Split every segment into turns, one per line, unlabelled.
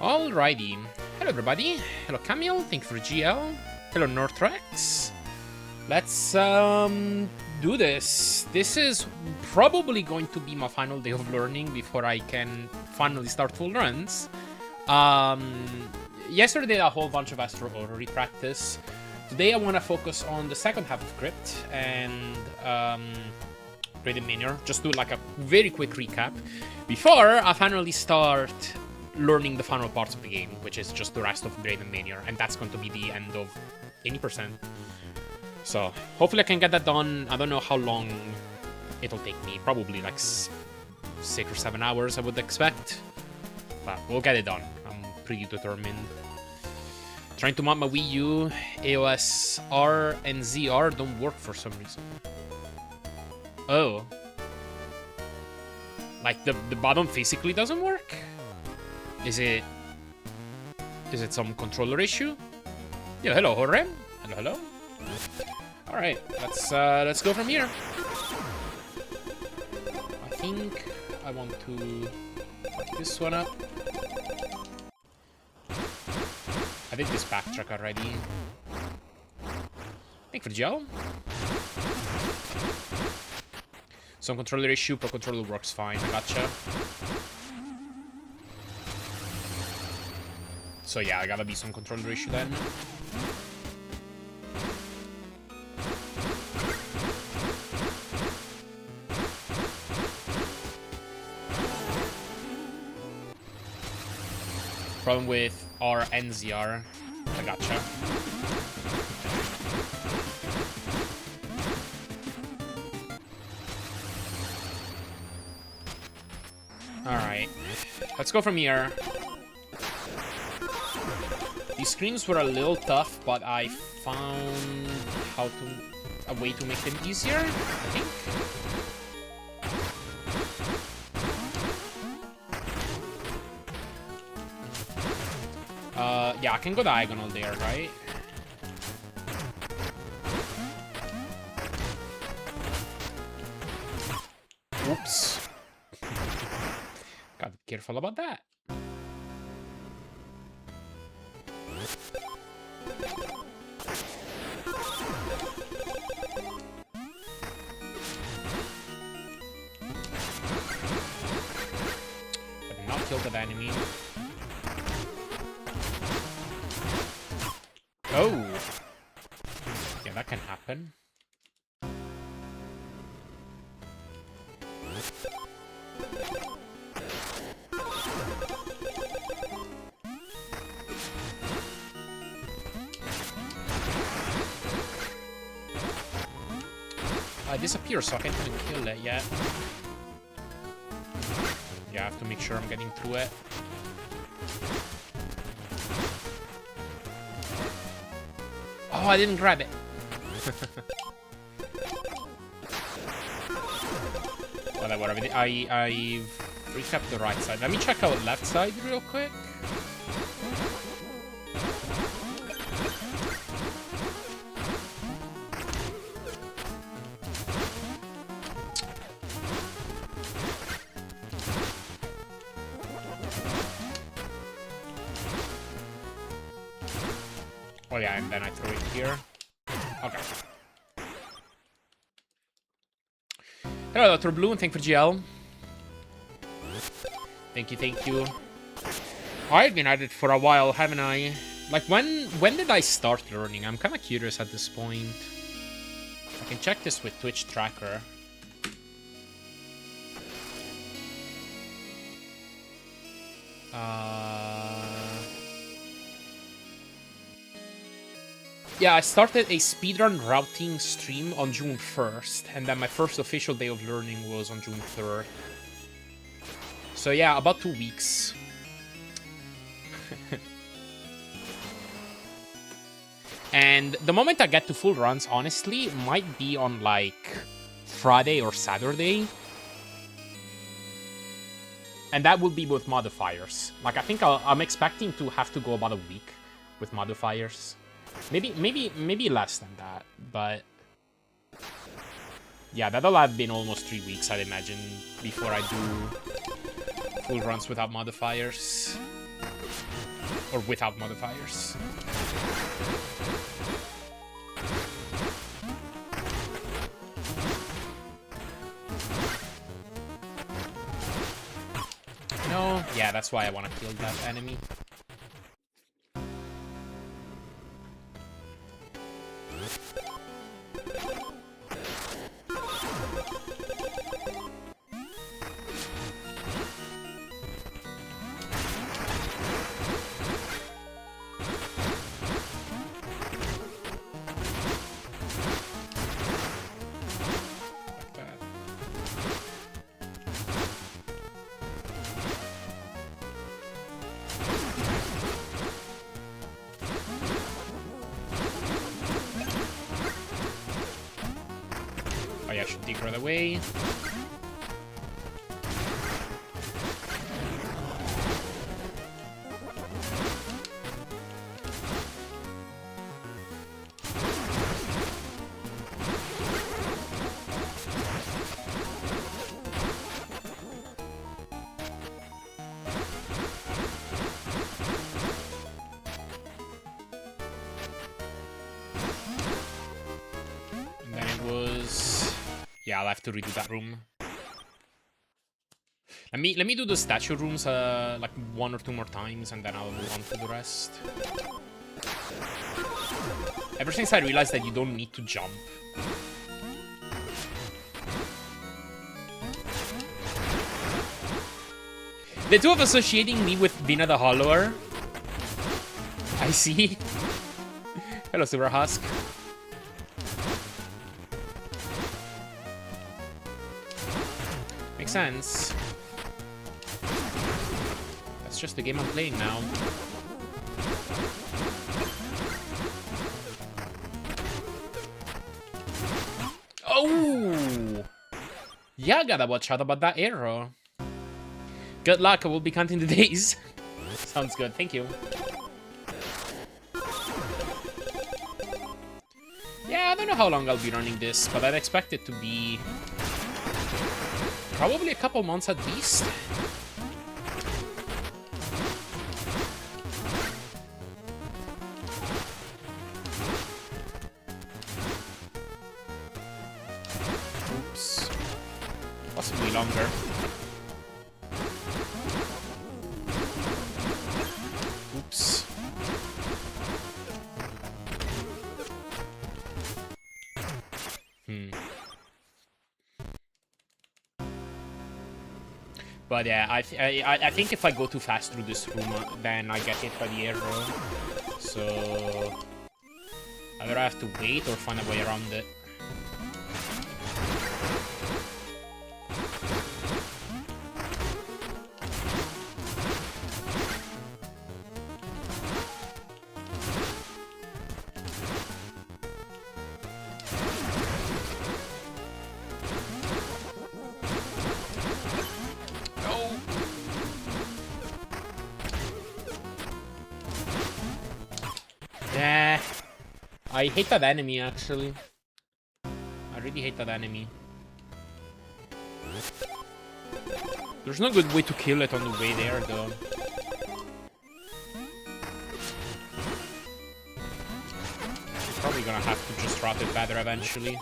Alrighty. Hello everybody. Hello Camille, thank you for GL. Hello Northrex. Let's do this. This is probably going to be my final day of learning before I can finally start full runs. Yesterday a whole bunch of Astro Orrery practice. Today I want to focus on the second half of Crypt and Graded Minior. Just do like a very quick recap before I finally start learning the final parts of the game, which is just the rest of Graded Minior, and that's going to be the end of 80%. So hopefully I can get that done. I don't know how long it'll take me. Probably like 6 or 7 hours, I would expect. But we'll get it done. I'm pretty determined. Trying to mount my Wii U, AOS R and ZR don't work for some reason. Oh. Like the bottom physically doesn't work? Is it some controller issue? Yeah, hello, Horem. Hello, hello. Alright, let's go from here. I think I want to fuck this one up. I did this backtrack already. Thank you for the gel. Some controller issue, Pro Controller works fine. I gotcha. So yeah, I gotta be some controller issue then. Problem with R and ZR. I gotcha. Alright. Let's go from here. These screens were a little tough, but I found a way to make them easier, I think. Yeah, I can go diagonal there, right? Oops. Gotta be careful about that. I did not kill that enemy. Oh! Yeah, that can happen. I disappear, so I can't even kill it yet. Yeah, I have to make sure I'm getting through it. Oh, I didn't grab it. Whatever, I've recapped the right side. Let me check out left side real quick. Oh yeah, and then I throw it here. Okay. Hello, Dr. Blue, and thank you for GL. Thank you, thank you. I've been at it for a while, haven't I? Like, when did I start learning? I'm kind of curious at this point. I can check this with Twitch Tracker. Yeah, I started a speedrun routing stream on June 1st, and then my first official day of learning was on June 3rd. So yeah, about 2 weeks. And the moment I get to full runs, honestly, might be on like Friday or Saturday. And that would be with modifiers. Like, I think I'm expecting to have to go about a week with modifiers. Maybe less than that, but yeah, that'll have been almost 3 weeks, I'd imagine, before I do full runs without modifiers. Or without modifiers. No, yeah, that's why I want to kill that enemy. Oh yeah, I should dig right away. And then it was... Yeah, I'll have to redo that room. Let me do the statue rooms like 1 or 2 more times, and then I'll move on to the rest. Ever since I realized that you don't need to jump. The two of associating me with Mina the Hollower. I see. Hello, Silver Husk. Makes sense. That's just the game I'm playing now. Oh! Yeah, gotta watch out about that arrow. Good luck, I will be counting the days. Sounds good, thank you. Yeah, I don't know how long I'll be running this, but I'd expect it to be... probably a couple months at least. Oops. Possibly longer. Oops. But yeah, I think if I go too fast through this room, then I get hit by the arrow. So either I have to wait or find a way around it. I hate that enemy, actually. I really hate that enemy. There's no good way to kill it on the way there, though. Probably gonna have to just rot it better eventually.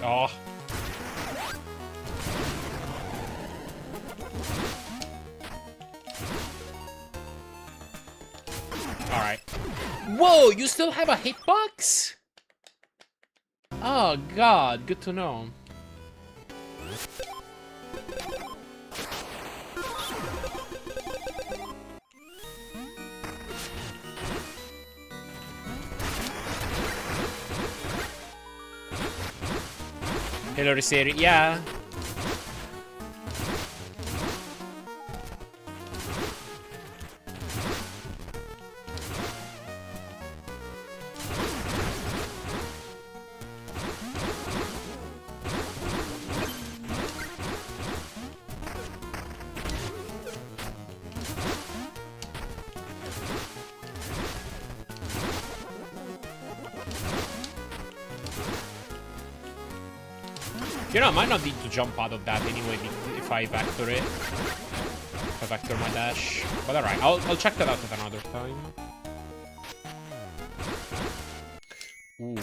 Oh. Alright. Whoa, you still have a hitbox? Oh god, good to know. Hello, Riseri. Yeah. You know, I might not need to jump out of that anyway if I vector it. If I vector my dash. But alright, I'll check that out at another time. Ooh.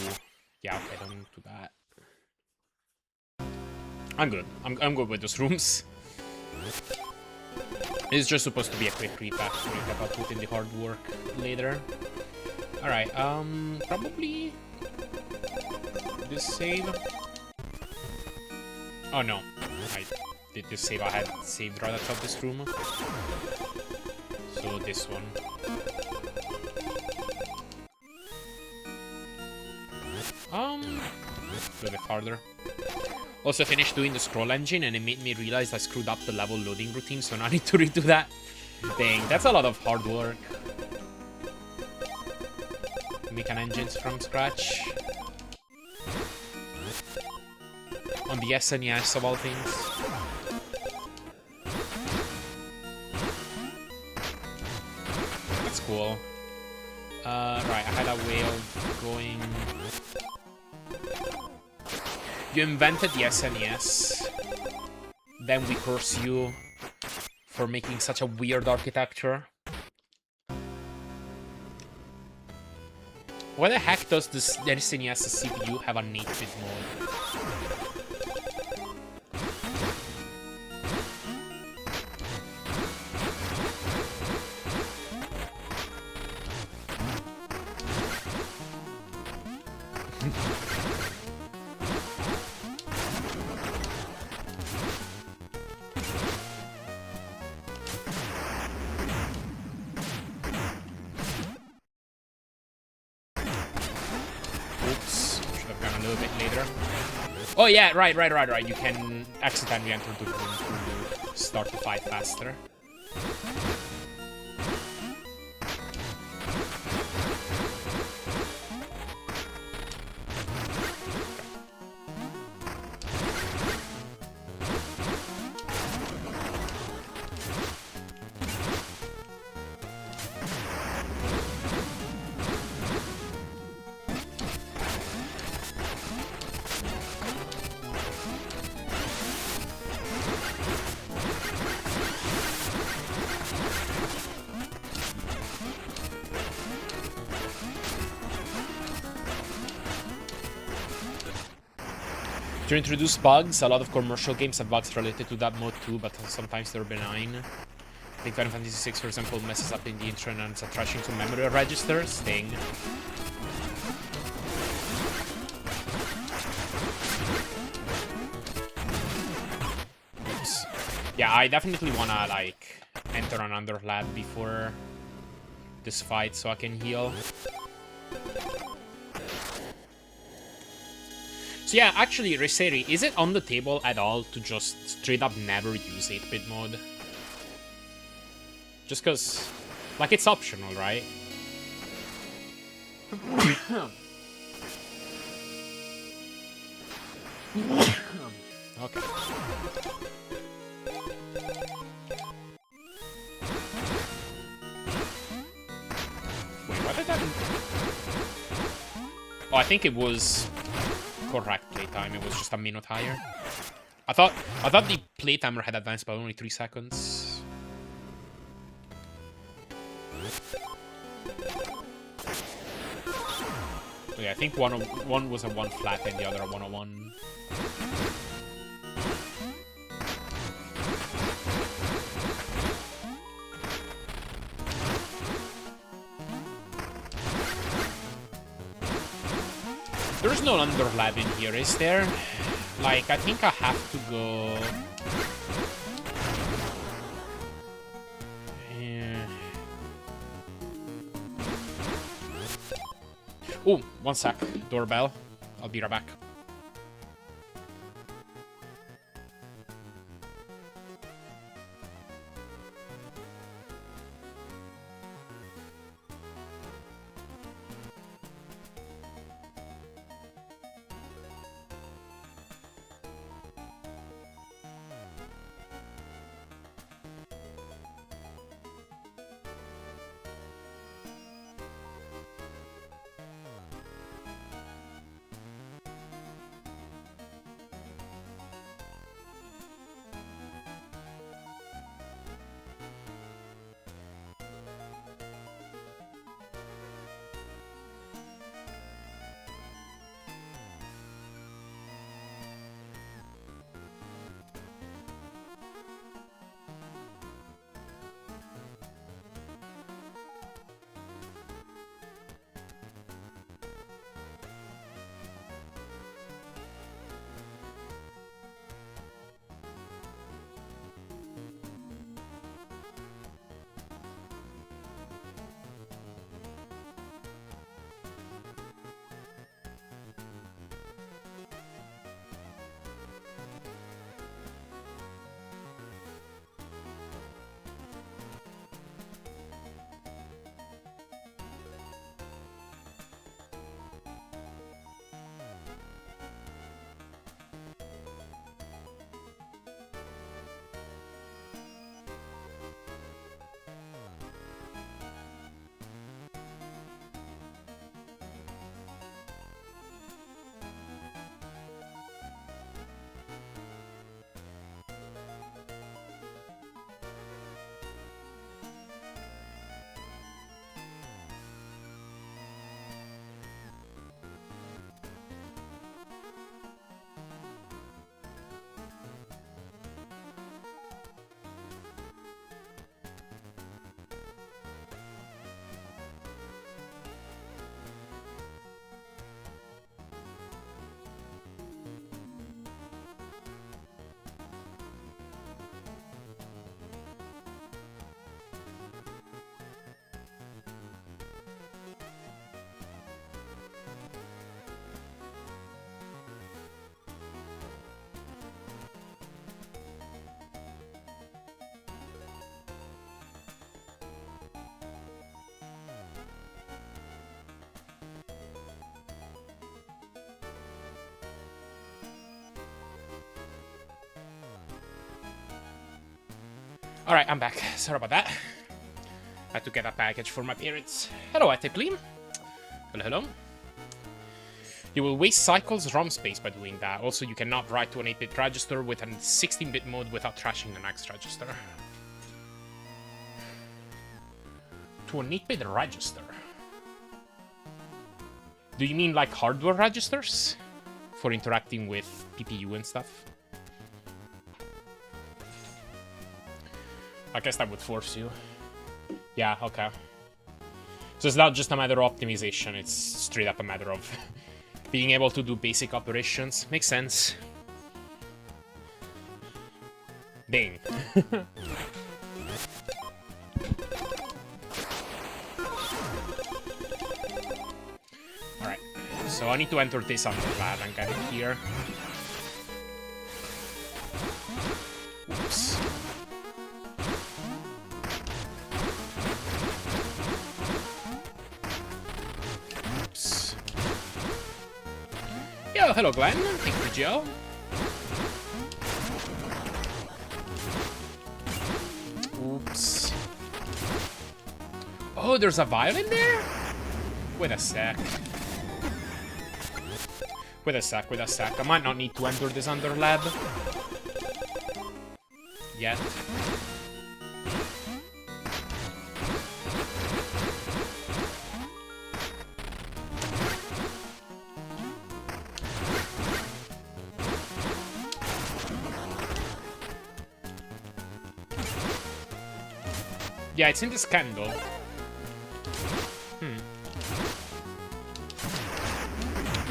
Yeah, okay, don't do that. I'm good. I'm good with those rooms. It's just supposed to be a quick recap I'll put in the hard work later. Alright, probably this save. Oh no, I did this save. I had saved right outside this room. So this one. A little bit farther. Also finished doing the scroll engine and it made me realize I screwed up the level loading routine, so now I need to redo that. Dang, that's a lot of hard work. Make an engines from scratch. On the SNES of all things. That's cool. Right, I had a way of going... You invented the SNES. Then we curse you for making such a weird architecture. Why the heck does this SNES CPU have an 8-bit mode? Oh yeah, right. You can accidentally enter the room to start the fight faster. To introduce bugs, a lot of commercial games have bugs related to that mode too, but sometimes they're benign. I think Final Fantasy VI, for example, messes up in the intro and ends up trashing to memory registers. Dang. Oops. Yeah, I definitely wanna, like, enter another lab before this fight so I can heal. So yeah, actually, Reseri, is it on the table at all to just straight up never use 8-bit mode? Just cause, like, it's optional, right? Okay. Wait, what did that... Oh, I think it was... correct playtime, it was just a minute higher. I thought the playtimer had advanced by only 3 seconds. Okay, I think one was a 1 flat and the other a 101. There's no under lab in here, is there? Like, I think I have to go... Oh, one sec. Doorbell. I'll be right back. Alright, I'm back. Sorry about that. I had to get a package for my parents. Hello, Atepli. Hello, hello. You will waste cycles ROM space by doing that. Also, you cannot write to an 8-bit register with a 16-bit mode without trashing the next register. To an 8-bit register? Do you mean like hardware registers? For interacting with PPU and stuff? I guess that would force you. Yeah, okay. So it's not just a matter of optimization, it's straight up a matter of being able to do basic operations. Makes sense. Dang. Alright, so I need to enter this underlab and get it here. Oops. Yo, hello Glenn. Thank you for Joe. Oops. Oh, there's a violin there? Wait a sec. Wait a sec. I might not need to enter this underlab yet. Yeah, it's in this candle.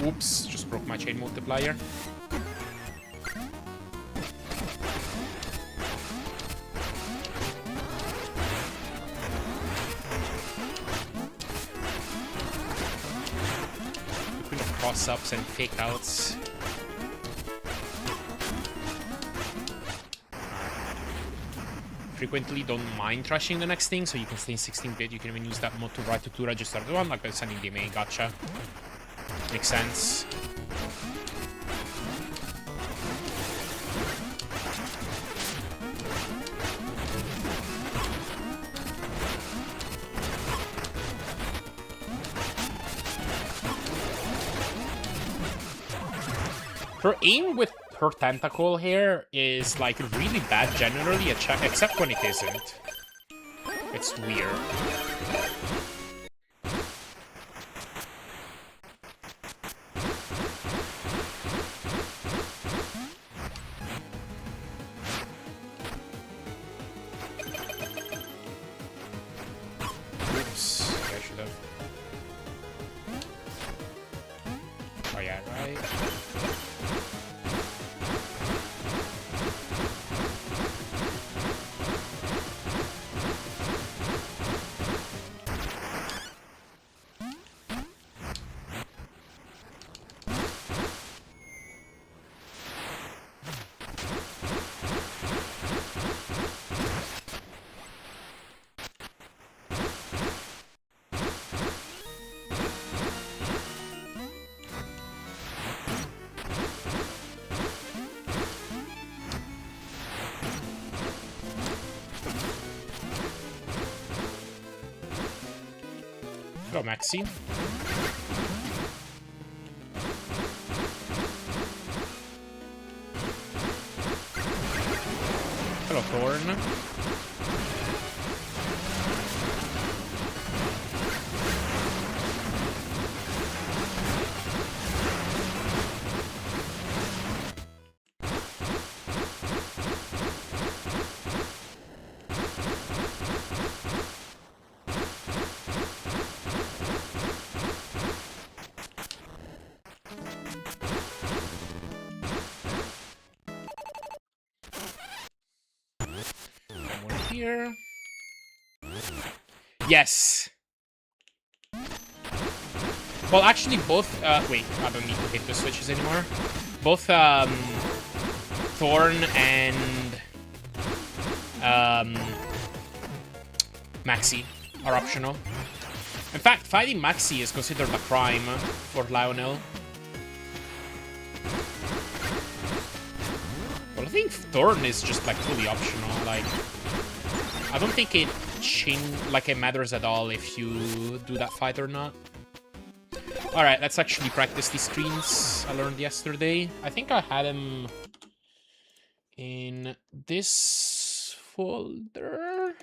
Oops, just broke my chain multiplier. Cross-ups and fake-outs. Frequently don't mind trashing the next thing, so you can stay in 16-bit. You can even use that mode to write to 2 register the one, like by sending the main. Gotcha. Makes sense. Her aim with her tentacle here is like really bad generally, except when it isn't. It's weird. Oops, I should have. Oh yeah, right. Go, Maxi. Hello, Thorn. Here. Yes. Well, actually, both. Wait, I don't need to hit the switches anymore. Both Thorn and Maxi are optional. In fact, fighting Maxi is considered a crime for Lionel. Well, I think Thorn is just like fully optional. Like, I don't think it matters at all if you do that fight or not. All right, let's actually practice these screens I learned yesterday. I think I had them in this folder.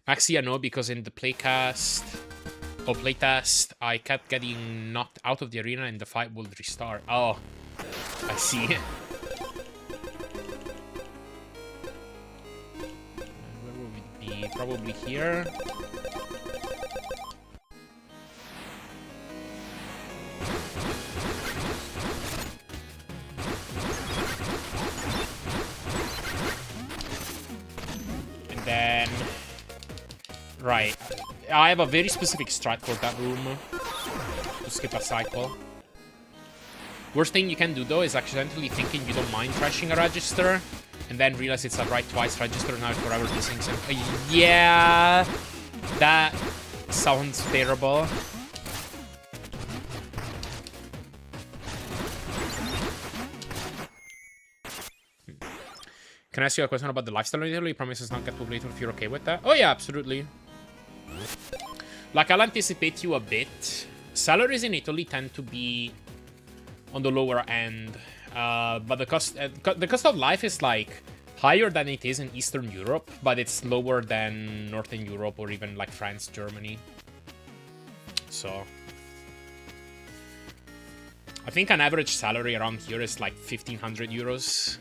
Maxi, I know because in the playtest, I kept getting knocked out of the arena and the fight would restart. Oh, I see. Where will we be? Probably here. And then... Right. I have a very specific strat for that room. To skip a cycle. Worst thing you can do, though, is accidentally thinking you don't mind trashing a register, and then realize it's a right twice register, and now it forever desyncs him. Yeah, that sounds terrible. Can I ask you a question about the lifestyle in Italy? You promise it's not get too late if you're okay with that? Oh yeah, absolutely. Like, I'll anticipate you a bit. Salaries in Italy tend to be on the lower end, but the cost of life is like higher than it is in Eastern Europe, but it's lower than Northern Europe or even like France, Germany. So I think an average salary around here is like 1,500 euros.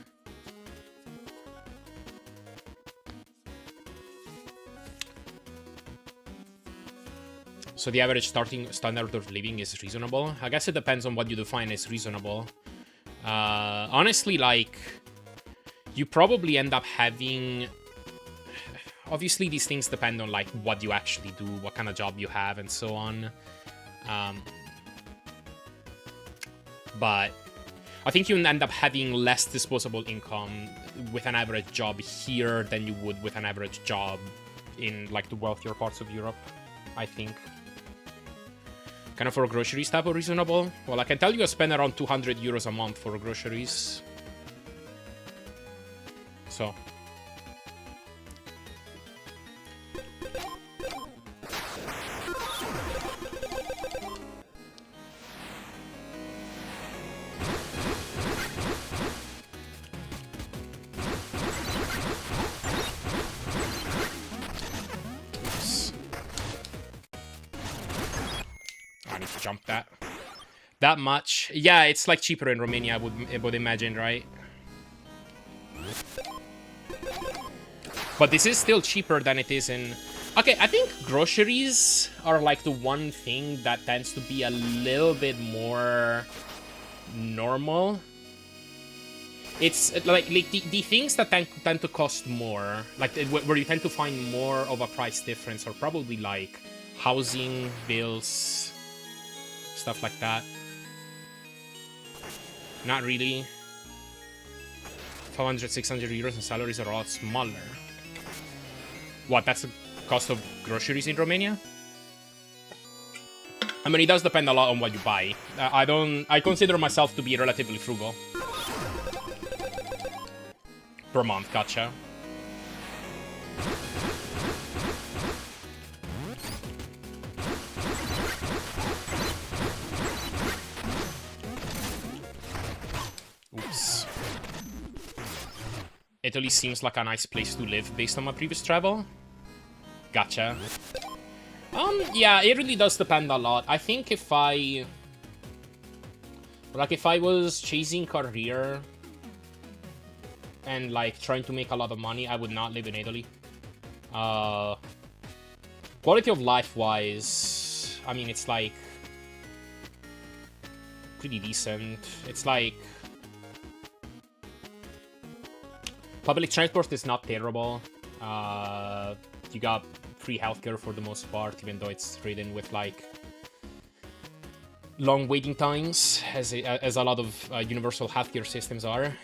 So the average starting standard of living is reasonable. I guess it depends on what you define as reasonable. Honestly, like, you probably end up having... Obviously, these things depend on, like, what you actually do, what kind of job you have, and so on. But I think you end up having less disposable income with an average job here than you would with an average job in, like, the wealthier parts of Europe, I think. Kind of for groceries type of reasonable? Well, I can tell you I spend around 200 euros a month for groceries. So. Jump that much. Yeah, it's like cheaper in Romania, I would imagine, right? But this is still cheaper than it is in... Okay, I think groceries are like the one thing that tends to be a little bit more normal. It's like the things that tend to cost more, like where you tend to find more of a price difference, are probably like housing, bills, stuff like that. Not really. 500, 600 euros and salaries are a lot smaller. What, that's the cost of groceries in Romania? I mean, it does depend a lot on what you buy. I consider myself to be relatively frugal. Per month, gotcha. Oops. Italy seems like a nice place to live based on my previous travel. Gotcha. Yeah, it really does depend a lot. I think if I was chasing career and like trying to make a lot of money, I would not live in Italy. Quality of life wise, I mean, it's like pretty decent. It's like public transport is not terrible. You got free healthcare for the most part, even though it's ridden with like long waiting times, as a lot of universal healthcare systems are.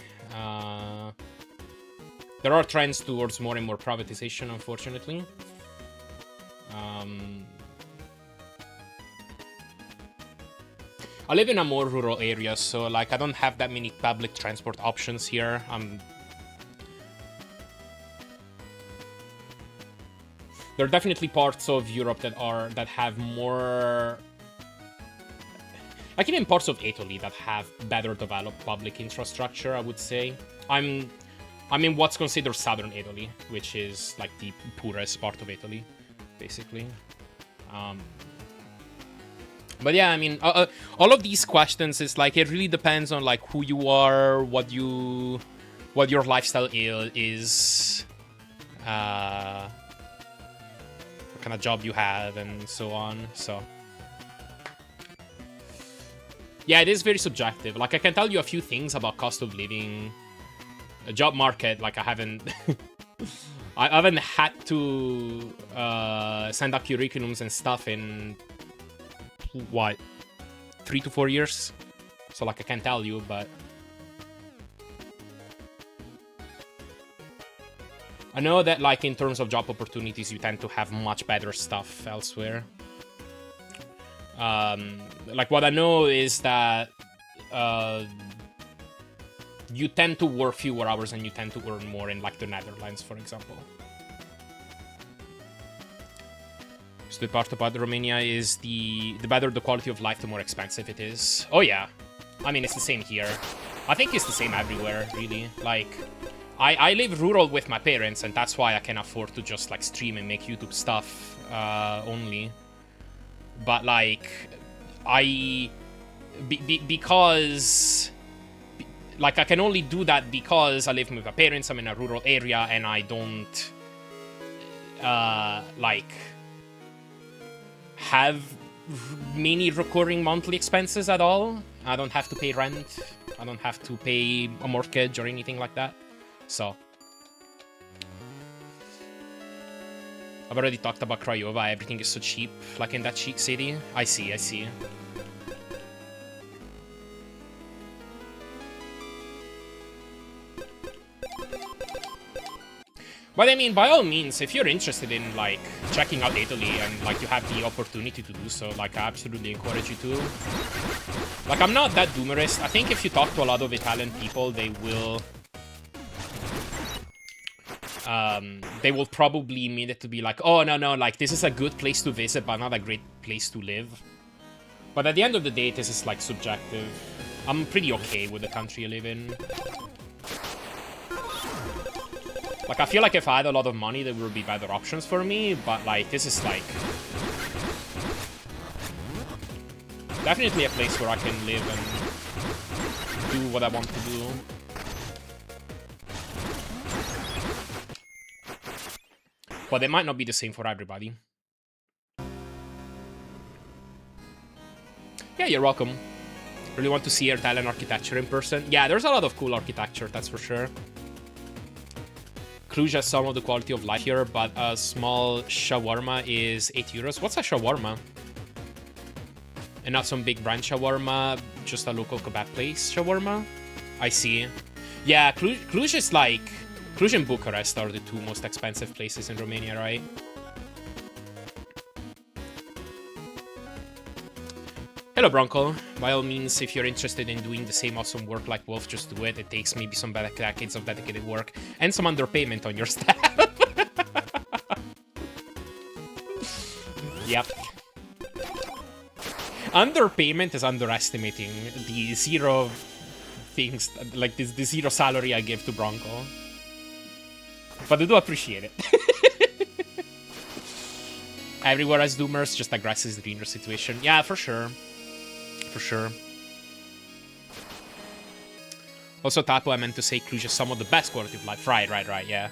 There are trends towards more and more privatization, unfortunately. I live in a more rural area, so like I don't have that many public transport options here. There are definitely parts of Europe that have more, like even parts of Italy that have better developed public infrastructure, I would say. I'm in what's considered southern Italy, which is like the poorest part of Italy, basically. But yeah, I mean, all of these questions is like, it really depends on like who you are, what your lifestyle is, what kind of job you have, and so on. So yeah, it is very subjective. Like I can tell you a few things about cost of living, a job market. Like I haven't I haven't had to send up curriculums and stuff in what, 3 to 4 years. So like I can't tell you, but I know that like in terms of job opportunities, you tend to have much better stuff elsewhere. Like what I know is that you tend to work fewer hours and you tend to earn more in like the Netherlands, for example. So the part about Romania is the better the quality of life, the more expensive it is. Oh yeah, I mean it's the same here. I think it's the same everywhere, really. Like I live rural with my parents, and that's why I can afford to just like stream and make YouTube stuff only. But like because like I can only do that because I live with my parents. I'm in a rural area, and I don't like have many recurring monthly expenses at all. I don't have to pay rent. I don't have to pay a mortgage or anything like that. So I've already talked about Craiova. Everything is so cheap, like in that cheap city. I see. But I mean, by all means, if you're interested in, like, checking out Italy and, like, you have the opportunity to do so, like, I absolutely encourage you to. Like, I'm not that doomerist. I think if you talk to a lot of Italian people, they will probably mean it to be like, oh, no, like, this is a good place to visit, but not a great place to live. But at the end of the day, this is, like, subjective. I'm pretty okay with the country I live in. Like, I feel like if I had a lot of money, there would be better options for me, but, like, this is, like, definitely a place where I can live and do what I want to do. But it might not be the same for everybody. Yeah, you're welcome. Really want to see Italian architecture in person? Yeah, there's a lot of cool architecture, that's for sure. Cluj has some of the quality of life here, but a small shawarma is 8 euros. What's a shawarma? And not some big brand shawarma, just a local kebab place shawarma? I see. Yeah, Cluj is like... Cluj and Bucharest are the two most expensive places in Romania, right? Hello, Bronco. By all means, if you're interested in doing the same awesome work like Wolf, just do it. It takes maybe some decades of dedicated work and some underpayment on your staff. Yep. Underpayment is underestimating the zero things, like the zero salary I give to Bronco. But I do appreciate it. Everywhere has doomers, just aggresses the greener situation. Yeah, for sure. For sure. Also, Tapo, I meant to say Cluj is some of the best quality of life. Right, yeah.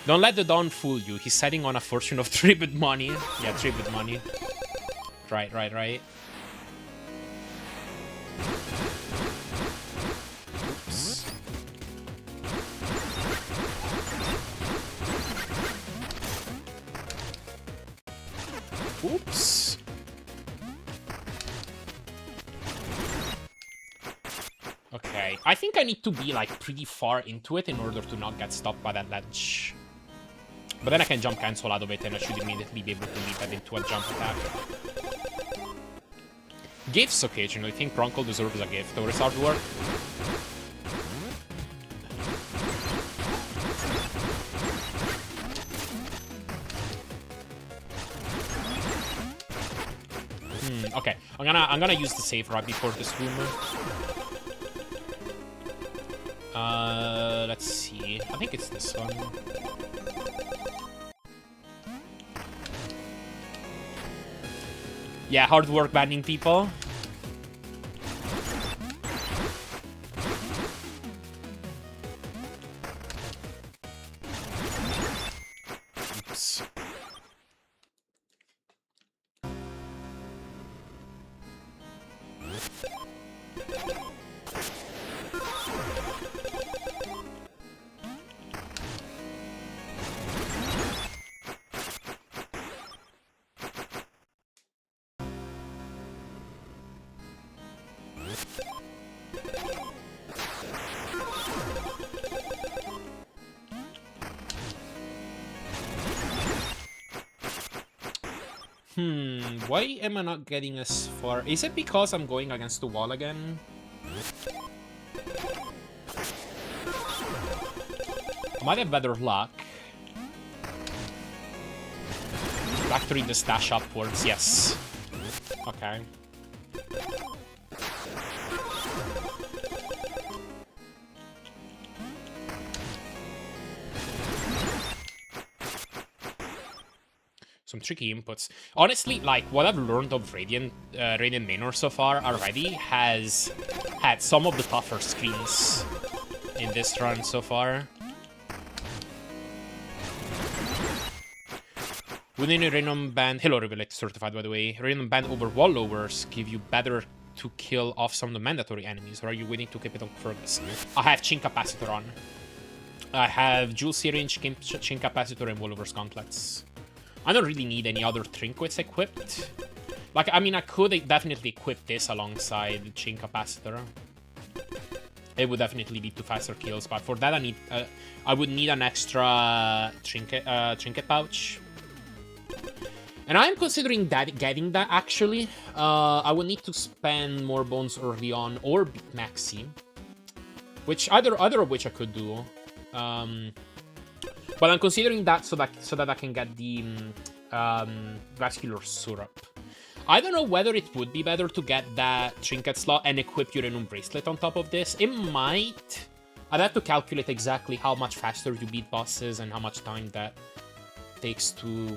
Don't let the Don fool you. He's setting on a fortune of tribute money. Yeah, tribute money. Right. Oops. Okay, I think I need to be, like, pretty far into it in order to not get stopped by that ledge. But then I can jump cancel out of it and I should immediately be able to lead that into a jump attack. Gifts occasionally. I think Bronco deserves a gift or his artwork. Okay, I'm gonna use the save right before this room. Let's see. I think it's this one. Yeah, hard work banning people. Oops. Why am I not getting as far? Is it because I'm going against the wall again? I might have better luck. Factory the stash upwards, yes. Okay. Some tricky inputs. Honestly, like, what I've learned of Radiant Manor so far already has had some of the tougher screens in this run so far. Within a random band, hello Revelect certified by the way, random band over wall lowers give you better to kill off some of the mandatory enemies, or are you willing to keep it on Fergus? I have Chain Capacitor on. I have Jewel Syringe, Chain Capacitor, and Wallover's Gauntlets. I don't really need any other trinkets equipped. Like, I mean, I could definitely equip this alongside Chain Capacitor. It would definitely lead to faster kills, but for that I would need an extra trinket pouch. And I'm considering getting that, actually. I would need to spend more bones early on, or beat Maxi. Which, either of which I could do. But I'm considering that so that I can get the Vascular Syrup. I don't know whether it would be better to get that trinket slot and equip Uranum Bracelet on top of this. It might. I'd have to calculate exactly how much faster you beat bosses and how much time that takes to...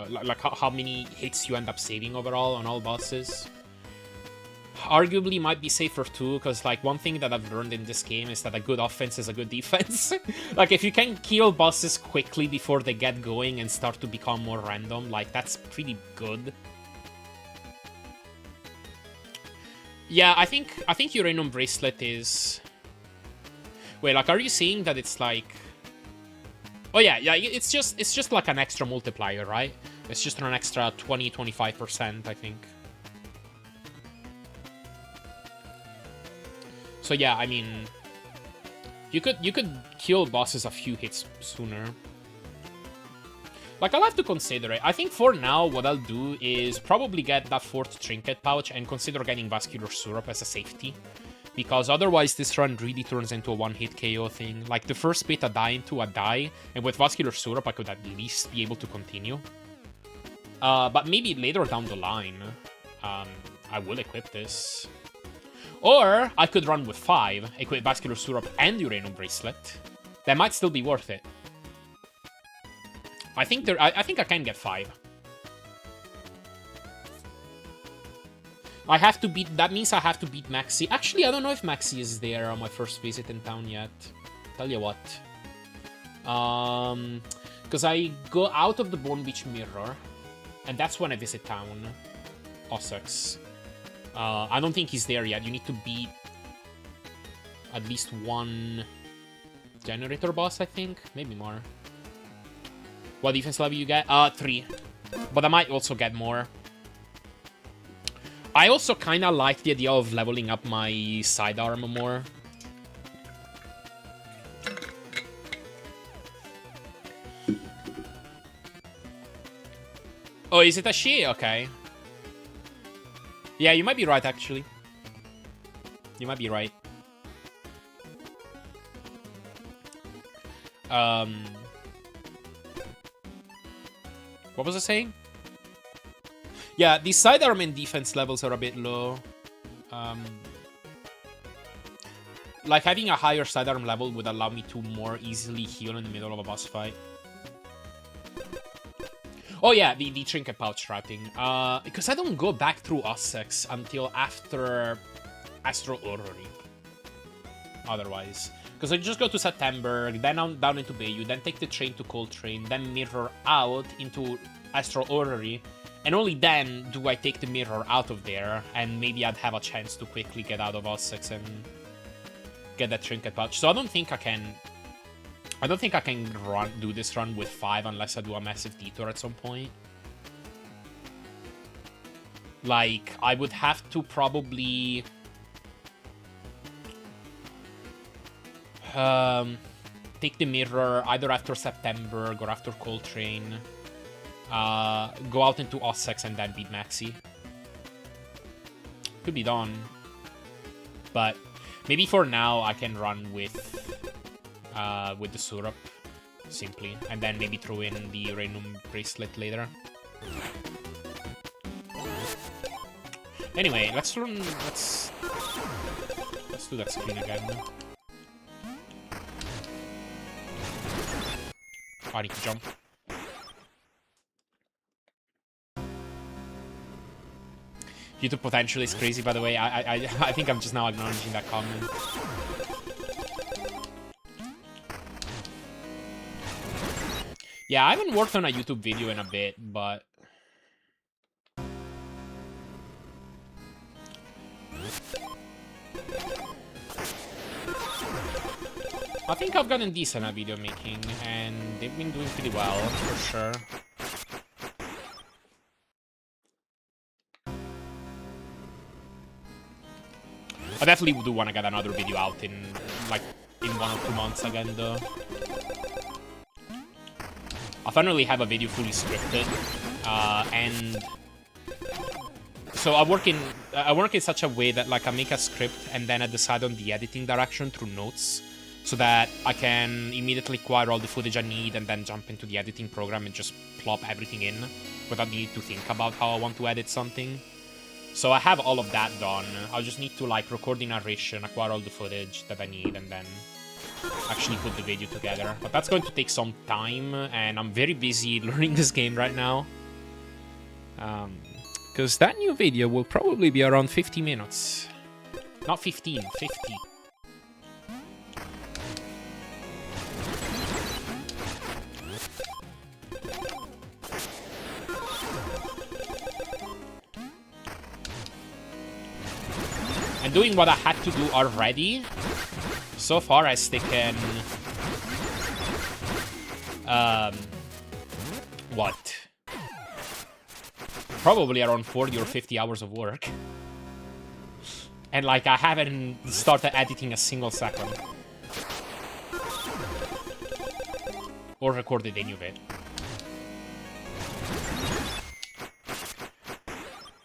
like how many hits you end up saving overall on all bosses. Arguably might be safer too, because like one thing that I've learned in this game is that a good offense is a good defense. Like if you can kill bosses quickly before they get going and start to become more random, like that's pretty good. Yeah, I think Uranum Bracelet is... Wait, like are you saying that it's like... Oh yeah, it's just like an extra multiplier, right? It's just an extra 20-25%, I think. So yeah, I mean, you could kill bosses a few hits sooner. Like, I'll have to consider it. I think for now, what I'll do is probably get that 4th trinket pouch and consider getting Vascular Syrup as a safety. Because otherwise, this run really turns into a one-hit KO thing. Like, the first bit I die into, I die. And with Vascular Syrup, I could at least be able to continue. But maybe later down the line, I will equip this. Or I could run with 5, equip Vascular Syrup and Uranum Bracelet. That might still be worth it. I think I can get 5. I have to beat... That means I have to beat Maxi. Actually, I don't know if Maxi is there on my first visit in town yet. Tell you what. Because I go out of the Bone Beach Mirror. And that's when I visit town. Ossex. I don't think he's there yet. You need to beat at least one generator boss, I think. Maybe more. What defense level you get? 3. But I might also get more. I also kind of like the idea of leveling up my sidearm more. Oh, is it a she? Okay. Yeah, you might be right, actually. You might be right. What was I saying? Yeah, the sidearm and defense levels are a bit low. Like, having a higher sidearm level would allow me to more easily heal in the middle of a boss fight. Oh yeah, the trinket pouch wrapping. Because I don't go back through Ossex until after Astro Orrery. Otherwise. Because I just go to September, then down into Bayou, then take the train to Coltrane, then mirror out into Astro Orrery, and only then do I take the mirror out of there, and maybe I'd have a chance to quickly get out of Ossex and get that trinket pouch. So I don't think I can do this run with 5 unless I do a massive detour at some point. Like, I would have to probably... take the mirror either after September or after Coltrane. Go out into Ossex and then beat Maxi. Could be done. But maybe for now I can run with the syrup, simply. And then maybe throw in the Uranum Bracelet later. Anyway, let's do that screen again. I need to jump. YouTube potential is crazy, by the way. I think I'm just now acknowledging that comment. Yeah, I haven't worked on a YouTube video in a bit, but... I think I've gotten decent at video making, and they've been doing pretty well, for sure. I definitely do want to get another video out in, like, in 1 or 2 months again, though. I finally have a video fully scripted, and... So I work in such a way that, like, I make a script, and then I decide on the editing direction through notes, so that I can immediately acquire all the footage I need and then jump into the editing program and just plop everything in without needing to think about how I want to edit something. So I have all of that done. I'll just need to, like, record the narration, acquire all the footage that I need, and then actually put the video together. But that's going to take some time, and I'm very busy learning this game right now. Because that new video will probably be around 50 minutes. Not 15, 50. And doing what I had to do already, so far has taken... what? Probably around 40 or 50 hours of work. And, like, I haven't started editing a single second. Or recorded any of it.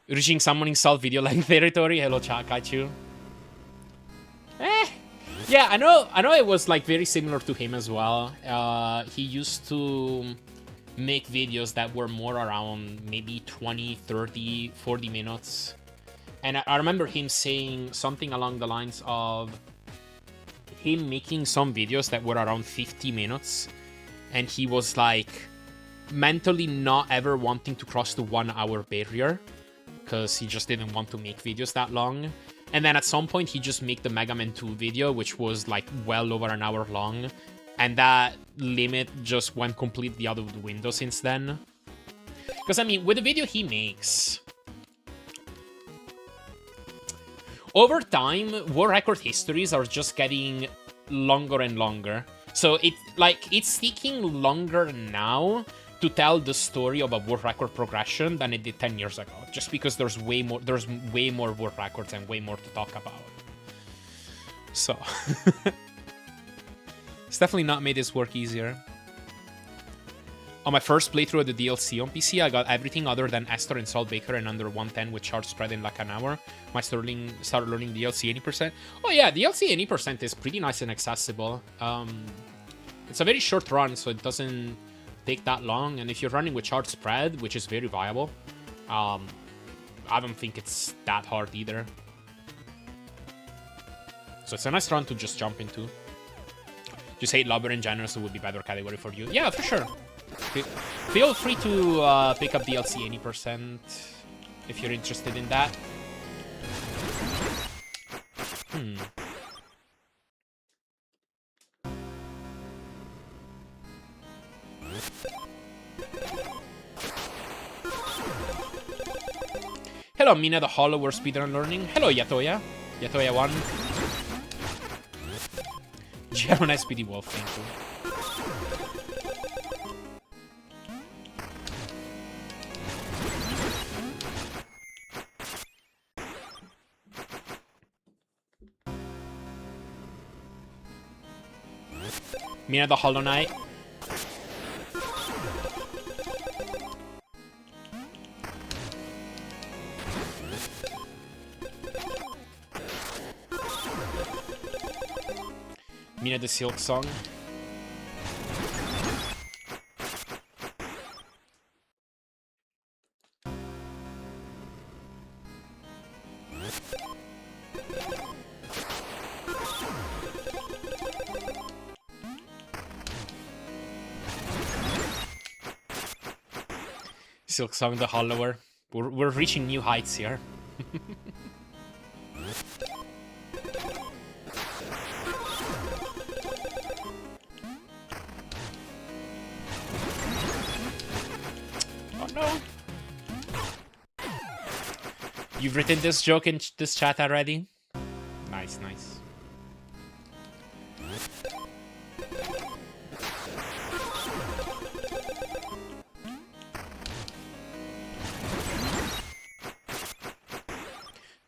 Reaching summoning salt video length territory. Hello, Kaichu. Yeah, I know it was, like, very similar to him as well. He used to make videos that were more around maybe 20, 30, 40 minutes. And I remember him saying something along the lines of him making some videos that were around 50 minutes. And he was, like, mentally not ever wanting to cross the 1 hour barrier, because he just didn't want to make videos that long. And then at some point, he just made the Mega Man 2 video, which was, like, well over an hour long. And that limit just went completely out of the window since then. Because, I mean, with the video he makes... over time, world record histories are just getting longer and longer. So, it's taking longer now to tell the story of a world record progression than it did 10 years ago. Just because there's way more world records and way more to talk about. So... it's definitely not made this work easier. On my first playthrough of the DLC on PC, I got everything other than Esther and Salt Baker and under 110 with charge spread in like an hour. I started learning DLC 80%. Oh yeah, DLC 80% is pretty nice and accessible. It's a very short run, so it doesn't take that long. And if you're running with charge spread, which is very viable, I don't think it's that hard either. So it's a nice run to just jump into. Just hate Lobber in general, so it would be better category for you. Yeah, for sure. Feel free to pick up DLC 80% if you're interested in that. Hello, Mina the Hollower Speedrun Learning. Hello, Yatoya. Yatoya1. Jaron SPD Wolf, thank you. Mina the Hollow Knight. Mina the Silk Song. Silk Song the Hollower. We're reaching new heights here. no. You've written this joke in this chat already? Nice, nice.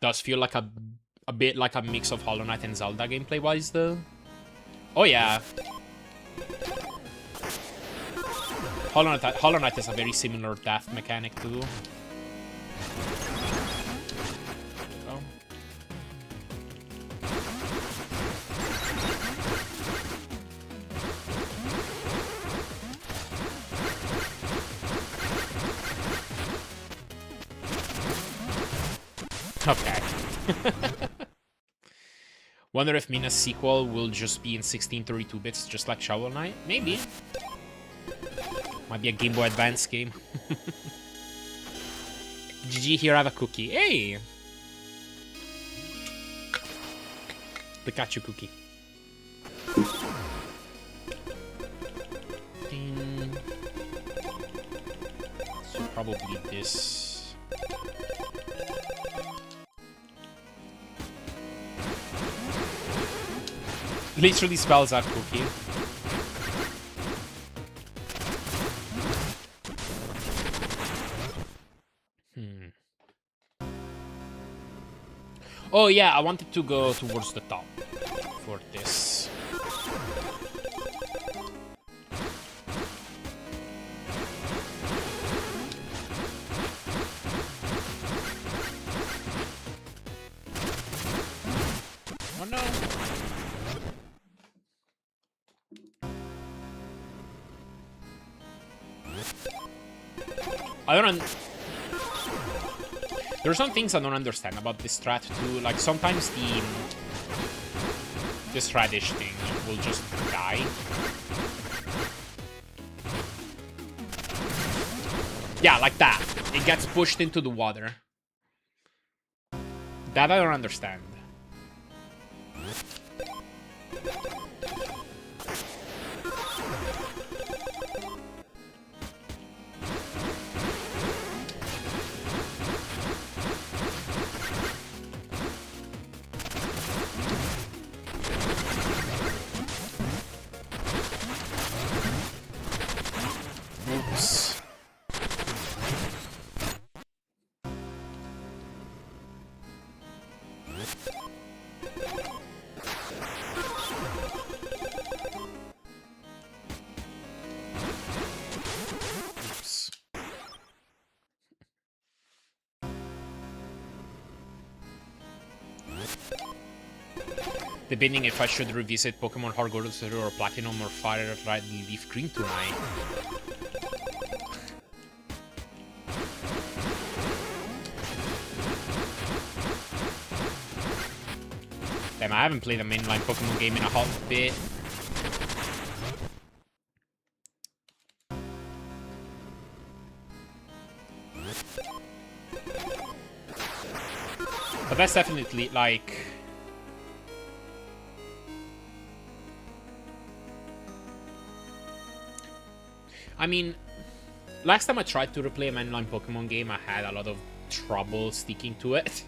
Does feel like a bit like a mix of Hollow Knight and Zelda gameplay-wise, though. Oh, yeah. Hollow Knight is a very similar death mechanic, too. Oh. Okay. Wonder if Mina's sequel will just be in 1632 bits, just like Shovel Knight? Maybe. Might be a Game Boy Advance game. GG, here I have a cookie. Hey! Pikachu cookie. Ding. So probably this. Literally spells out cookie. Oh yeah, I wanted to go towards the top for this. Oh no. There are some things I don't understand about this strat too. Like sometimes this radish thing will just die. Yeah, like that. It gets pushed into the water. That I don't understand. Oops. Oops. Debating if I should revisit Pokemon Heart Gold or Platinum or Fire Red Leaf Green tonight. Damn, I haven't played a mainline Pokemon game in a hot bit. But that's definitely, like... I mean, last time I tried to replay a mainline Pokemon game, I had a lot of trouble sticking to it.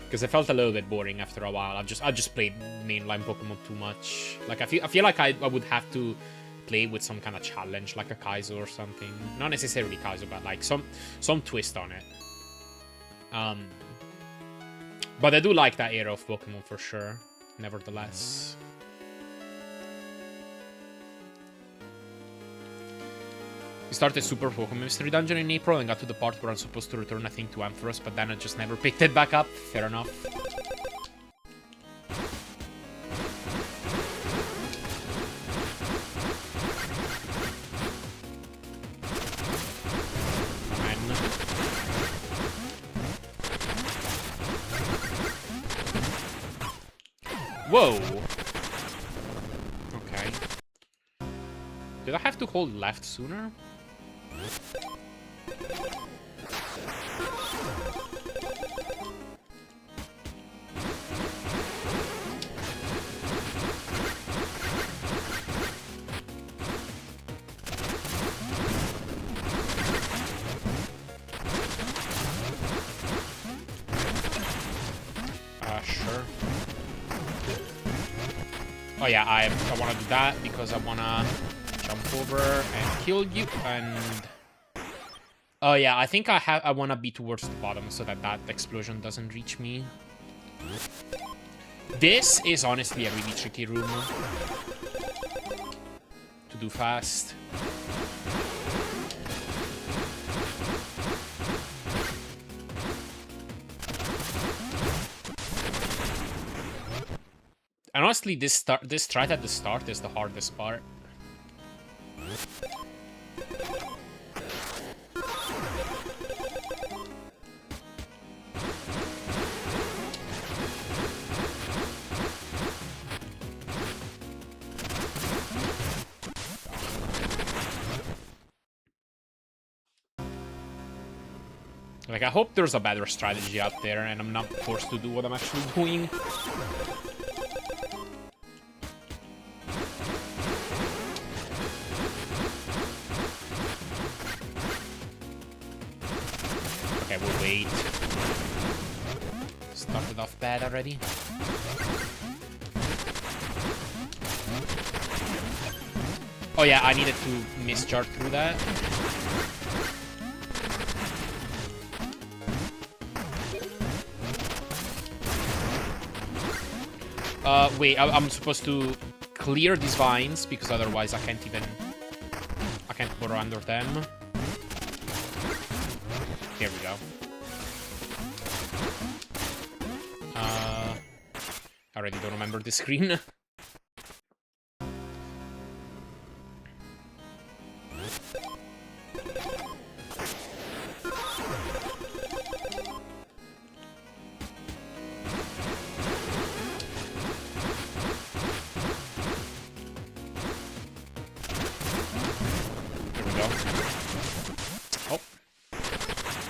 Because I felt a little bit boring after a while. I just played mainline Pokemon too much. Like I feel like I would have to play with some kind of challenge, like a Kaizo or something. Not necessarily Kaizo, but like some twist on it. But I do like that era of Pokemon for sure. Nevertheless. We started Super Pokemon Mystery Dungeon in April and got to the part where I'm supposed to return a thing to Ampharos, but then I just never picked it back up. Fair enough. Whoa! Okay. Did I have to hold left sooner? Oh yeah, I want to do that because I want to jump over and kill you. And oh yeah, I think I want to be towards the bottom so that that explosion doesn't reach me. This is honestly a really tricky room to do fast. And honestly, this strat at the start is the hardest part. Like, I hope there's a better strategy out there and I'm not forced to do what I'm actually doing. Okay, we'll wait. Started off bad already. Oh yeah, I needed to mischarge through that. Wait, I'm supposed to clear these vines because otherwise I can't burrow under them. Here we go. I already don't remember the screen.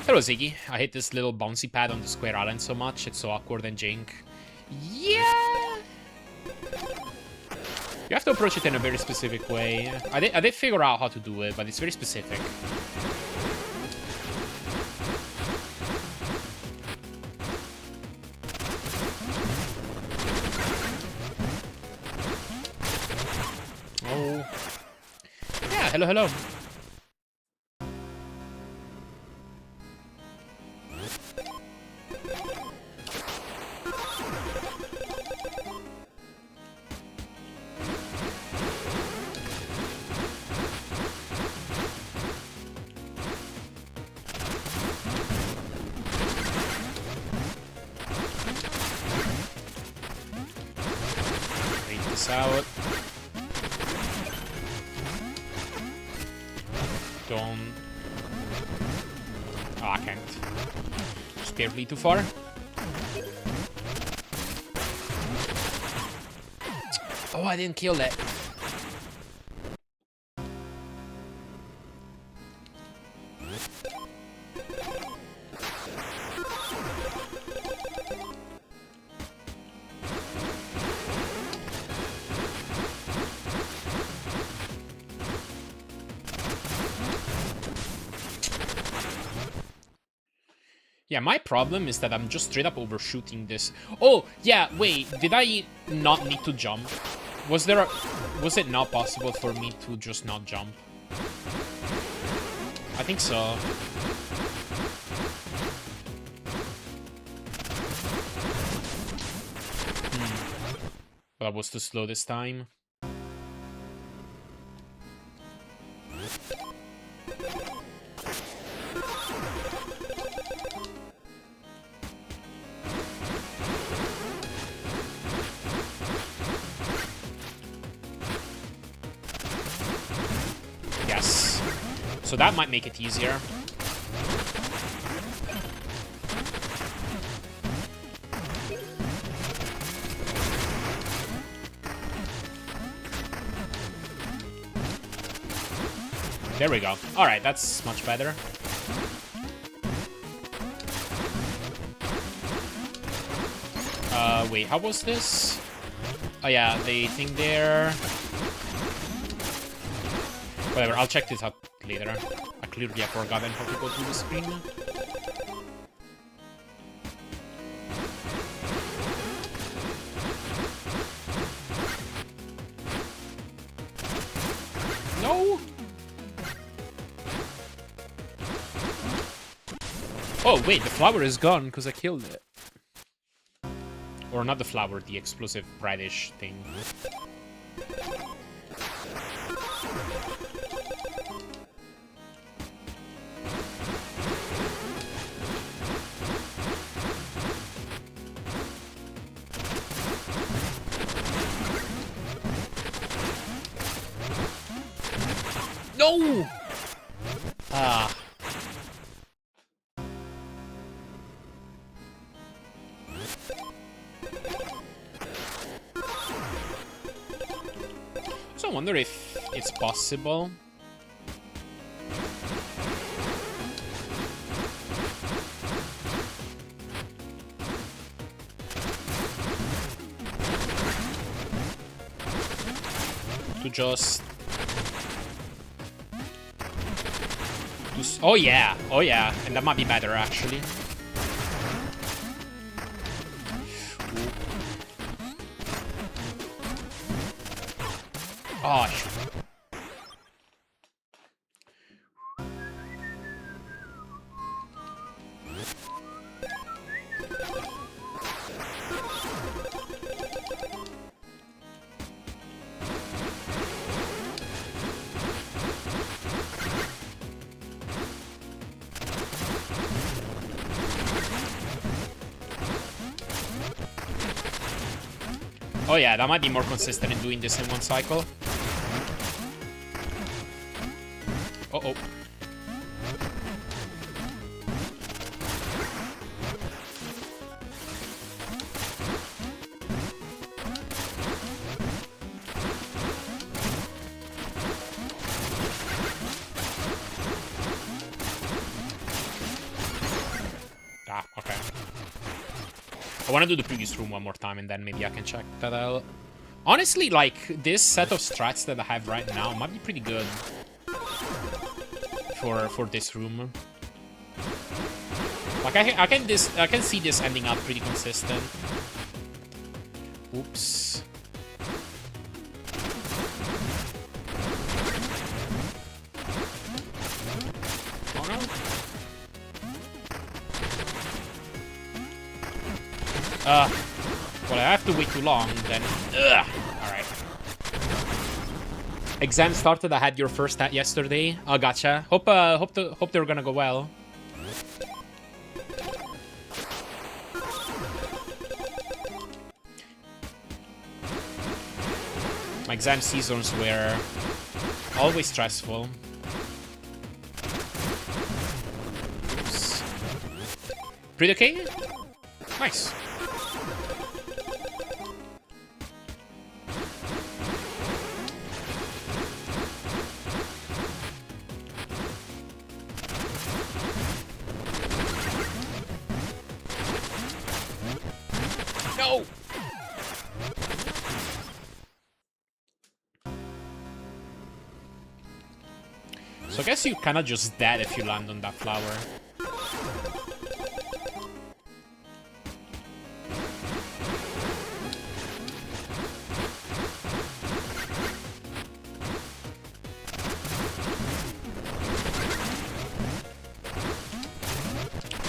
Hello, Ziggy. I hate this little bouncy pad on the square island so much. It's so awkward and jank. Yeah! You have to approach it in a very specific way. I did figure out how to do it, but it's very specific. Oh. Yeah, hello, hello. Out. Don't. Oh, I can't. Just barely too far. Oh, I didn't kill that. Yeah, my problem is that I'm just straight up overshooting this. Oh, yeah, wait, did I not need to jump? Was it not possible for me to just not jump? I think so. But I was too slow this time. Yes. So that might make it easier. There we go. Alright, that's much better. Wait, how was this? Oh yeah, the thing there. Whatever, I'll check this out later. I clearly have forgotten how to go through the screen. No! Oh, wait, the flower is gone because I killed it. Or not the flower, the explosive radish thing. No! Ah. So I wonder if it's possible. To just... Oh yeah, and that might be better actually. Oh, shoot. Oh yeah, that might be more consistent in doing this in one cycle. Uh-oh. Ah, okay. I want to do the previous room one more time, and then maybe I can check that out. Honestly, like, this set of strats that I have right now might be pretty good for this room. Like, I can see this ending up pretty consistent. Oops. Oh no. Well, I have to wait too long, then... Ugh! Alright. Exam started, I had your first hat yesterday. Oh, gotcha. Hope they're gonna go well. My exam seasons were always stressful. Oops. Pretty okay? Nice. No! So I guess you kinda just dead if you land on that flower.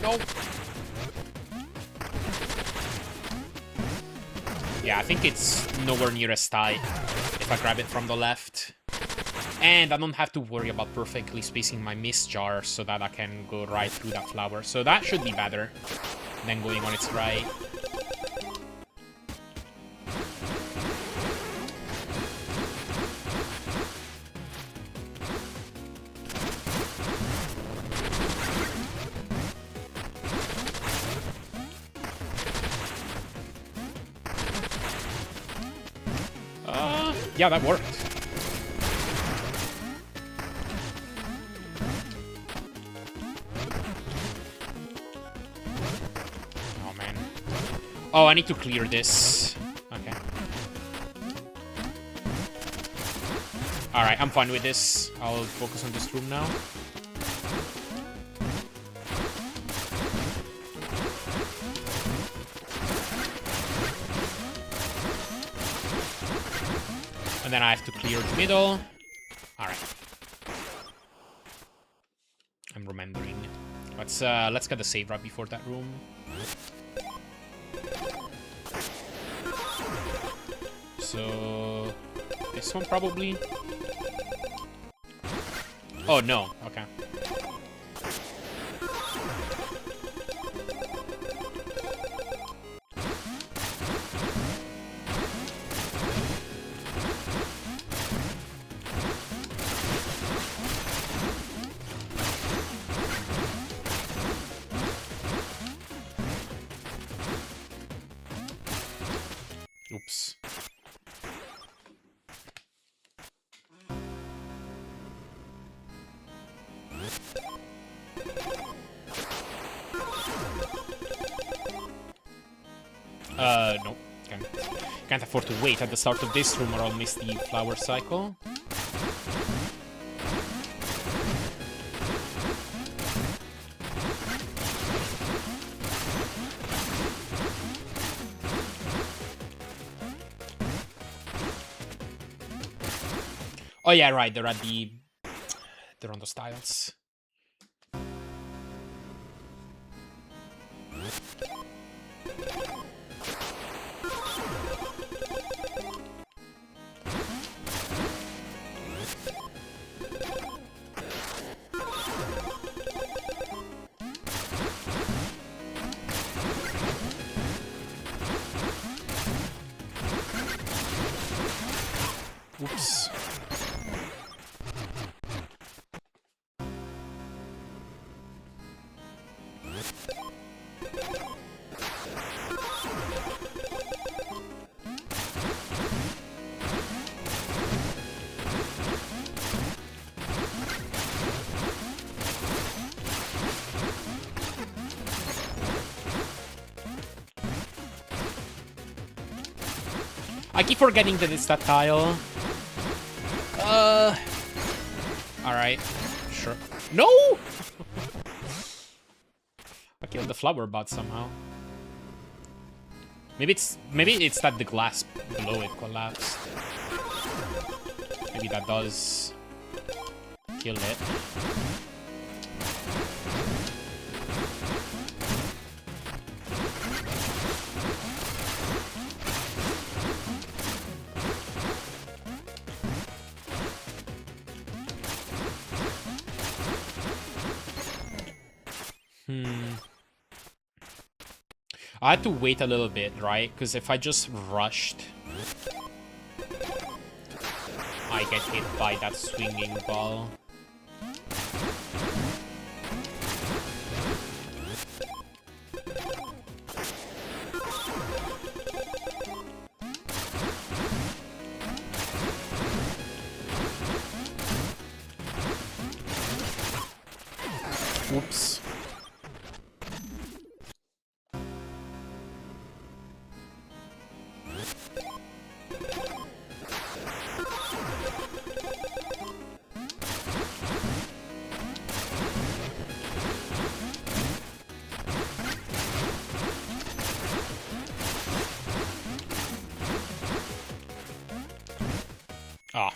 No! Yeah, I think it's nowhere near as tight if I grab it from the left. And I don't have to worry about perfectly spacing my mist jar so that I can go right through that flower. So that should be better than going on its right. Yeah, that worked. Oh, man. Oh, I need to clear this. Okay. Alright, I'm fine with this. I'll focus on this room now. And then I have to clear the middle. Alright. I'm remembering. Let's get the save right before that room. So this one probably. Oh no, okay. Oops. Nope. Can't afford to wait at the start of this room or I'll miss the flower cycle. Oh yeah, right, they're on the styles. Oops. I keep forgetting that it's that tile. Alright. Sure. No! I killed the flower bot somehow. Maybe it's that the glass below it collapsed. Maybe that does kill it. I had to wait a little bit, right? Because if I just rushed, I get hit by that swinging ball. Oops. Ah.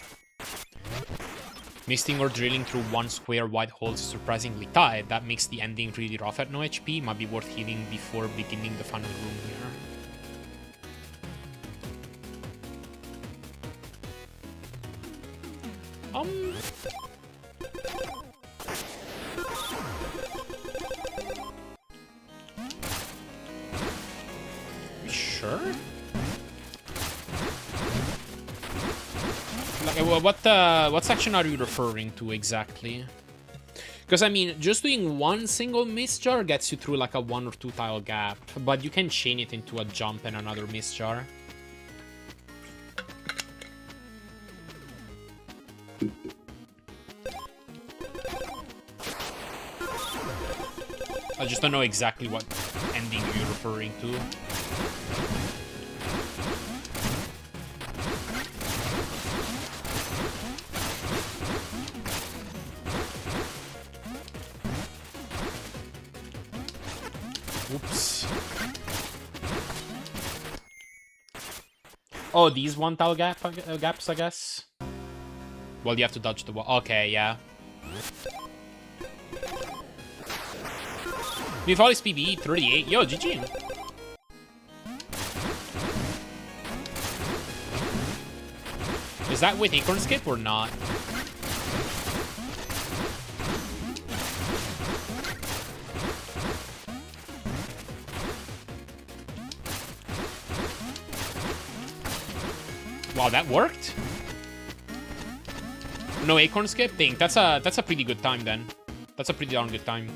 Misting or drilling through one square wide hole is surprisingly tight. That makes the ending really rough at no HP. Might be worth healing before beginning the final room here. We sure? What section are you referring to exactly? Because, I mean, just doing one single mist jar gets you through like a 1 or 2 tile gap, but you can chain it into a jump and another mist jar. I just don't know exactly what ending you're referring to. Oops. Oh, these one tile gaps, I guess. Well, you have to dodge the wall. Okay, yeah. Before this PvE 38. Yo, GG. Is that with Acorn Skip or not? Wow, that worked? No Acorn Skip? Think that's a pretty good time then. That's a pretty darn good time.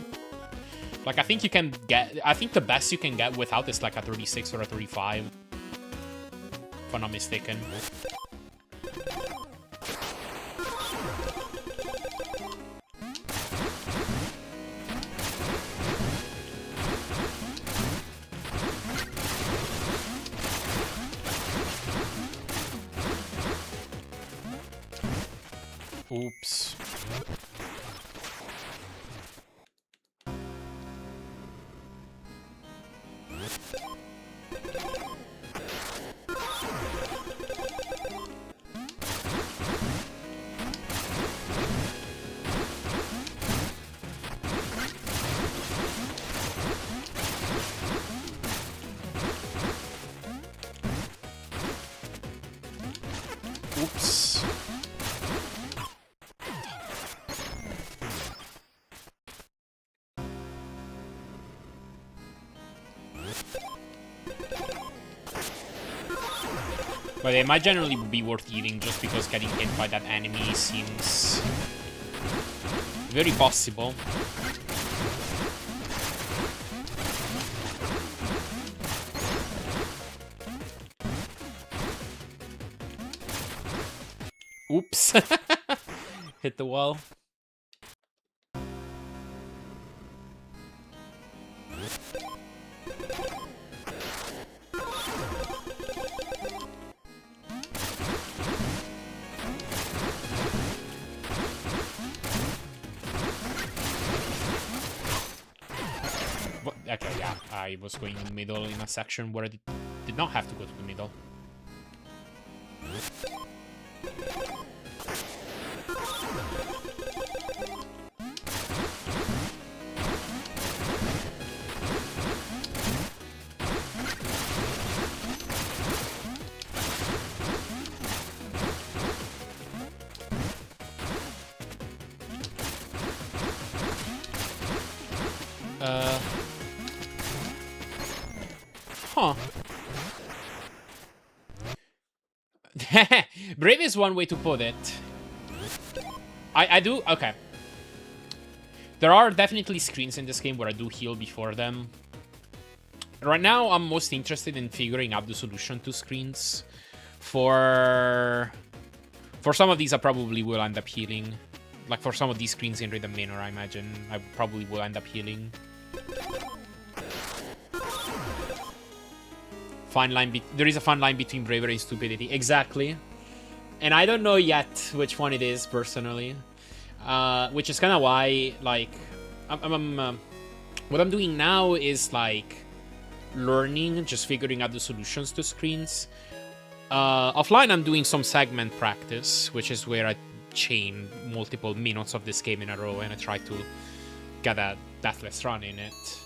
Like, I think you can get... I think the best you can get without is like a 36 or a 35. If I'm not mistaken. Oops. Oops. But it might generally be worth eating just because getting hit by that enemy seems very possible. Oops. Hit the wall. Okay, yeah, I was going in the middle in a section where I did not have to go to the middle. Huh. Brave is one way to put it. I do... Okay. There are definitely screens in this game where I do heal before them. Right now, I'm most interested in figuring out the solution to screens. For some of these, I probably will end up healing. Like, for some of these screens in Rhythm Minor, I imagine I probably will end up healing. Fine line. There is a fine line between bravery and stupidity. Exactly. And I don't know yet which one it is, personally. Which is kind of why, like... what I'm doing now is, like... learning, just figuring out the solutions to screens. Offline, I'm doing some segment practice, which is where I chain multiple minutes of this game in a row, and I try to get a deathless run in it.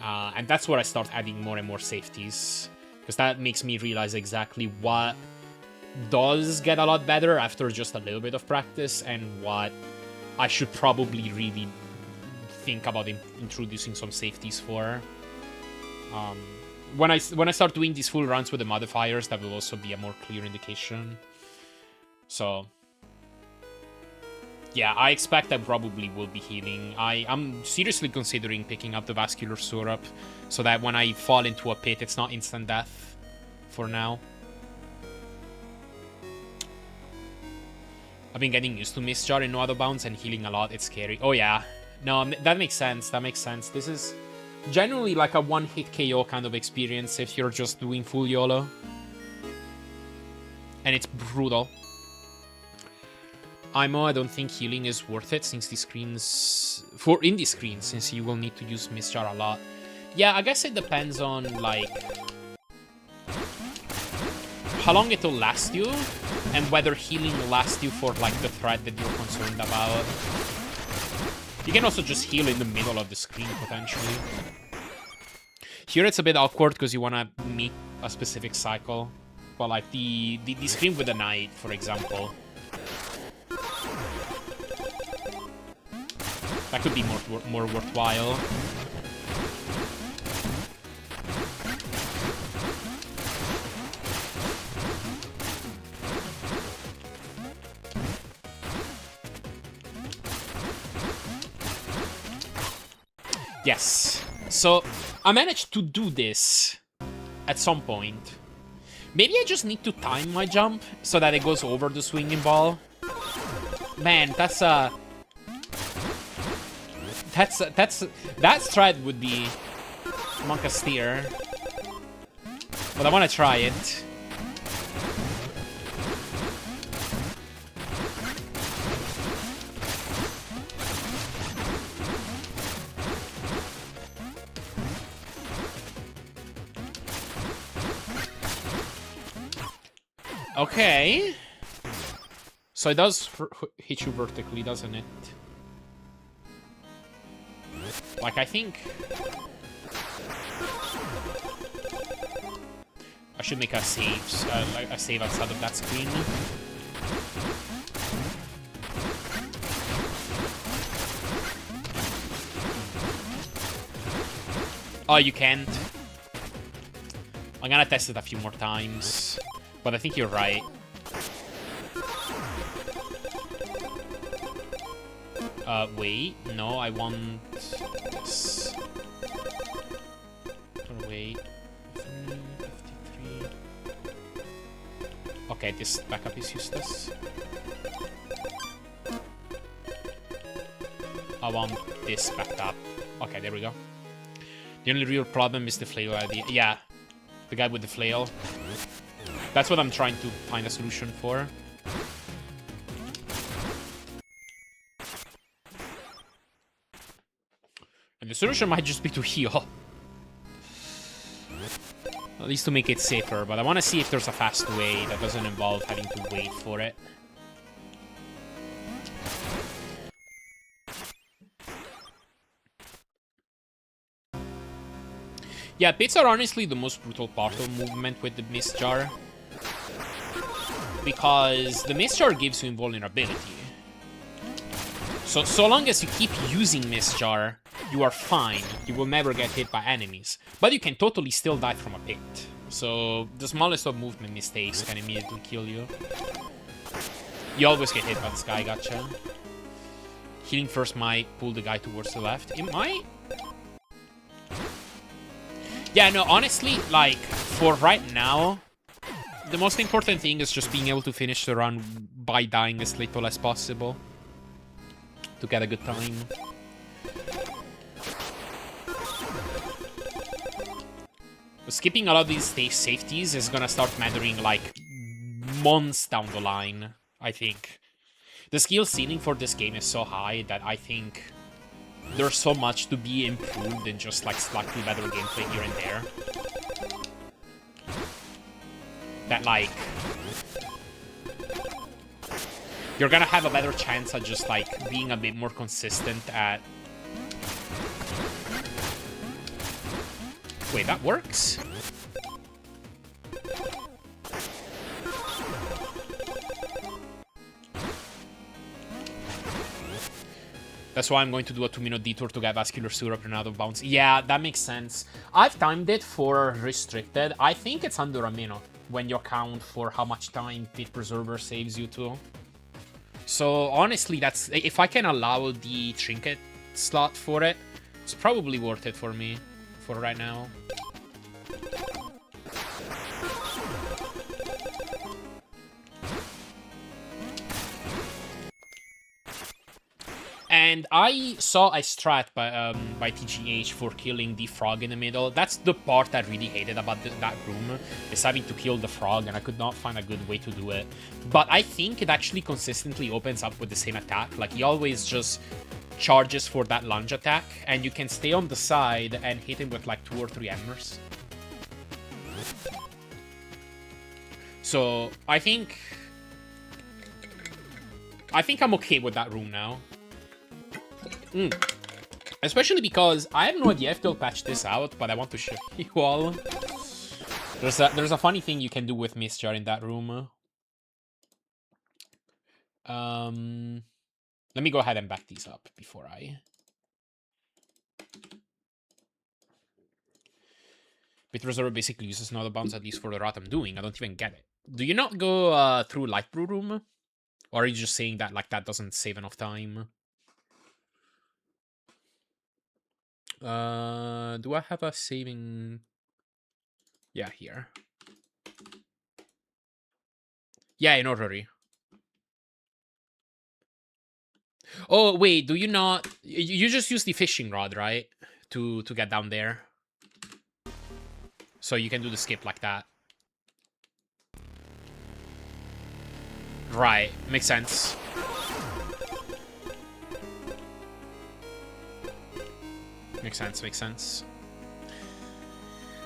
And that's where I start adding more and more safeties, because that makes me realize exactly what does get a lot better after just a little bit of practice, and what I should probably really think about introducing some safeties for. When I start doing these full runs with the modifiers, that will also be a more clear indication. So, yeah, I expect I probably will be healing. I'm seriously considering picking up the Vascular Syrup, so that when I fall into a pit, it's not instant death for now. I've been getting used to Mistjar in no other bounds and healing a lot. It's scary. Oh, yeah. No, that makes sense. That makes sense. This is generally like a one-hit KO kind of experience if you're just doing full YOLO. And it's brutal. I don't think healing is worth it since these screens... For indie screens, since you will need to use Mistjar a lot. Yeah, I guess it depends on, like... how long it'll last you. and whether healing lasts you for like the threat that you're concerned about. You can also just heal in the middle of the screen, potentially. Here it's a bit awkward because you want to meet a specific cycle. But like the screen with the knight, for example. That could be more worthwhile. Yes. So I managed to do this at some point. Maybe I just need to time my jump so that it goes over the swinging ball. Man, that strat would be monk a steer. But I want to try it. Okay. So it does hit you vertically, doesn't it? Like, I think I should make a save, like a save outside of that screen. Oh, you can't. I'm gonna test it a few more times, but I think you're right. Wait, no, I want this. Wait, 53. Okay, this backup is useless. I want this backed up. Okay, there we go. The only real problem is the flail idea. Yeah, the guy with the flail. That's what I'm trying to find a solution for. And the solution might just be to heal. At least to make it safer, but I want to see if there's a fast way that doesn't involve having to wait for it. Yeah, pits are honestly the most brutal part of movement with the Mist Jar. Because the Mist Jar gives you invulnerability. So long as you keep using Mist Jar, you are fine. You will never get hit by enemies. But you can totally still die from a pit. So the smallest of movement mistakes can immediately kill you. You always get hit by this guy, gotcha. Healing first might pull the guy towards the left. It might. Yeah, no, honestly, like, for right now, the most important thing is just being able to finish the run by dying as little as possible. To get a good time. But skipping a lot of these safeties is gonna start mattering, like, months down the line, I think. The skill ceiling for this game is so high that I think there's so much to be improved in just, like, slightly better gameplay here and there. That, like, you're gonna have a better chance at just, like, being a bit more consistent at... Wait, that works? That's why I'm going to do a 2-minute detour to get Vascular Syrup and out of bounds. Yeah, that makes sense. I've timed it for restricted. I think it's under a minute when you account for how much time Pit Preserver saves you to. So honestly, that's, if I can allow the trinket slot for it, it's probably worth it for me for right now. And I saw a strat by TGH for killing the frog in the middle. That's the part I really hated about that room, is having to kill the frog, and I could not find a good way to do it. But I think it actually consistently opens up with the same attack. Like, he always just charges for that lunge attack, and you can stay on the side and hit him with like 2 or 3 embers. So I think I think I'm okay with that room now. Especially because I have no idea if they'll patch this out, but I want to show you all. There's a funny thing you can do with Mistjar in that room. Let me go ahead and back these up before I... Bit Reserve basically uses another bounce, at least for the route I'm doing. I don't even get it. Do you not go through Light Brew Room? Or are you just saying that like that doesn't save enough time? Do I have a saving? Yeah, here. Yeah, in Orrery. Oh wait, do you not? You just use the fishing rod, right? To get down there. So you can do the skip like that. Right, makes sense. Makes sense, makes sense.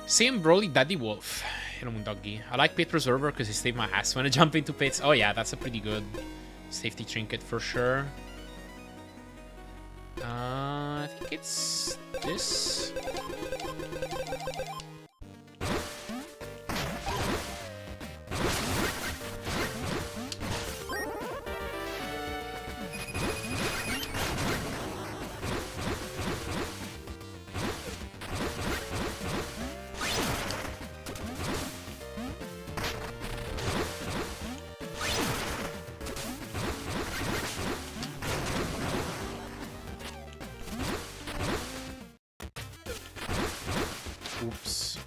Same Broly Daddy Wolf. Hello, Moondoggy. I like Pit Preserver because he saved my ass when I jump into pits. Oh yeah, that's a pretty good safety trinket for sure. I think it's this. Oops.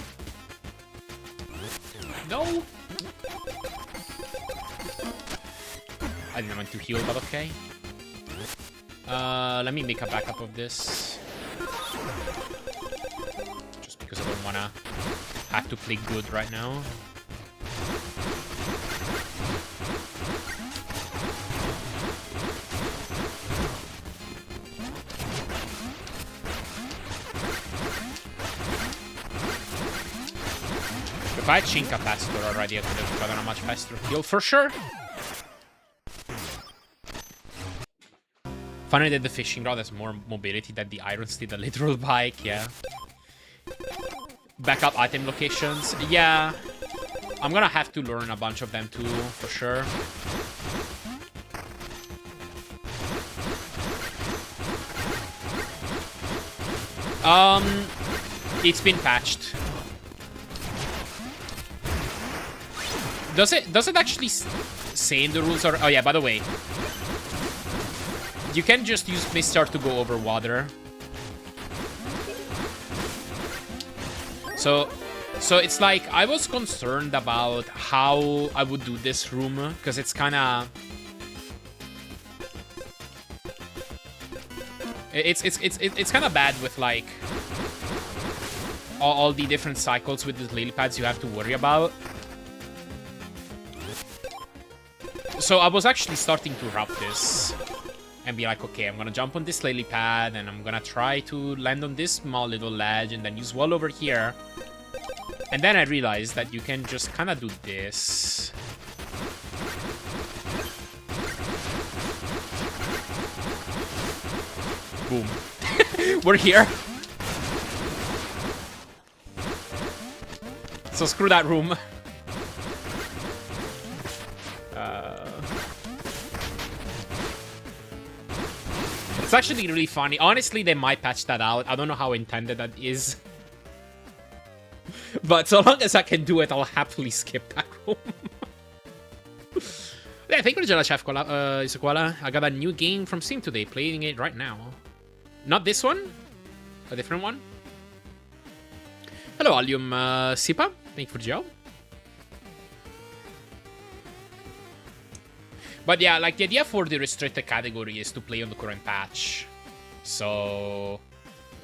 No! I didn't want to heal, but okay. Let me make a backup of this. Just because I don't wanna have to play good right now. If I had Shin Capacitor already, I could have gotten a much faster heal for sure. Funny that the fishing rod has more mobility than the Iron Steed, the literal bike, yeah. Backup item locations, yeah. I'm gonna have to learn a bunch of them too, for sure. It's been patched. Does it actually say in the rules? Or oh yeah, by the way, you can just use Mistar to go over water. So it's like I was concerned about how I would do this room because it's kind of it's kind of bad with like all the different cycles with the lily pads you have to worry about. So I was actually starting to route this and be like, okay, I'm gonna jump on this lily pad and I'm gonna try to land on this small little ledge and then use wall over here. And then I realized that you can just kind of do this. Boom. We're here. So screw that room. It's actually really funny. Honestly, they might patch that out. I don't know how intended that is. But so long as I can do it, I'll happily skip that room. Yeah, thank you, Chef Isakwala. I got a new game from Steam today, playing it right now. Not this one, a different one. Hello, Allium Sipa. Thank you for the job. But yeah, like the idea for the restricted category is to play on the current patch. So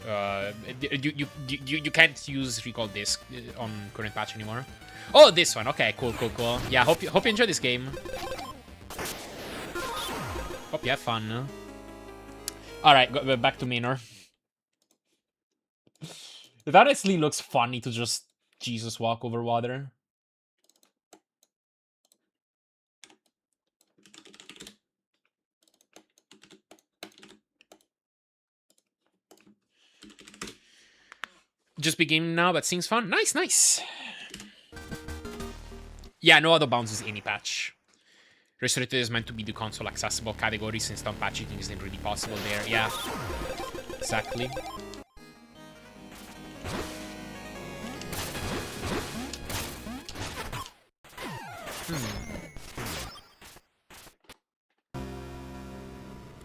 you can't use recall disc on current patch anymore. Oh, this one. Okay, cool. Yeah, hope you enjoy this game. Hope you have fun. All right, back to Minor. It honestly looks funny to just Jesus walk over water. Just beginning now, but seems fun. Nice, nice. Yeah, no other bounds is any patch. Restricted is meant to be the console accessible category since non-patching isn't really possible there. Yeah, exactly.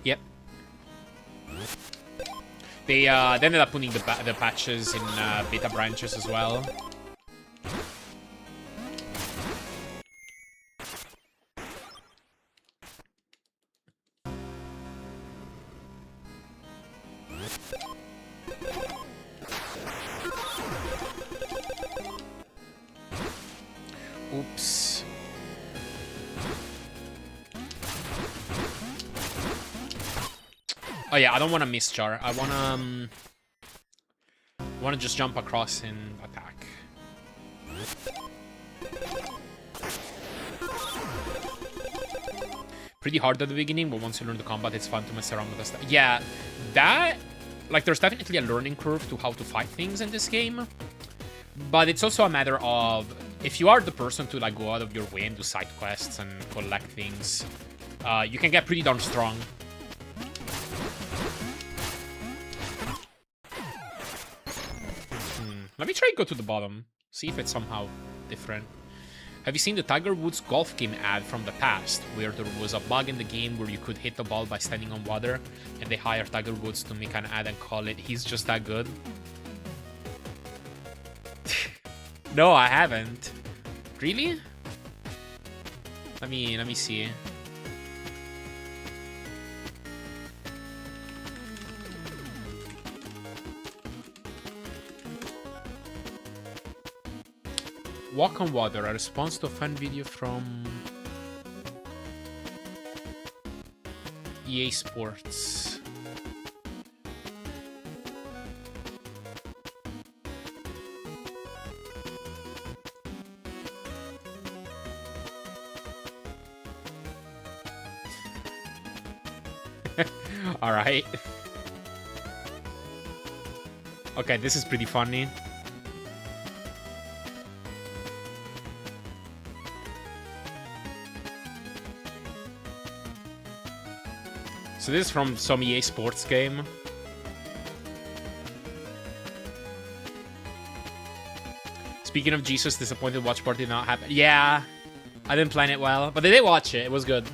Yep. They ended up putting the patches in beta branches as well. Oops. Oh yeah, I don't want to miss Jar. I want to just jump across and attack. Pretty hard at the beginning, but once you learn the combat, it's fun to mess around with the stuff. Yeah, that... Like, there's definitely a learning curve to how to fight things in this game. But it's also a matter of... If you are the person to, like, go out of your way and do side quests and collect things, you can get pretty darn strong. Let me try and go to the bottom. See if it's somehow different. Have you seen the Tiger Woods golf game ad from the past, where there was a bug in the game where you could hit the ball by standing on water, and they hired Tiger Woods to make an ad and call it "He's Just That Good"? No, I haven't. Really? Let me see. Walk on Water, a response to a fan video from EA Sports. All right. Okay, this is pretty funny. So this is from some EA Sports game. Speaking of Jesus, disappointed watch party did not happen. Yeah, I didn't plan it well, but they did watch it. It was good.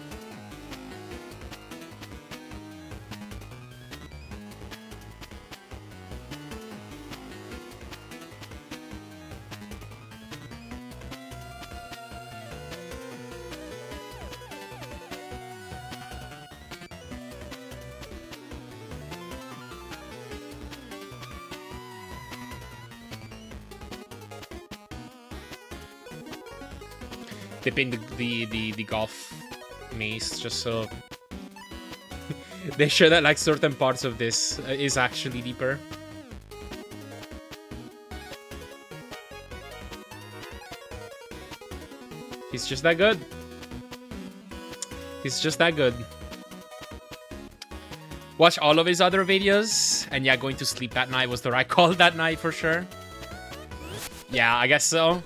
Dipping the golf maze just so they show that like certain parts of this is actually deeper. He's just that good. He's just that good. Watch all of his other videos, and yeah, going to sleep that night was the right call that night for sure. Yeah, I guess so.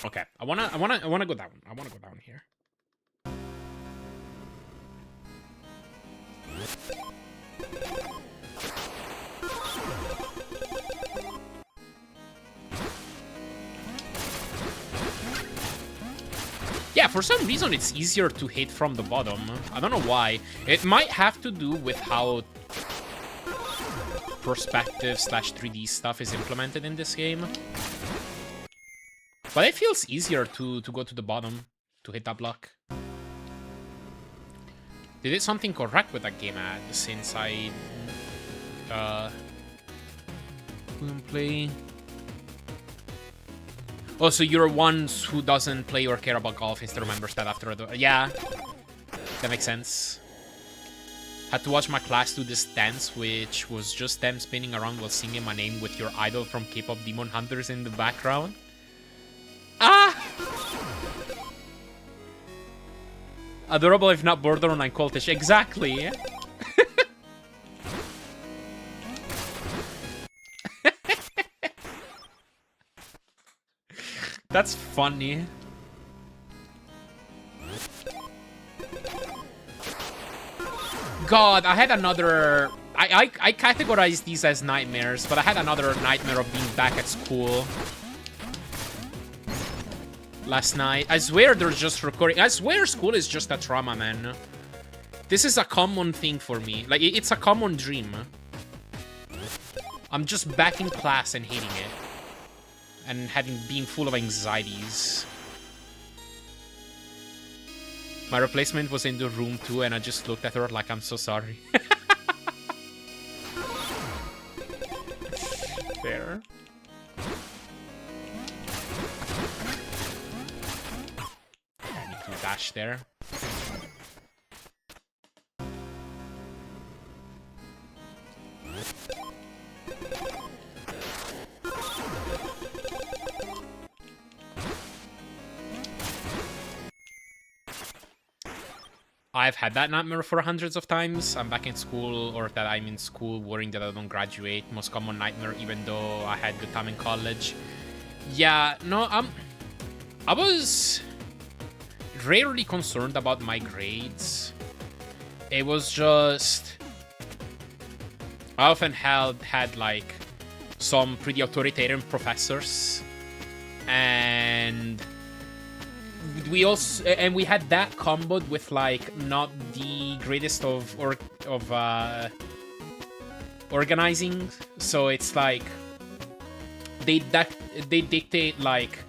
Okay, I wanna go down. I wanna go down here. Yeah, for some reason it's easier to hit from the bottom. I don't know why. It might have to do with how perspective / 3D stuff is implemented in this game. But it feels easier to go to the bottom to hit that block. They did something correct with that game ad since I couldn't play. Oh, so you're one who doesn't play or care about golf instead remembers that after the... Yeah, that makes sense. Had to watch my class do this dance, which was just them spinning around while singing my name with your idol from K-pop Demon Hunters in the background. Ah! Adorable if not borderline cultish. Exactly. That's funny. God, I had another... I categorize these as nightmares, but I had another nightmare of being back at school last night. I swear they're just recording. I swear school is just a trauma, man. This is a common thing for me. Like, it's a common dream. I'm just back in class and hating it. And being full of anxieties. My replacement was in the room too, and I just looked at her like, I'm so sorry. Fair. I need to dash there. I've had that nightmare for hundreds of times. I'm back in school, or that I'm in school worrying that I don't graduate. Most common nightmare, even though I had good time in college. Yeah, no, I was rarely concerned about my grades. It was just... I often had like some pretty authoritarian professors, and we had that comboed with like not the greatest of organizing. So it's like they dictate like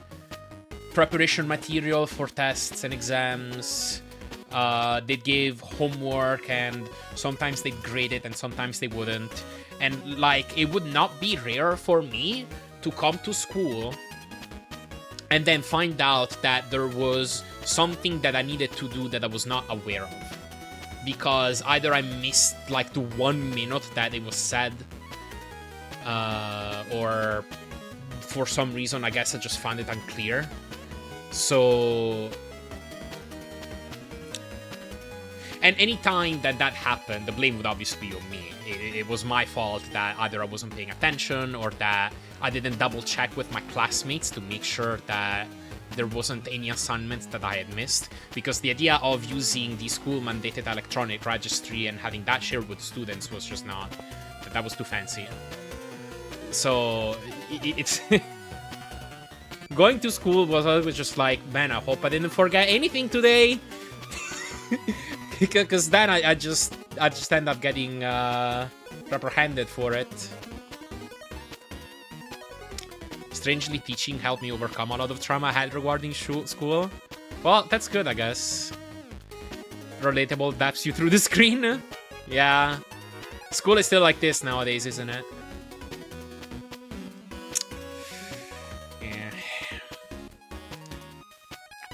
preparation material for tests and exams. They give homework, and sometimes they'd grade it and sometimes they wouldn't. And like, it would not be rare for me to come to school and then find out that there was something that I needed to do that I was not aware of. Because either I missed like the 1 minute that it was said, or for some reason, I guess I just found it unclear. So... And anytime that happened, the blame would obviously be on me. It was my fault that either I wasn't paying attention or that I didn't double check with my classmates to make sure that there wasn't any assignments that I had missed. Because the idea of using the school mandated electronic registry and having that shared with students was just not... That was too fancy. So it's... Going to school was always just like, man, I hope I didn't forget anything today. Because then I just end up getting reprehended for it. Strangely, teaching helped me overcome a lot of trauma I had regarding school. Well, that's good, I guess. Relatable, daps you through the screen. Yeah. School is still like this nowadays, isn't it? Yeah.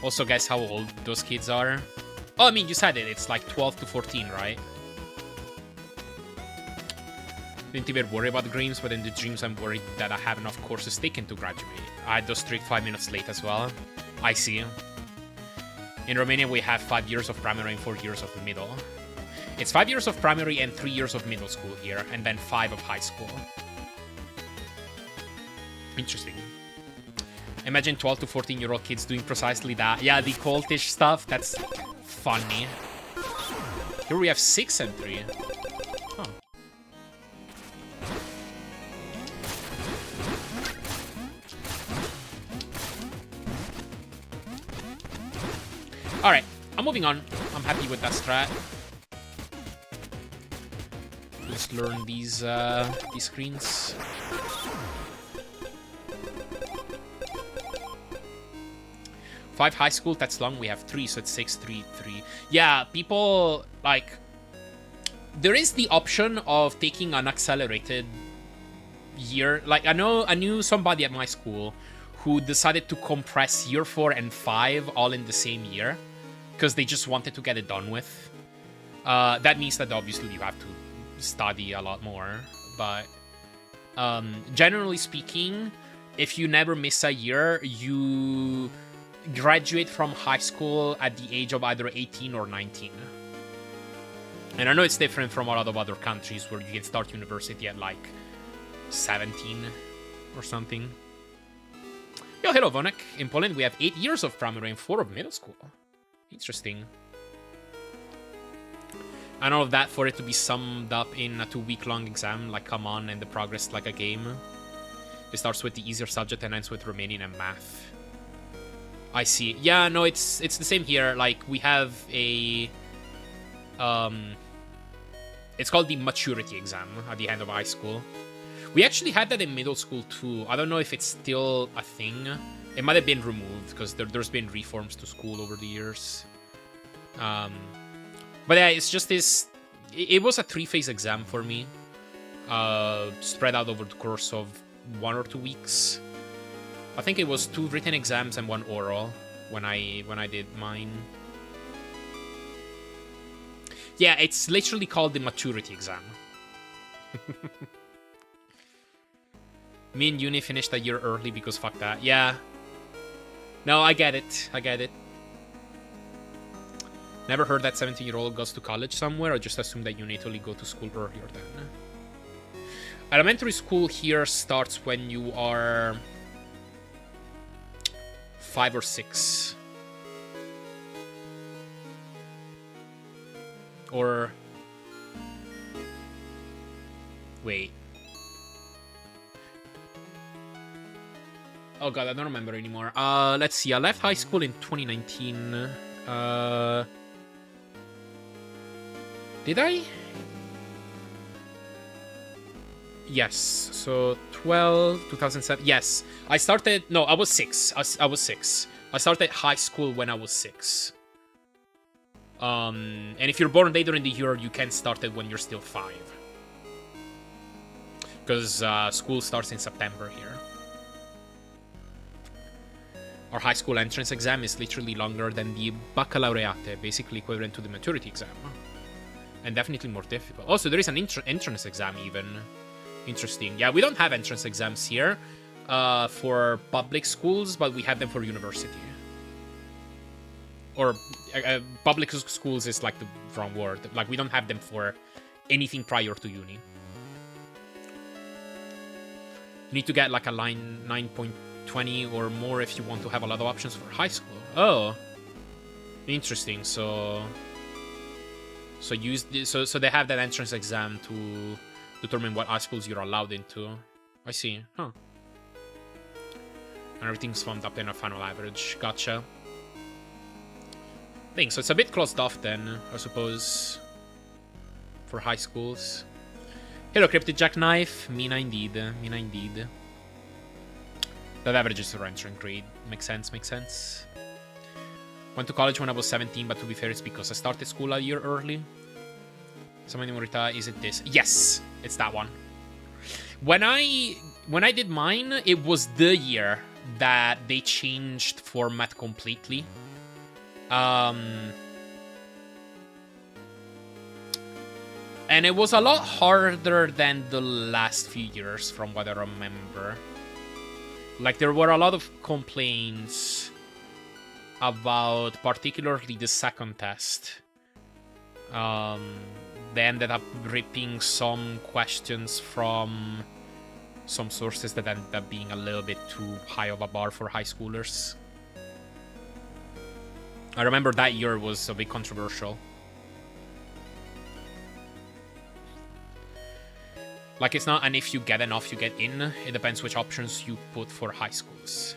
Also, guess how old those kids are? Oh, I mean, you said it. It's like 12 to 14, right? Didn't even worry about the dreams, but in the dreams I'm worried that I have enough courses taken to graduate. I had those strict 5 minutes late as well. I see. In Romania, we have 5 years of primary and 4 years of middle. It's 5 years of primary and 3 years of middle school here, and then 5 of high school. Interesting. Imagine 12 to 14-year-old kids doing precisely that. Yeah, the cultish stuff, that's funny. Here we have 6 and 3. Huh. Alright, I'm moving on. I'm happy with that strat. Let's learn these screens. Five high school, that's long. We have 3, so it's 6, 3, 3. Yeah, people, like... There is the option of taking an accelerated year. Like, I knew somebody at my school who decided to compress year 4 and 5 all in the same year because they just wanted to get it done with. That means that obviously you have to study a lot more. But generally speaking, if you never miss a year, you graduate from high school at the age of either 18 or 19. And I know it's different from a lot of other countries where you can start university at like 17 or something. Yo, hello, Vonek. In Poland, we have 8 years of primary and 4 of middle school. Interesting. And all of that for it to be summed up in a 2-week-long exam. Like, come on, and the progress like a game. It starts with the easier subject and ends with Romanian and math. I see. Yeah, no, it's the same here. Like, we have a... It's called the maturity exam at the end of high school. We actually had that in middle school too. I don't know if it's still a thing. It might have been removed because there's been reforms to school over the years. But yeah, it's just this... It was a 3-phase exam for me. Spread out over the course of 1 or 2 weeks. I think it was 2 written exams and 1 oral when I did mine. Yeah, it's literally called the maturity exam. Me and uni finished a year early because fuck that. Yeah. No, I get it. I get it. Never heard that 17-year-old goes to college somewhere. I just assumed that you need to go to school earlier then. Elementary school here starts when you are 5 or 6. Or... Wait. Oh god, I don't remember anymore. Let's see. I left high school in 2019. Did I? Yes. So 2007. Yes. I started... No, I was 6. I was 6. I started high school when I was 6. And if you're born later in the year, you can start it when you're still 5. Because school starts in September here. Our high school entrance exam is literally longer than the baccalaureate, basically equivalent to the maturity exam. And definitely more difficult. Also, there is an entrance exam even. Interesting. Yeah, we don't have entrance exams here for public schools, but we have them for university. Or public schools is like the wrong word. Like, we don't have them for anything prior to uni. You need to get like a line 9.20 or more if you want to have a lot of options for high school. Oh, interesting. So they have that entrance exam to determine what high schools you're allowed into. I see. Huh. And everything's summed up in a final average. Gotcha. So it's a bit closed off then, I suppose, for high schools. Hello, Cryptid Jackknife. Mina indeed. Mina indeed. That averages the entrance grade. Makes sense, makes sense. Went to college when I was 17, but to be fair, it's because I started school a year early. Somebody Morita, is it this? Yes, it's that one. When I did mine, it was the year that they changed format completely. And it was a lot harder than the last few years, from what I remember. Like, there were a lot of complaints about particularly the second test. They ended up ripping some questions from some sources that ended up being a little bit too high of a bar for high schoolers. I remember that year was a bit controversial. Like, it's not an if you get enough, you get in. It depends which options you put for high schools.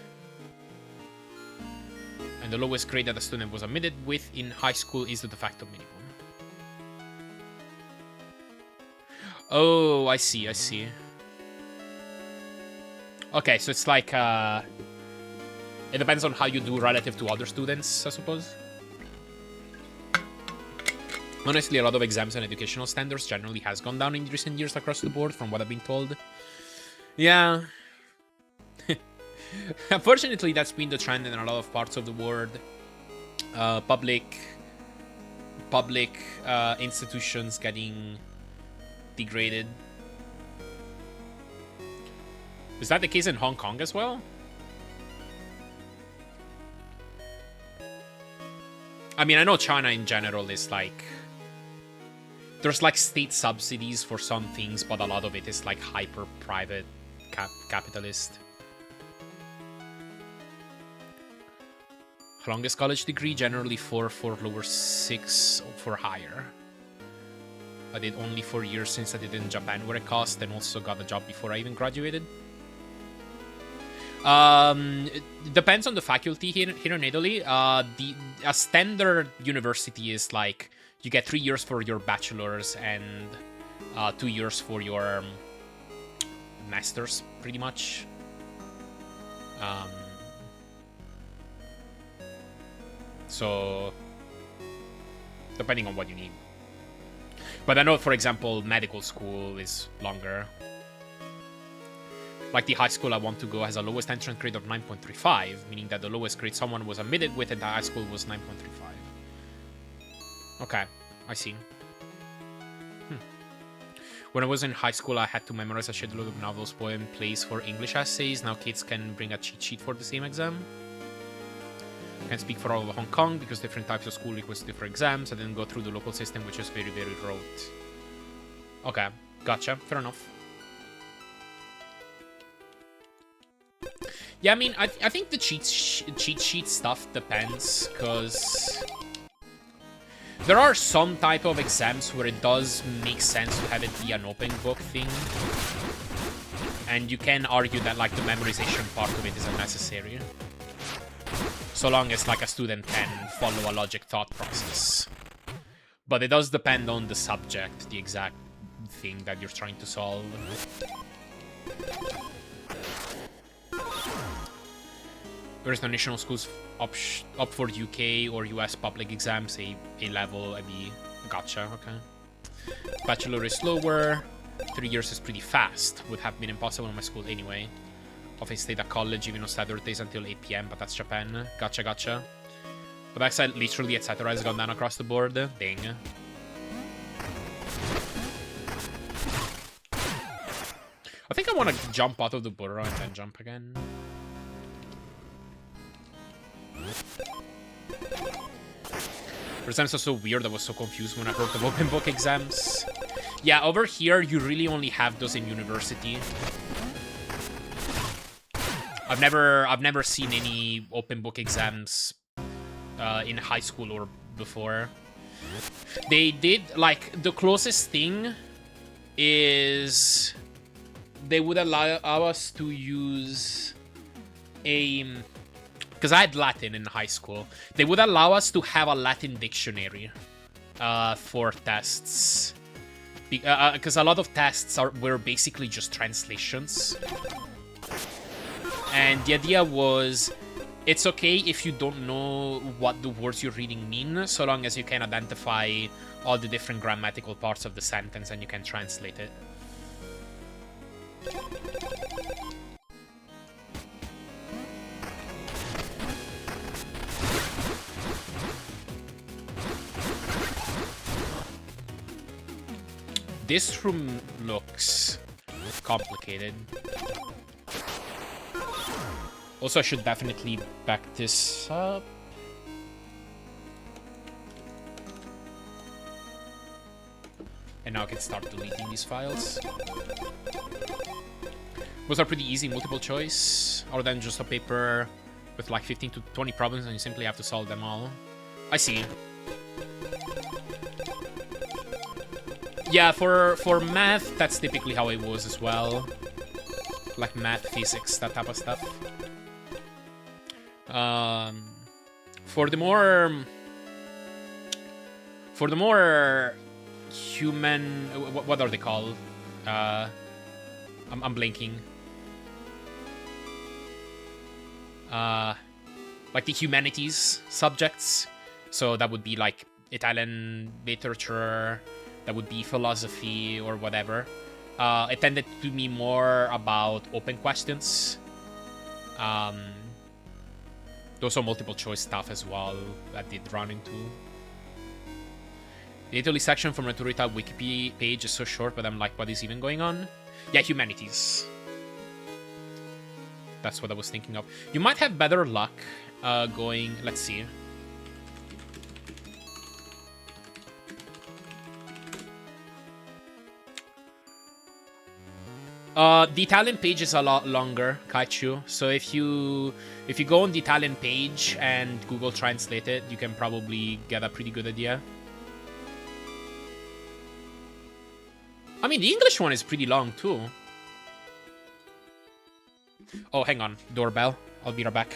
And the lowest grade that a student was admitted with in high school is the de facto minimum. Oh, I see, I see. Okay, so it's like, it depends on how you do relative to other students, I suppose. Honestly, a lot of exams and educational standards generally has gone down in recent years across the board, from what I've been told. Yeah. Unfortunately, that's been the trend in a lot of parts of the world. Public institutions getting degraded. Is that the case in Hong Kong as well? I mean, I know China in general is like... There's like state subsidies for some things, but a lot of it is like hyper-private capitalist. Longest college degree, generally 4 for lower, 6 for higher. I did only 4 years since I did it in Japan where it cost, and also got a job before I even graduated. It depends on the faculty here in Italy. A standard university is like you get 3 years for your bachelor's and 2 years for your master's, pretty much. So, depending on what you need. But I know, for example, medical school is longer. Like the high school I want to go has a lowest entrance grade of 9.35, meaning that the lowest grade someone was admitted with in the high school was 9.35. Okay, I see. When I was in high school, I had to memorize a shitload of novels, poems, plays for English essays. Now kids can bring a cheat sheet for the same exam. Can't speak for all of Hong Kong because different types of school request different exams. I didn't go through the local system, which is very, very rote. Okay, gotcha. Fair enough. Yeah, I mean, I think the cheat sheet stuff depends, because there are some type of exams where it does make sense to have it be an open book thing. And you can argue that, like, the memorization part of it is unnecessary. So long as, like, a student can follow a logic thought process. But it does depend on the subject, the exact thing that you're trying to solve. Whereas the national schools up for UK or US public exams, A level, a B. Gotcha, okay. Bachelor is slower. 3 years is pretty fast. Would have been impossible in my school anyway. Often stayed at college even on Saturdays until 8 PM, but that's Japan. Gotcha, gotcha. But that said, literally, etc. has gone down across the board. Dang. I think I want to jump out of the burrow and then jump again. First time was so weird, I was so confused when I heard of open book exams. Yeah, over here, you really only have those in university. I've never seen any open book exams in high school or before. They did, like, the closest thing is they would allow us to use a... Because I had Latin in high school. They would allow us to have a Latin dictionary for tests. Because a lot of tests were basically just translations. And the idea was, it's okay if you don't know what the words you're reading mean, so long as you can identify all the different grammatical parts of the sentence and you can translate it. This room looks complicated. Also, I should definitely back this up. And now I can start deleting these files. Those are pretty easy multiple choice, other than just a paper with like 15 to 20 problems and you simply have to solve them all. I see. Yeah, for math, that's typically how it was as well. Like math, physics, that type of stuff. For the more human, what are they called? I'm blanking. Like the humanities subjects. So that would be like Italian literature, that would be philosophy or whatever. It tended to be more about open questions. Those are multiple choice stuff as well that did run into. The Italy section from Returita Wiki page is so short, but I'm like, what is even going on? Yeah, humanities. That's what I was thinking of. You might have better luck going, let's see. The Italian page is a lot longer, Kaichu. So if you go on the Italian page and Google Translate it, you can probably get a pretty good idea. I mean, the English one is pretty long too. Oh, hang on. Doorbell. I'll be right back.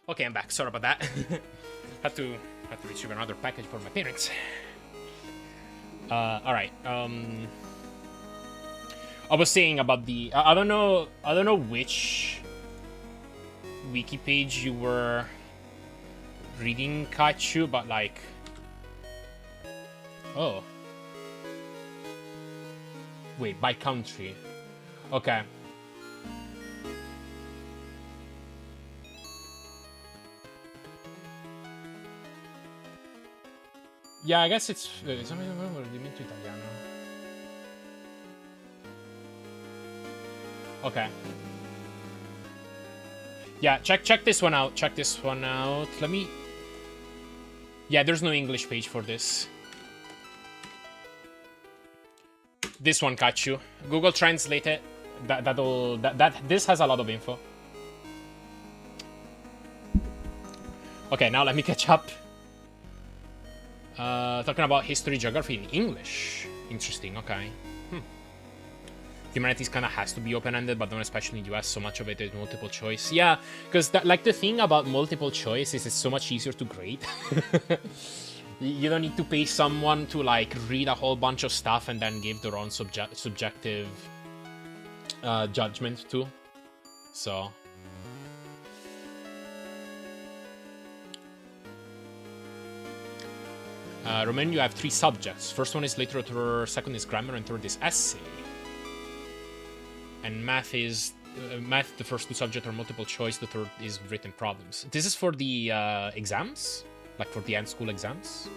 Okay, I'm back. Sorry about that. had to retrieve another package for my parents. All right. I was saying about the. I don't know which wiki page you were reading, Kaichu, but like. Oh. Wait, by country. Okay. Yeah, I guess it's movimento italiano. Okay. Yeah, check this one out. Check this one out. Let me. Yeah, there's no English page for this. This one, Kachu. Google Translate it. This has a lot of info. Okay, now let me catch up. Talking about history, geography in English. Interesting, okay. Humanities kind of has to be open-ended, but not especially in the US. So much of it is multiple choice. Yeah, because like the thing about multiple choice is it's so much easier to grade. You don't need to pay someone to like read a whole bunch of stuff and then give their own subjective judgment too. So. Romanian, you have 3 subjects. First one is literature, second is grammar, and third is essay. And math is... math, the first 2 subjects are multiple choice, the third is written problems. This is for the exams? Like for the end school exams?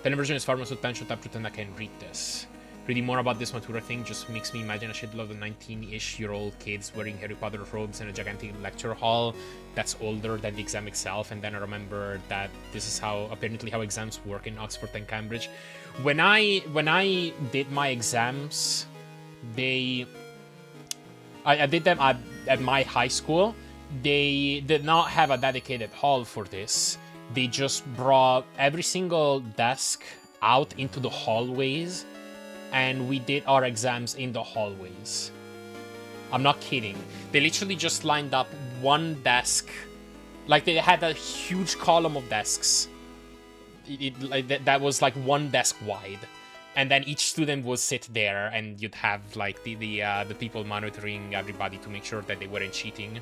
The version is far more substantial, I pretend I can read this. Reading more about this Matura thing just makes me imagine a shitload of 19-ish-year-old kids wearing Harry Potter robes in a gigantic lecture hall that's older than the exam itself. And then I remember that this is apparently how exams work in Oxford and Cambridge. When I did my exams, I did them at my high school. They did not have a dedicated hall for this. They just brought every single desk out into the hallways, and we did our exams in the hallways. I'm not kidding. They literally just lined up one desk. Like, they had a huge column of desks. That was like one desk wide. And then each student would sit there, and you'd have like the people monitoring everybody to make sure that they weren't cheating.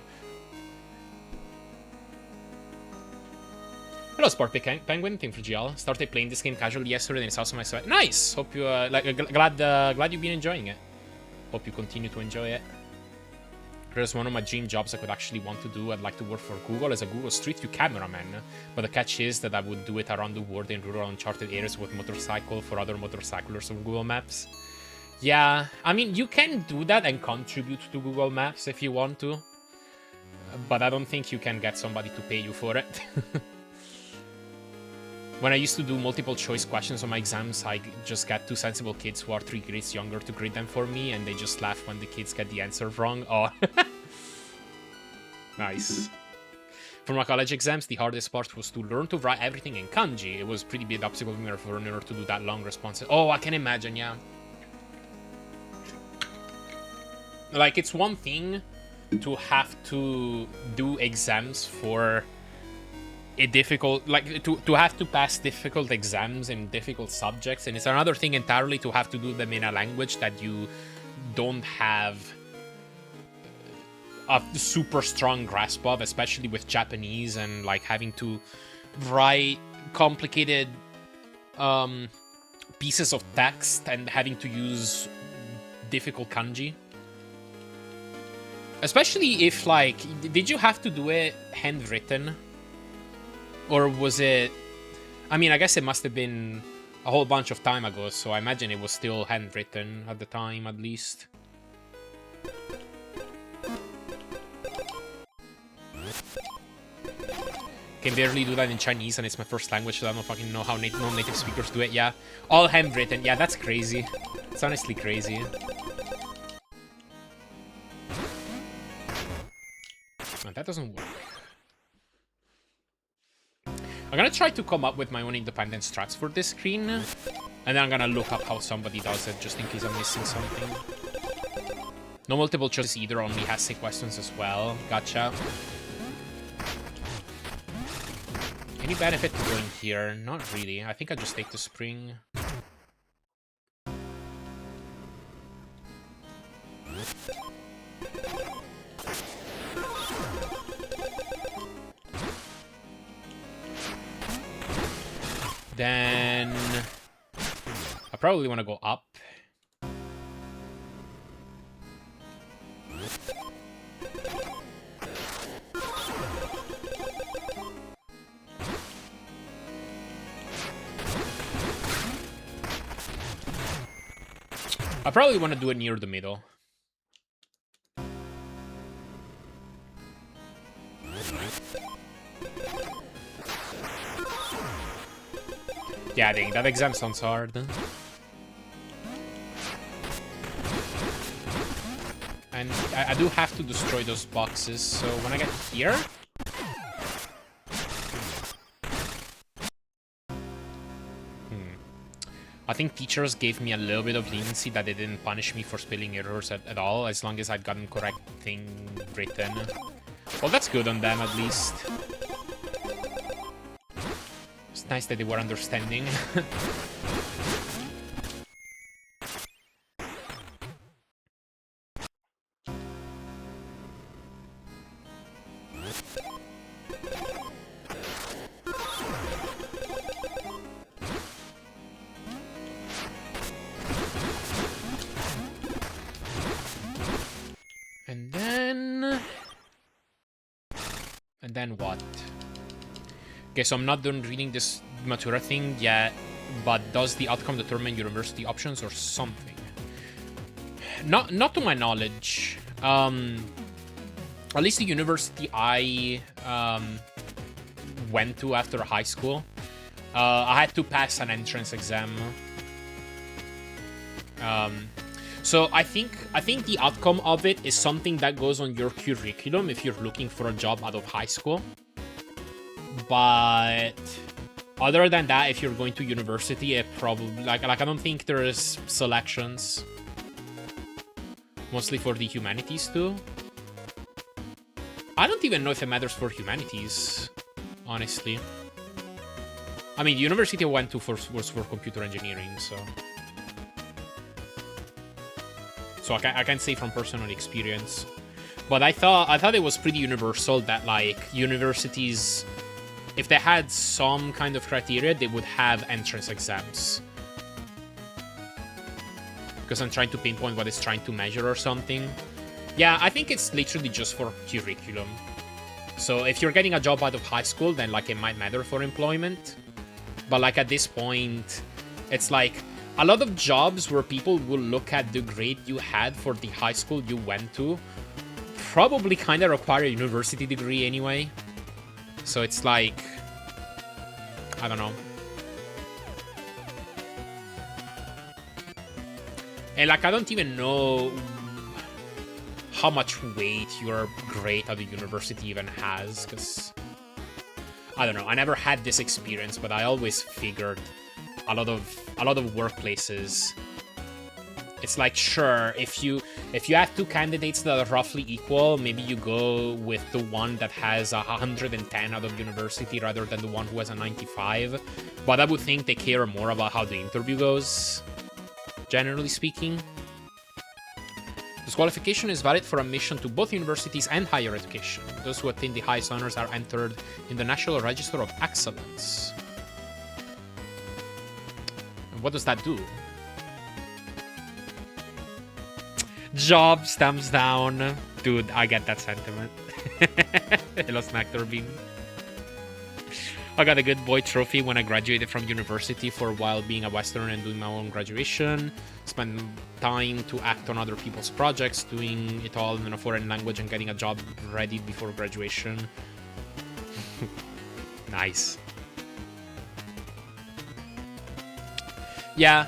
Hello, Sport Penguin. Thank you for GL. Started playing this game casually yesterday, and it's awesome. Nice. Hope you glad you've been enjoying it. Hope you continue to enjoy it. There's one of my dream jobs I could actually want to do. I'd like to work for Google as a Google Street View cameraman. But the catch is that I would do it around the world in rural uncharted areas with motorcycle for other motorcyclers on Google Maps. Yeah, I mean, you can do that and contribute to Google Maps if you want to. But I don't think you can get somebody to pay you for it. When I used to do multiple choice questions on my exams, I just got two sensible kids who are 3 grades younger to grade them for me, and they just laugh when the kids get the answer wrong. Oh. Nice. For my college exams, the hardest part was to learn to write everything in kanji. It was pretty big obstacle for an learner to do that long responses. Oh, I can imagine, yeah. Like, it's one thing to have to do exams for a difficult, like, to have to pass difficult exams in difficult subjects, and it's another thing entirely to have to do them in a language that you don't have a super strong grasp of, especially with Japanese, and like having to write complicated pieces of text and having to use difficult kanji. Especially if, like, did you have to do it handwritten? Or was it... I mean, I guess it must have been a whole bunch of time ago, so I imagine it was still handwritten at the time, at least. Can barely do that in Chinese, and it's my first language, so I don't fucking know how non-native speakers do it. Yeah, all handwritten. Yeah, that's crazy. It's honestly crazy. Man, that doesn't work. I'm gonna try to come up with my own independent strats for this screen, and then I'm gonna look up how somebody does it, just in case I'm missing something. No multiple choices either, only has 6 questions as well. Gotcha. Any benefit to going here? Not really. I think I'll just take the spring. Then I probably want to go up. I probably want to do it near the middle. Yeah, dang, that exam sounds hard. And I do have to destroy those boxes, so when I get here... I think teachers gave me a little bit of leniency that they didn't punish me for spelling errors at all, as long as I'd gotten correct thing written. Well, that's good on them, at least. It's nice that they were understanding. And then what? Okay, so I'm not done reading this Matura thing yet. but does the outcome determine university options or something? Not to my knowledge. At least the university I went to after high school, I had to pass an entrance exam. So I think the outcome of it is something that goes on your curriculum if you're looking for a job out of high school. But other than that, if you're going to university, it probably like I don't think there's selections. Mostly for the humanities too. I don't even know if it matters for humanities, honestly. I mean, the university I went to was for computer engineering, so I can say from personal experience. But I thought it was pretty universal that like universities, if they had some kind of criteria, they would have entrance exams. Because I'm trying to pinpoint what it's trying to measure or something. Yeah, I think it's literally just for curriculum. So if you're getting a job out of high school, then like it might matter for employment. But like at this point, it's like a lot of jobs where people will look at the grade you had for the high school you went to probably kind of require a university degree anyway. So it's like, I don't know. And like, I don't even know how much weight your grade at the university even has, because I don't know. I never had this experience, but I always figured a lot of workplaces, it's like, sure, if you have two candidates that are roughly equal, maybe you go with the one that has 110 out of university rather than the one who has a 95. But I would think they care more about how the interview goes, generally speaking. This qualification is valid for admission to both universities and higher education. Those who attain the highest honors are entered in the National Register of Excellence. And what does that do? Jobs, thumbs down. Dude, I get that sentiment. Hello, Smackturbine. I got a good boy trophy when I graduated from university for while being a Western and doing my own graduation. Spent time to act on other people's projects, doing it all in a foreign language and getting a job ready before graduation. Nice. Yeah.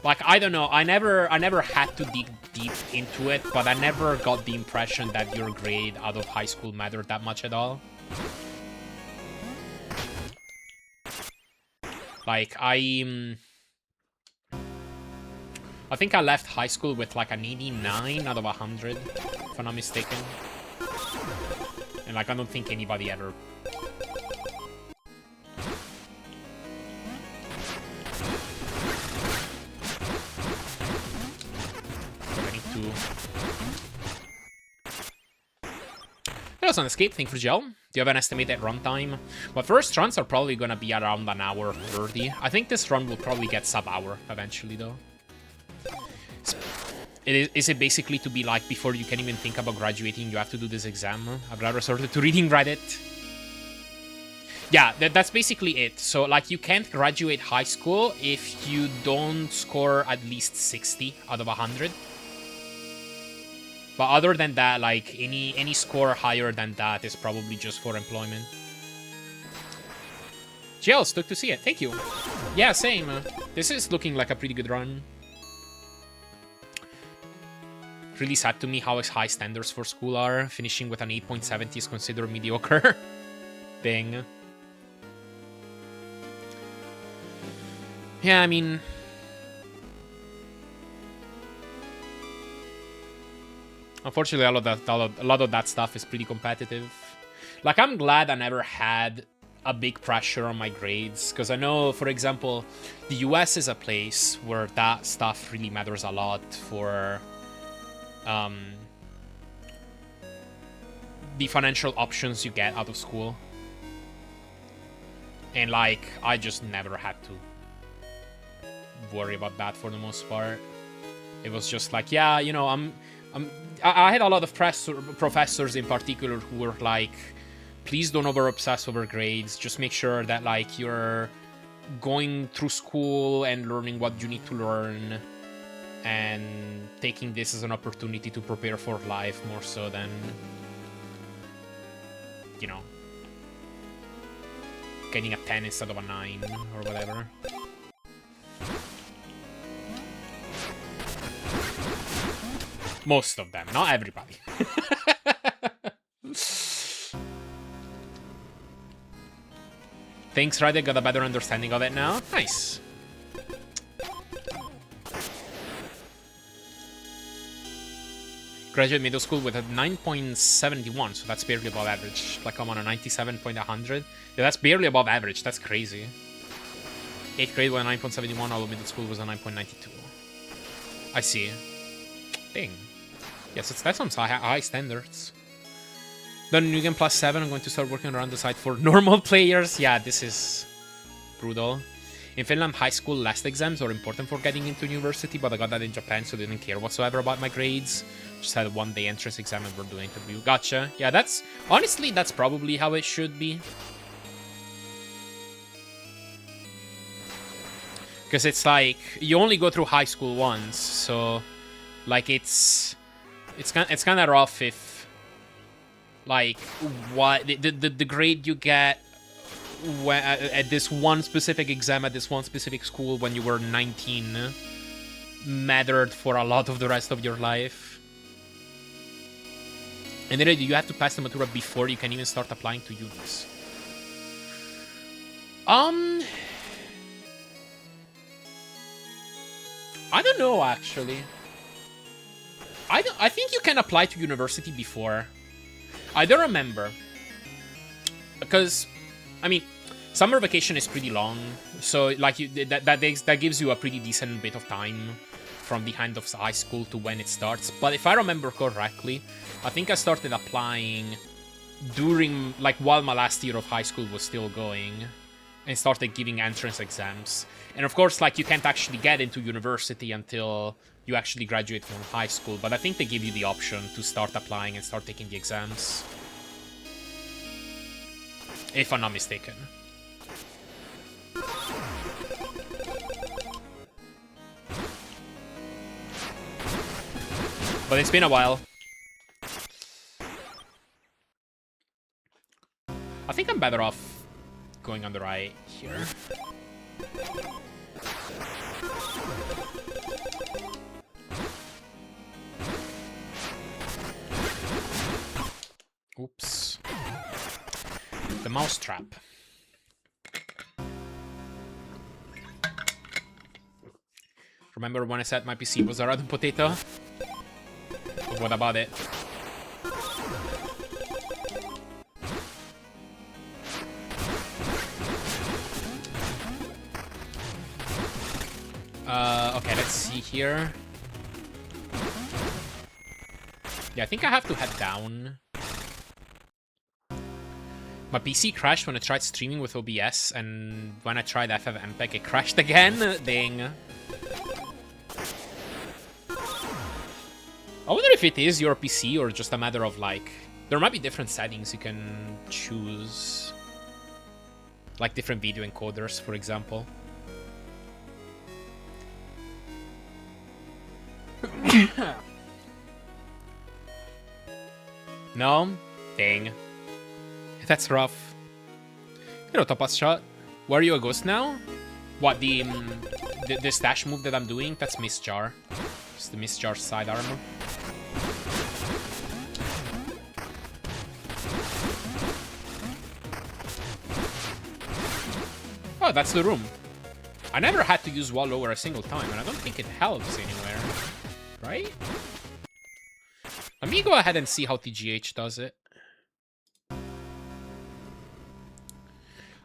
Like, I don't know, I never had to dig deep into it, but I never got the impression that your grade out of high school mattered that much at all. Like, I think I left high school with like an 89 out of 100, if I'm not mistaken. And like, I don't think anybody ever... There's an escape, thank you for gel. Do you have an estimated runtime? Well, first runs are probably gonna be around an hour 30. I think this run will probably get sub-hour eventually, though. Is it basically to be like, before you can even think about graduating, you have to do this exam? I've rather resorted to reading Reddit. Yeah, that's basically it. So, like, you can't graduate high school if you don't score at least 60 out of 100. But other than that, like, any score higher than that is probably just for employment. Gels, took to see it. Thank you. Yeah, same. This is looking like a pretty good run. Really sad to me how high standards for school are. Finishing with an 8.70 is considered mediocre. Dang. Yeah, I mean... Unfortunately, a lot of that stuff is pretty competitive. Like, I'm glad I never had a big pressure on my grades, because I know, for example, the US is a place where that stuff really matters a lot for the financial options you get out of school. And, like, I just never had to worry about that for the most part. It was just like, yeah, you know, I had a lot of professors in particular who were like, please don't over-obsess over grades. Just make sure that, like, you're going through school and learning what you need to learn, and taking this as an opportunity to prepare for life more so than, you know, getting a 10 instead of a 9 or whatever. Most of them, not everybody. Thanks, Ryder. Got a better understanding of it now. Nice. Graduate middle school with a 9.71, so that's barely above average. Like I'm on a 97.100. Yeah, that's barely above average. That's crazy. 8th grade was a 9.71, all of middle school was a 9.92. I see. Dang. Yes, that's some high standards. Done new game +7. I'm going to start working around the site for normal players. Yeah, this is brutal. In Finland, high school last exams are important for getting into university, but I got that in Japan, so I didn't care whatsoever about my grades. Just had a one-day entrance exam and we're doing interview. Gotcha. Yeah, that's... Honestly, that's probably how it should be. Because it's like, you only go through high school once, so... Like, it's kind of rough if... Like, what the grade you get when, at this one specific exam at this one specific school when you were 19 mattered for a lot of the rest of your life. And then you have to pass the Matura before you can even start applying to unis. I don't know, actually. I think you can apply to university before. I don't remember. Because, I mean, summer vacation is pretty long. So, like, that gives you a pretty decent bit of time from the end of high school to when it starts. But if I remember correctly, I think I started applying during, like, while my last year of high school was still going. And started giving entrance exams. And of course, like, you can't actually get into university until you actually graduate from high school, but I think they give you the option to start applying and start taking the exams. If I'm not mistaken. But it's been a while. I think I'm better off going on the right here. Oops. The mouse trap. Remember when I said my PC was a rotten potato? But what about it? Okay, let's see here. Yeah, I think I have to head down. My PC crashed when I tried streaming with OBS, and when I tried FFmpeg, it crashed again. Dang. I wonder if it is your PC or just a matter of, like... There might be different settings you can choose. Like different video encoders, for example. No? Dang. That's rough. Hello, Topaz Shot. Where are you, a ghost now? What, the stash move that I'm doing? That's Miss Jar. It's the Miss Jar side armor. Oh, that's the room. I never had to use wall lower a single time, and I don't think it helps anywhere. Right? Let me go ahead and see how TGH does it.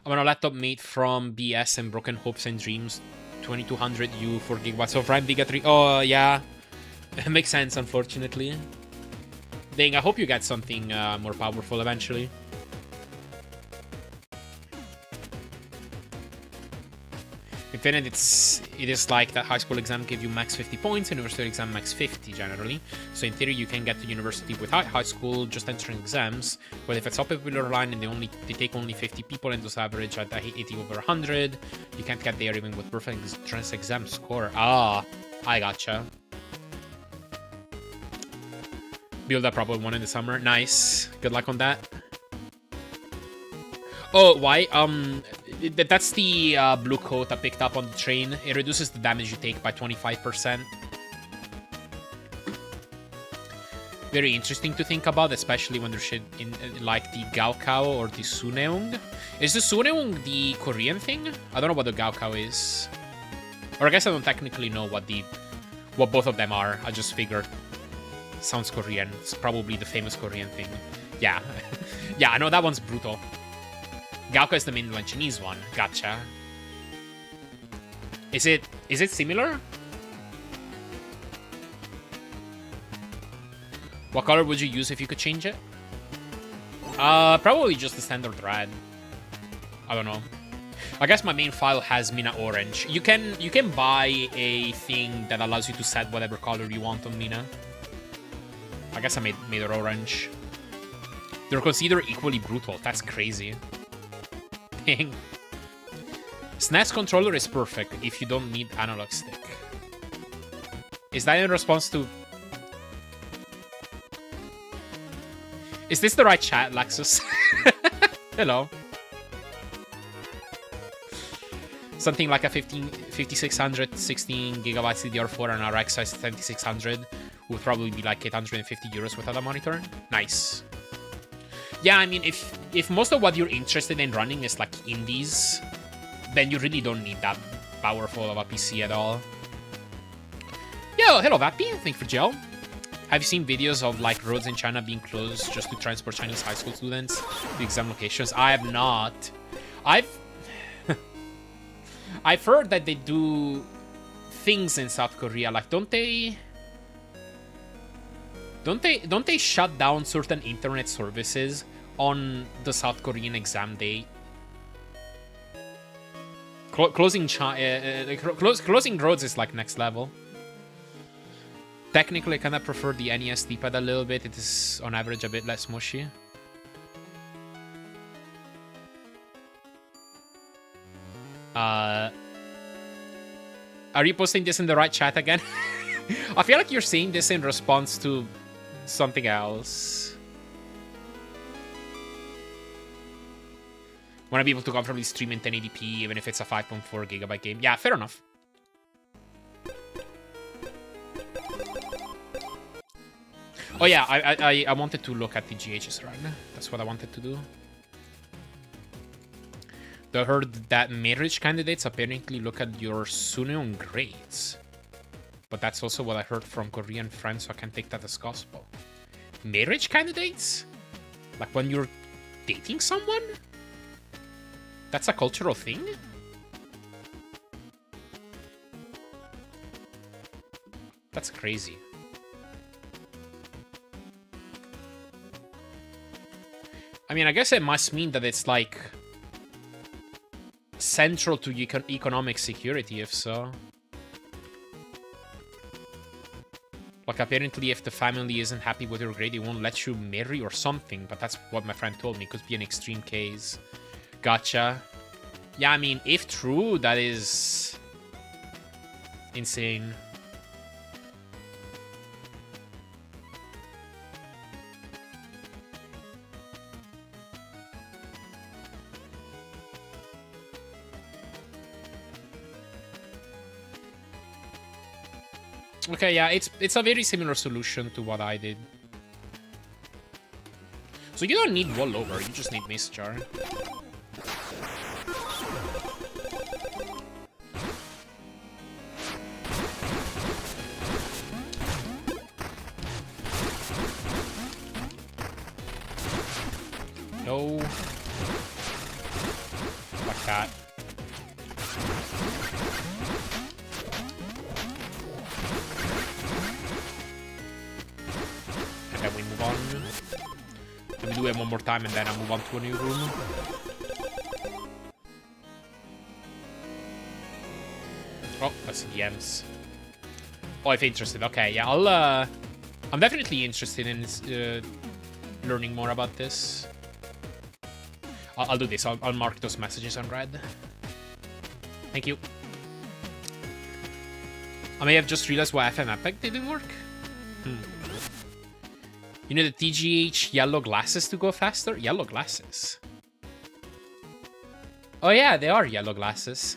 I'm on a laptop made from BS and Broken Hopes and Dreams. 2200 U, 4 gigawatts of RAM, Giga 3. Oh, yeah. It makes sense, unfortunately. Dang, I hope you get something more powerful eventually. Infinite, it is like that high school exam give you max 50 points, university exam max 50 generally. So in theory, you can get to university without high school, just entering exams. But if it's a popular line and they take only 50 people and those average at 80 over 100, you can't get there even with perfect entrance exam score. Ah, I gotcha. Build up probably one in the summer. Nice. Good luck on that. Oh, why? That's the blue coat I picked up on the train. It reduces the damage you take by 25%. Very interesting to think about, especially when there's shit in like the Gaokao or the Suneung. Is the Suneung the Korean thing? I don't know what the Gaokao is. Or I guess I don't technically know what both of them are. I just figured. Sounds Korean. It's probably the famous Korean thing. Yeah. Yeah, I know that one's brutal. Gaoka is the mainland Chinese one. Gotcha. Is it similar? What color would you use if you could change it? Probably just the standard red. I don't know. I guess my main file has Mina orange. You can buy a thing that allows you to set whatever color you want on Mina. I guess I made her orange. They're considered equally brutal. That's crazy. Dang. SNES controller is perfect if you don't need analog stick. Is that in response to... Is this the right chat, Laxus? Hello. Something like a 5600 16GB DDR4 and RX 7600 would probably be like 850 euros without a monitor. Nice. Yeah, I mean, if most of what you're interested in running is like indies, then you really don't need that powerful of a PC at all. Yo, hello Vappy, thank you for gel. Have you seen videos of like roads in China being closed just to transport Chinese high school students to exam locations? I have not. I've heard that they do things in South Korea, like don't they shut down certain internet services on the South Korean exam day? Closing roads is like next level. Technically, I kind of prefer the NES D-pad a little bit. It is on average a bit less mushy. Are you posting this in the right chat again? I feel like you're saying this in response to something else. Want to be able to comfortably stream in 1080p even if it's a 5.4GB game. Yeah, fair enough. Oh yeah, I wanted to look at the GH's run. That's what I wanted to do. I heard that marriage candidates apparently look at your Suneon grades. But that's also what I heard from Korean friends, so I can take that as gospel. Marriage candidates? Like when you're dating someone? That's a cultural thing? That's crazy. I mean, I guess it must mean that it's like central to economic security, if so. Like, apparently, if the family isn't happy with your grade, they won't let you marry or something. But that's what my friend told me. Could be an extreme case. Gotcha. Yeah, I mean, if true, that is insane. Okay, yeah, it's a very similar solution to what I did. So you don't need wall over, you just need mace jar. No. Like that. And then we move on. Let me do it one more time and then I'll move on to a new room. Oh, that's DMs. Oh, if interested. Okay, yeah, I'm definitely interested in learning more about this. I'll do this. I'll mark those messages on red. Thank you. I may have just realized why FM Epic didn't work. You know the TGH yellow glasses to go faster? Yellow glasses. Oh yeah, they are yellow glasses.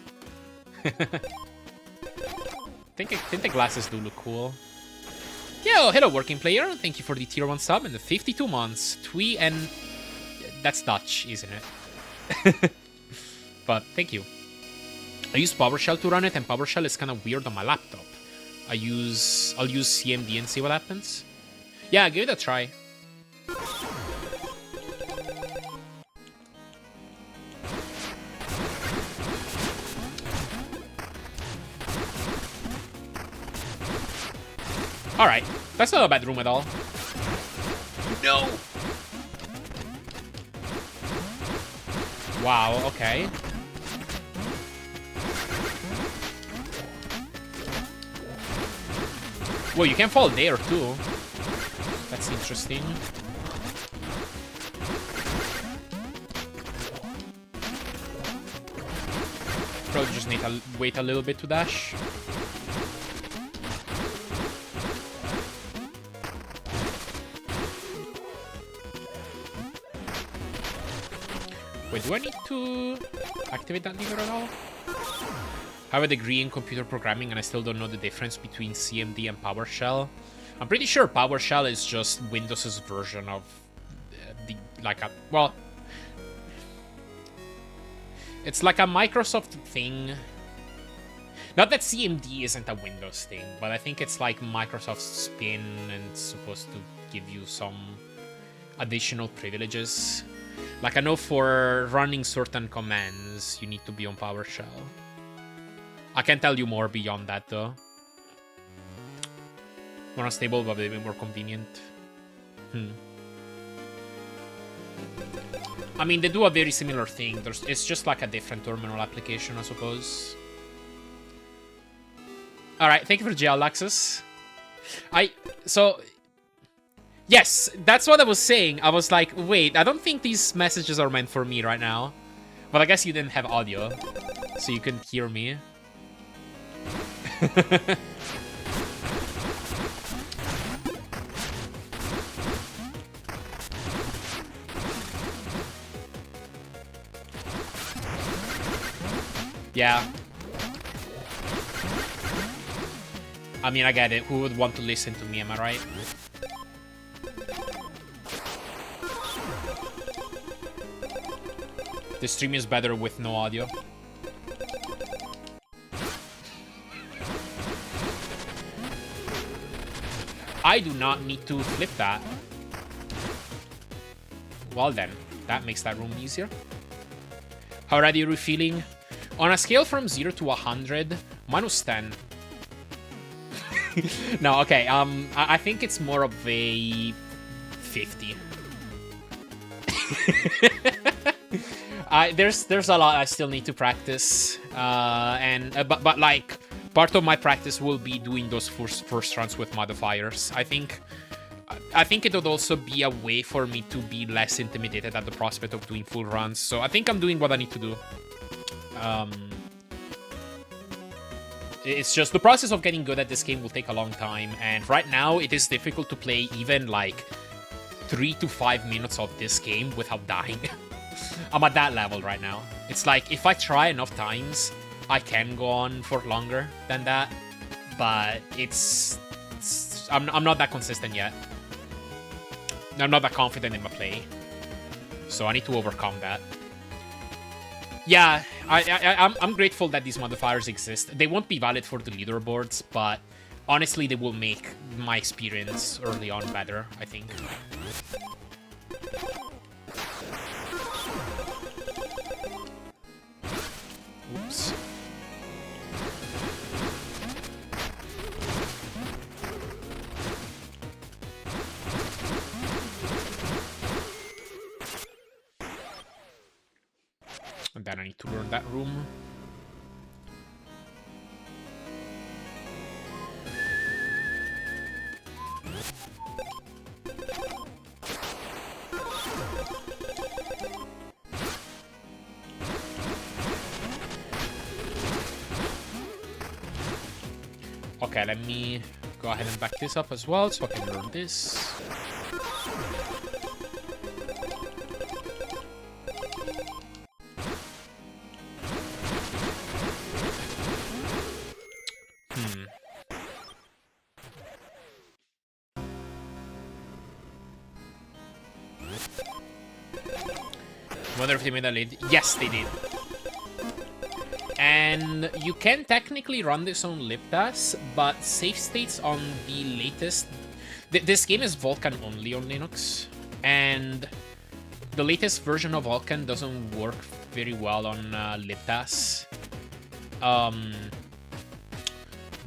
I think the glasses do look cool. Yo, hello working player. Thank you for the tier 1 sub and the 52 months. Twee and... That's Dutch, isn't it? But thank you. I use PowerShell to run it, and PowerShell is kind of weird on my laptop. I'll use CMD and see what happens. Yeah, give it a try. Alright, that's not a bad room at all. No! Wow, okay. Well, you can fall there too. That's interesting. Probably just need to wait a little bit to dash. Wait, do I need to activate that lever at all? I have a degree in computer programming and I still don't know the difference between CMD and PowerShell. I'm pretty sure PowerShell is just Windows's version of well, it's like a Microsoft thing. Not that CMD isn't a Windows thing, but I think it's like Microsoft's spin and it's supposed to give you some additional privileges. Like I know for running certain commands, you need to be on PowerShell. I can't tell you more beyond that though. More unstable, but a bit more convenient. I mean, they do a very similar thing. It's just like a different terminal application, I suppose. Alright, thank you for GL access. Yes, that's what I was saying. I was like, wait, I don't think these messages are meant for me right now. But I guess you didn't have audio, so you couldn't hear me. Yeah. I mean, I get it. Who would want to listen to me, am I right? The stream is better with no audio. I do not need to flip that. Well then, that makes that room easier. How ready are you feeling? On a scale from 0 to 100, -10. No, okay, I think it's more of a 50. There's a lot I still need to practice, but like part of my practice will be doing those first runs with modifiers. I think it would also be a way for me to be less intimidated at the prospect of doing full runs. So I think I'm doing what I need to do. It's just the process of getting good at this game will take a long time, and right now it is difficult to play even like 3 to 5 minutes of this game without dying. I'm at that level right now. It's like if I try enough times, I can go on for longer than that, but I'm not that consistent yet. I'm not that confident in my play, so I need to overcome that. Yeah, I'm grateful that these modifiers exist. They won't be valid for the leaderboards, but honestly, they will make my experience early on better, I think. Oops. And then I need to learn that room. Okay, let me go ahead and back this up as well so I can learn this. Wonder if they made a lead. Yes, they did. And you can technically run this on libdas, but save states on the latest... This game is Vulkan only on Linux, and the latest version of Vulkan doesn't work very well on libdas.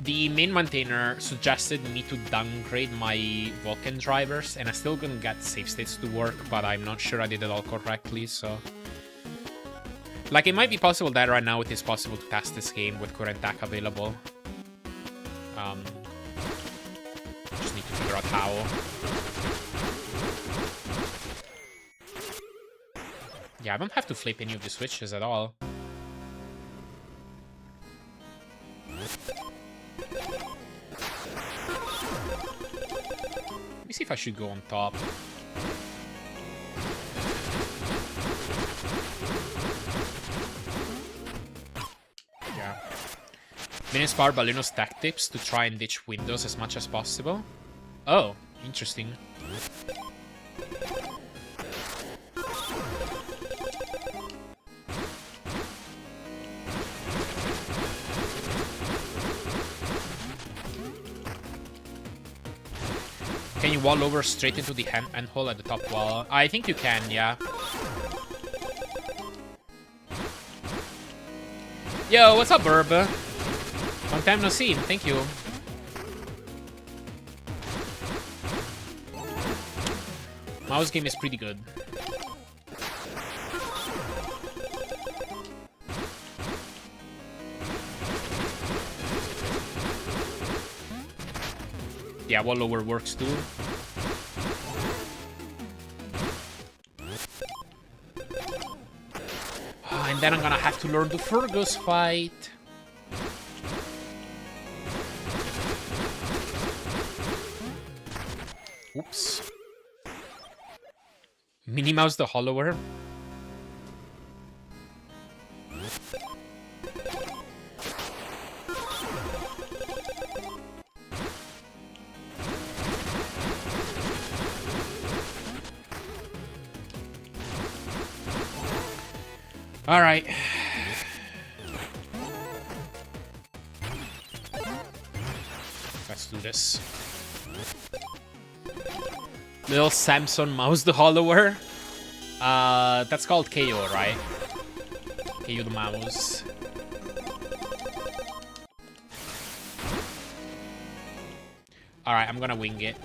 The main maintainer suggested me to downgrade my Vulkan drivers, and I still couldn't get save states to work, but I'm not sure I did it all correctly, so... Like, it might be possible that right now it is possible to test this game with current tech available. Just need to figure out how. Yeah, I don't have to flip any of the switches at all. Let me see if I should go on top. Yeah. Minispar Balloon's tech tips to try and ditch windows as much as possible. Oh, interesting. Can you wall over straight into the hand hole at the top wall? I think you can, yeah. Yo, what's up, Burb? Long time no see. Thank you. Mouse game is pretty good. Yeah, wall lower works too. Oh, and then I'm gonna have to learn the Fergus fight. Oops. Minnie Mouse the Hollower. All right. Let's do this. Little Samson Mouse the Hollower. That's called KO, right? KO the mouse. All right, I'm gonna wing it.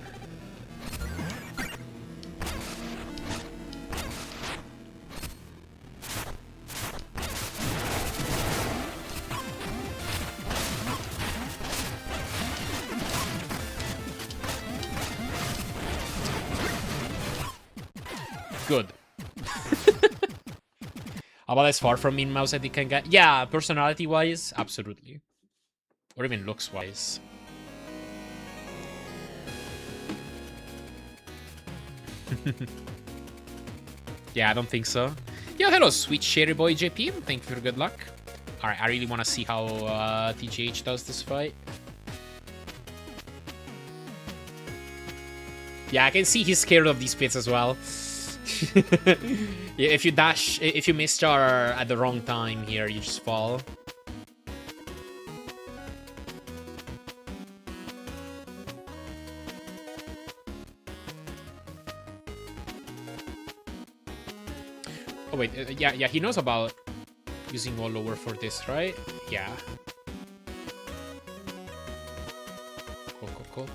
Good. About as far from Min Mouse as it can get. Yeah, personality-wise, absolutely. Or even looks-wise. Yeah, I don't think so. Yo, hello, sweet cherry boy JP. Thank you for good luck. Alright, I really want to see how TGH does this fight. Yeah, I can see he's scared of these pits as well. Yeah, if you miss jar at the wrong time here, you just fall. Oh wait, yeah, he knows about using wall lower for this, right? Yeah. Cool.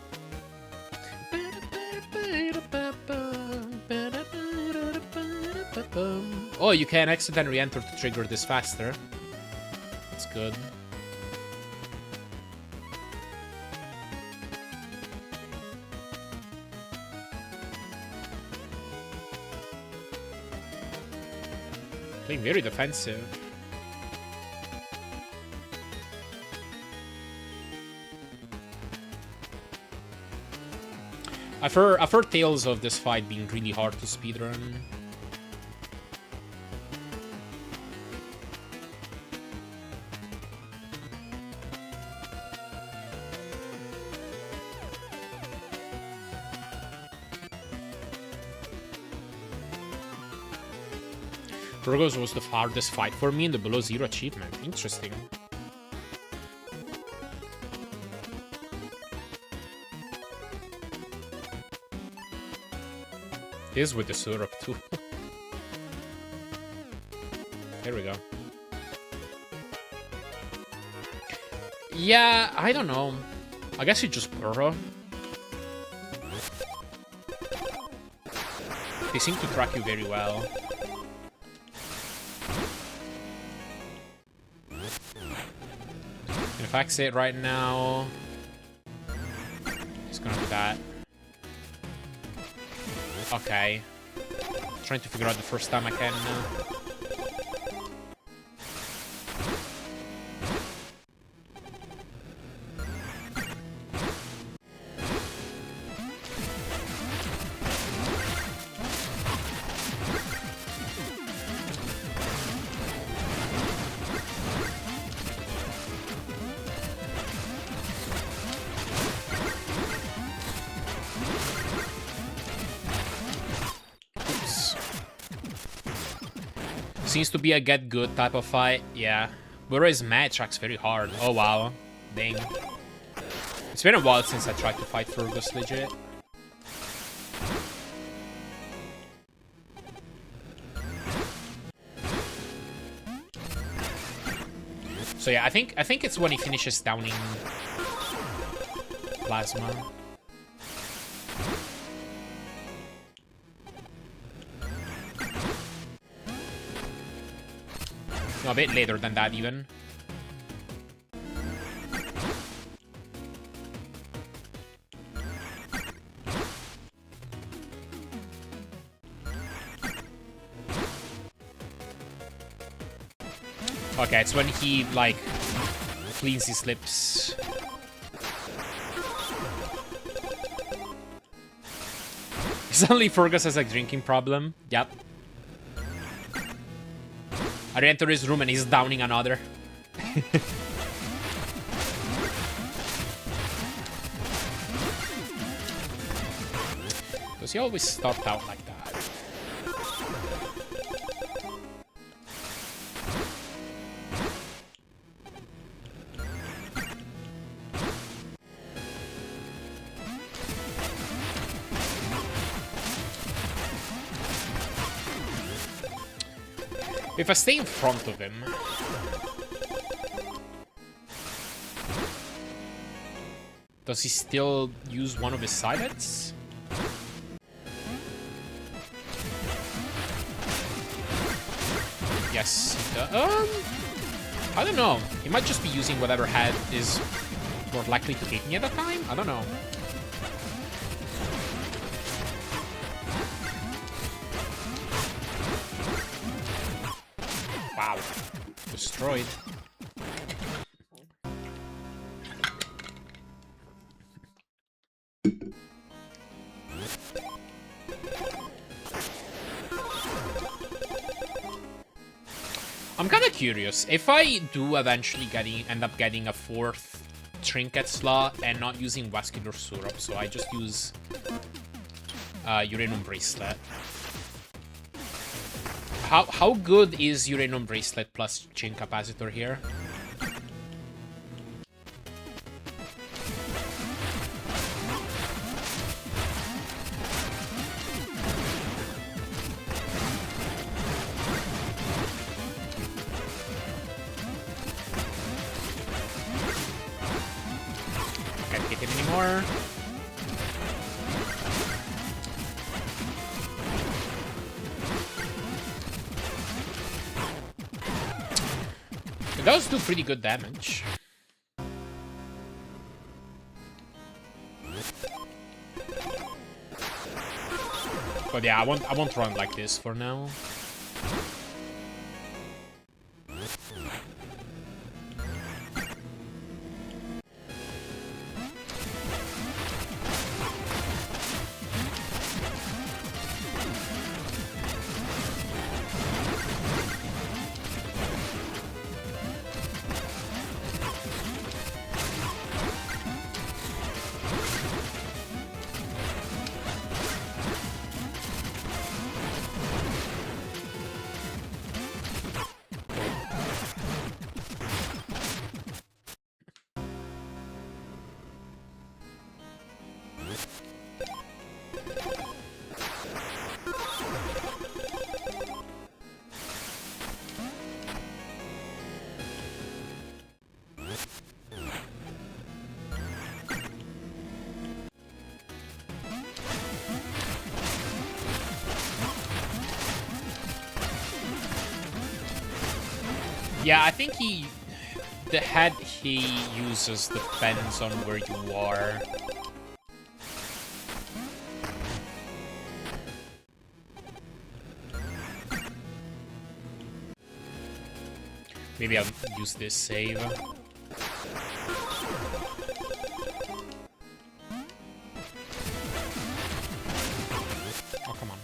Oh, you can exit and re-enter to trigger this faster. That's good. Playing very defensive. I've heard tales of this fight being really hard to speedrun. Burgos was the hardest fight for me in the below zero achievement. Interesting. Is with the syrup too. Here we go. Yeah, I don't know. I guess you just burrow. They seem to track you very well. If I exit right now, he's gonna do that. Okay. Trying to figure out the first time I can. Seems to be a get good type of fight, yeah. Whereas Mad tracks very hard. Oh wow. Dang. It's been a while since I tried to fight Fergus legit. So yeah, I think it's when he finishes downing Plasma. No, a bit later than that, even. Okay, it's when he, like, cleans his lips. Suddenly Fergus has a drinking problem. Yep. I enter his room and he's downing another. Does he always start out like that? If I stay in front of him... Does he still use one of his side hits? Yes, he does. I don't know. He might just be using whatever head is more likely to hit me at the time? I don't know. Wow. Destroyed. I'm kind of curious. If I do eventually end up getting a 4th trinket slot and not using vascular syrup, so I just use uranium bracelet. How good is uranium bracelet plus chain capacitor here? Can't hit him anymore. It does do pretty good damage. But yeah, I won't run like this for now. Yeah, I think the head he uses depends on where you are. Maybe I'll use this save. Oh, come on.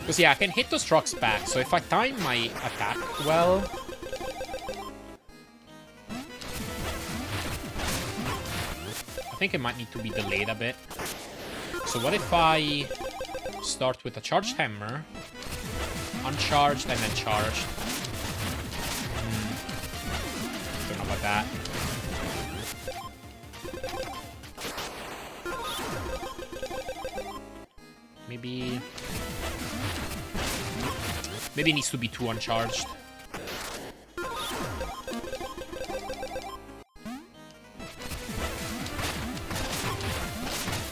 Because, yeah, I can hit those trucks back, so if I time my attack well... I think it might need to be delayed a bit. So what if I start with a charged hammer, uncharged, and then charged? Don't know about that. Maybe it needs to be 2 uncharged.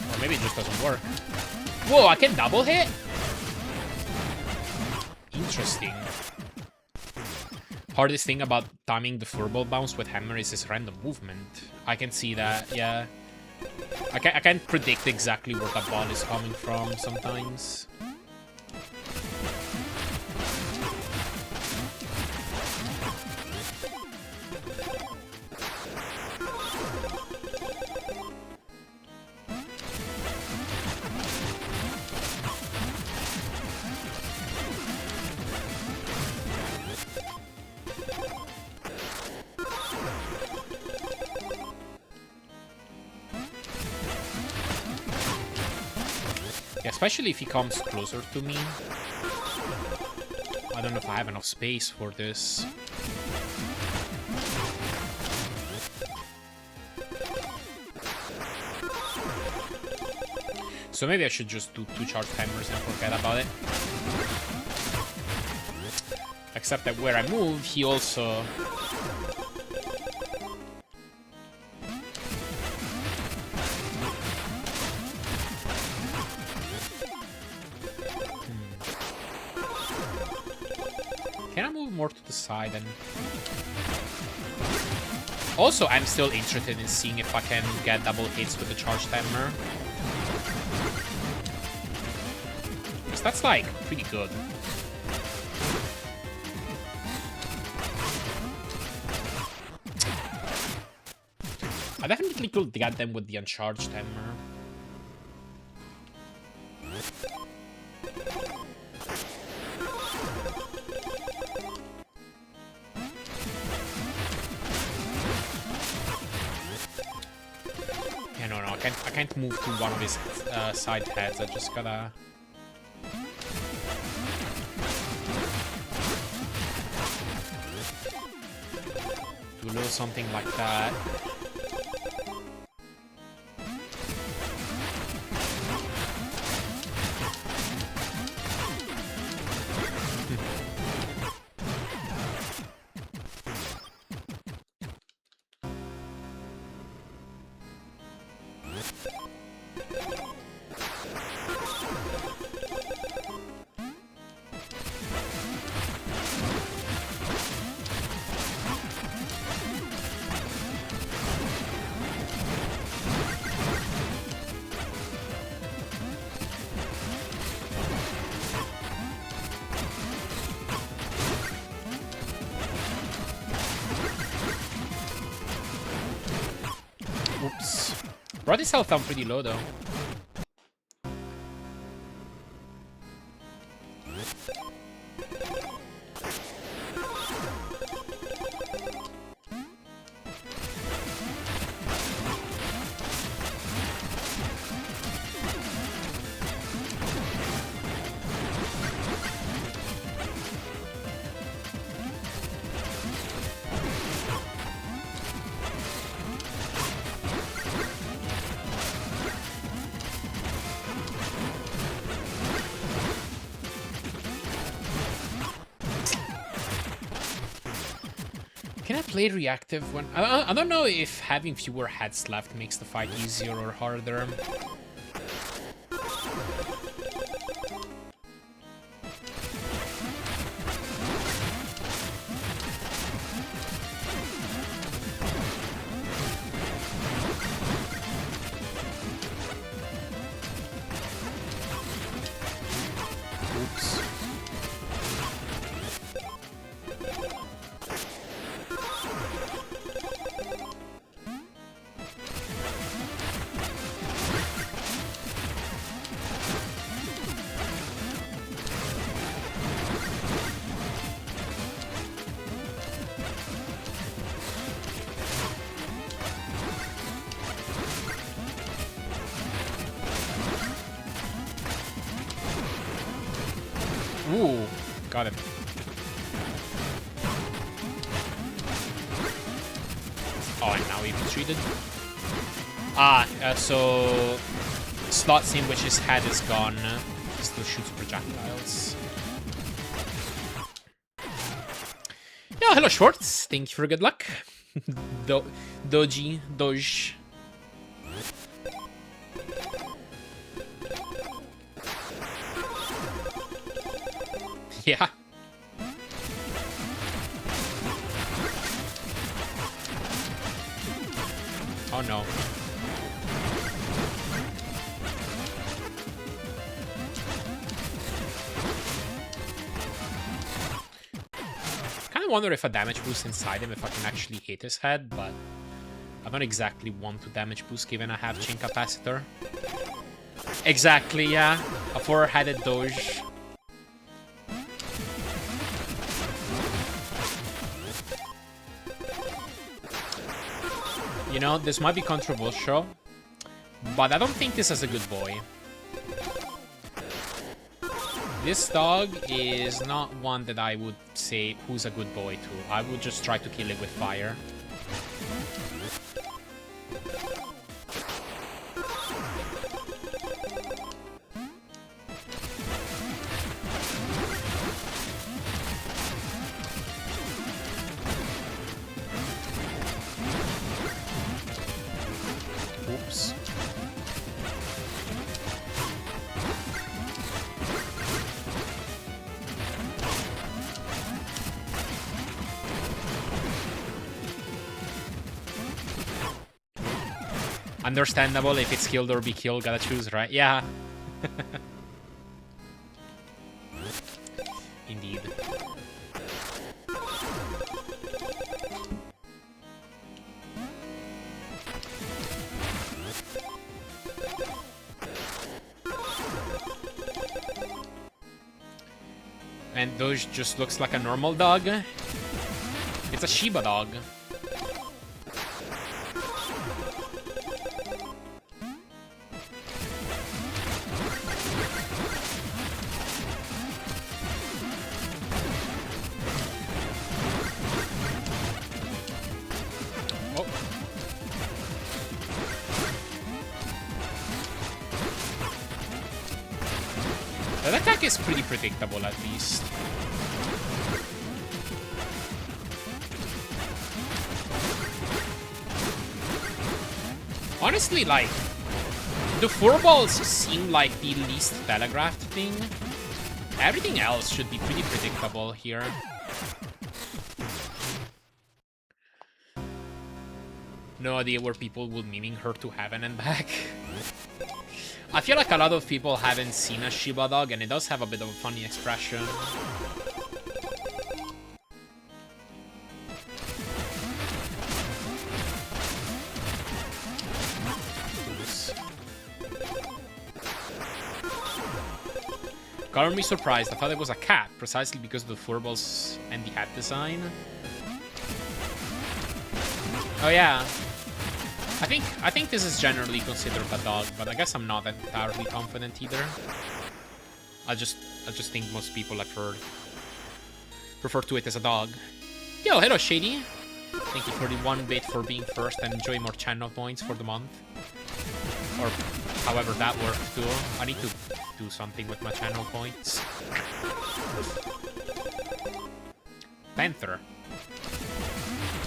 Or maybe it just doesn't work. Whoa, I can double hit? Interesting. Hardest thing about timing the furball bounce with hammer is his random movement. I can see that, yeah. I can't predict exactly where the ball is coming from sometimes. Yeah, especially if he comes closer to me. I don't know if I have enough space for this. So maybe I should just do 2 charged hammers and forget about it. Except that where I move, he also... Can I move more to the side and... Also, I'm still interested in seeing if I can get double hits with the charged hammer. Because that's, like, pretty good. I definitely could get them with the uncharged hammer. Yeah, no, I can't move to one of his side heads. I just gotta... do a little something like that. Oops. Brought his health down pretty low, though. Can I play reactive when... I don't know if having fewer heads left makes the fight easier or harder. Oops. Ooh, got him. Oh, and now he retreated. So slot sandwich's head is gone. He still shoots projectiles. Yeah, hello Schwartz. Thank you for good luck. Doge. Yeah. Oh no. Kind of wonder if a damage boost inside him if I can actually hit his head, but I don't exactly want to damage boost given I have chain capacitor. Exactly, yeah. A four-headed Doge. You know, this might be controversial, but I don't think this is a good boy. This dog is not one that I would say who's a good boy to. I would just try to kill it with fire. Oops. Understandable, if it's killed or be killed, gotta choose, right? Yeah. Indeed. And Doge just looks like a normal dog. It's a Shiba dog. Oh. That attack is pretty predictable, at least. Honestly, like, the four balls seem like the least telegraphed thing. Everything else should be pretty predictable here. No idea where people would memeing her to heaven and back. I feel like a lot of people haven't seen a Shiba dog, and it does have a bit of a funny expression. Color me surprised. I thought it was a cat, precisely because of the furballs and the hat design. Oh yeah. I think this is generally considered a dog, but I guess I'm not entirely confident either. I just think most people I've heard refer to it as a dog. Yo, hello Shady. Thank you for the 1 bit for being first, and enjoy more channel points for the month. Or however that worked too. I need to do something with my channel points.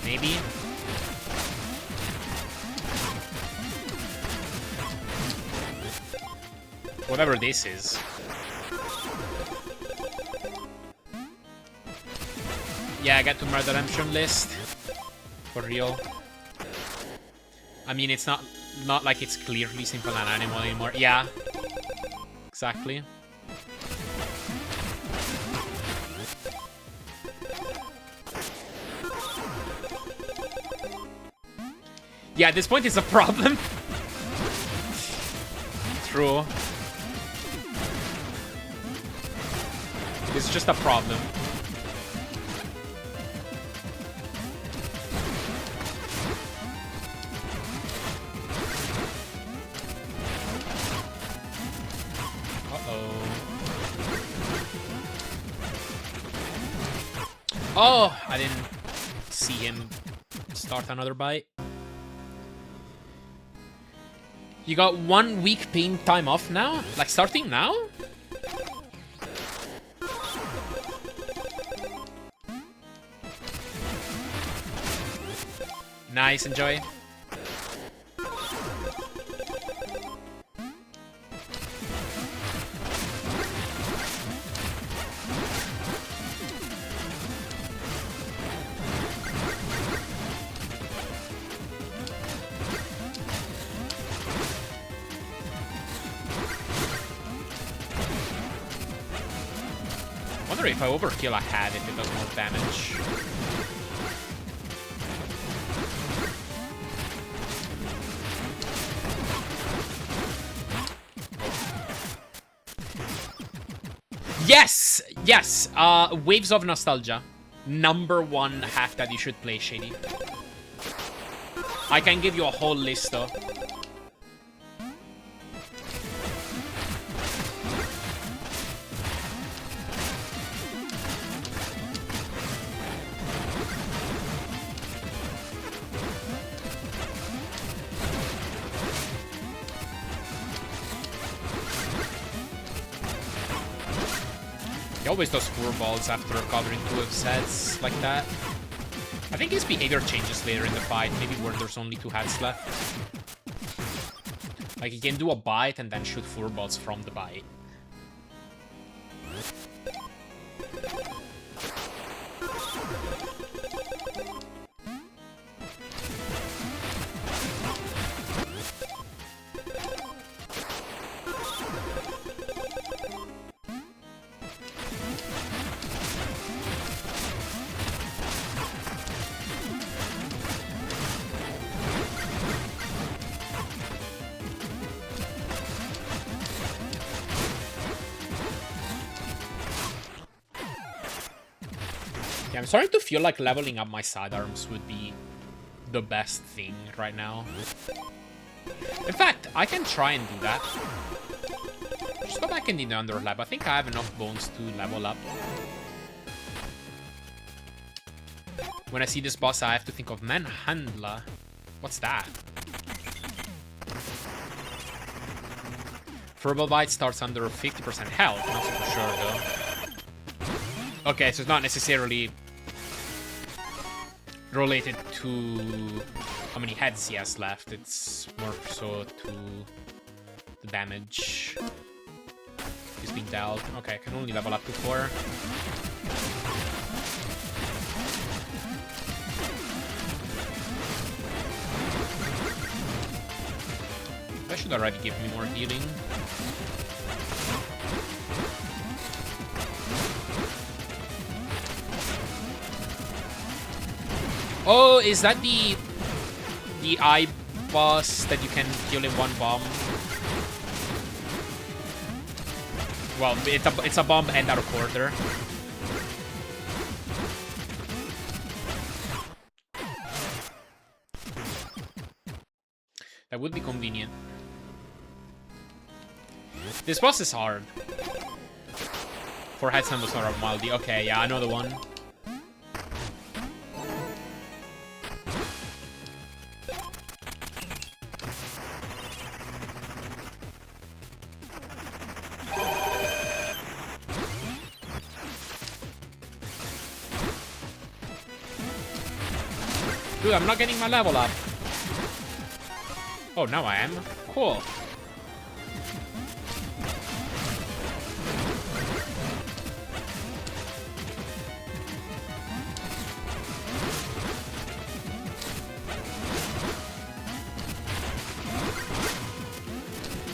Maybe. Whatever this is. Yeah, I got to my redemption list. For real. I mean, it's not like it's clearly simple and animal anymore. Yeah. Exactly. Yeah, at this point it's a problem. True. It's just a problem. Oh, I didn't see him start another bite. You got 1 week pain time off now? Like starting now? Nice, enjoy. Wonder if I overkill a hat if it does more damage. Yes! Yes! Waves of Nostalgia. #1 hack that you should play, Shady. I can give you a whole list, though. He always does 4 balls after recovering 2 of his heads like that. I think his behavior changes later in the fight, maybe where there's only 2 heads left. Like he can do a bite and then shoot 4 balls from the bite. Yeah, I'm starting to feel like leveling up my sidearms would be the best thing right now. In fact, I can try and do that. Just go back in the Underlab. I think I have enough bones to level up. When I see this boss, I have to think of Manhandler. What's that? Verbal Bite starts under 50% health. Not super sure, though. Okay, so it's not necessarily related to how many heads he has left. It's more so to the damage he's been dealt. Okay, I can only level up to 4. That should already give me more healing. Oh, is that the eye boss that you can kill in 1 bomb? Well, it's a bomb and a recorder. That would be convenient. This boss is hard. 4 heads and was not Maldi. Okay, yeah, I know the one. Dude, I'm not getting my level up. Oh, now I am. Cool.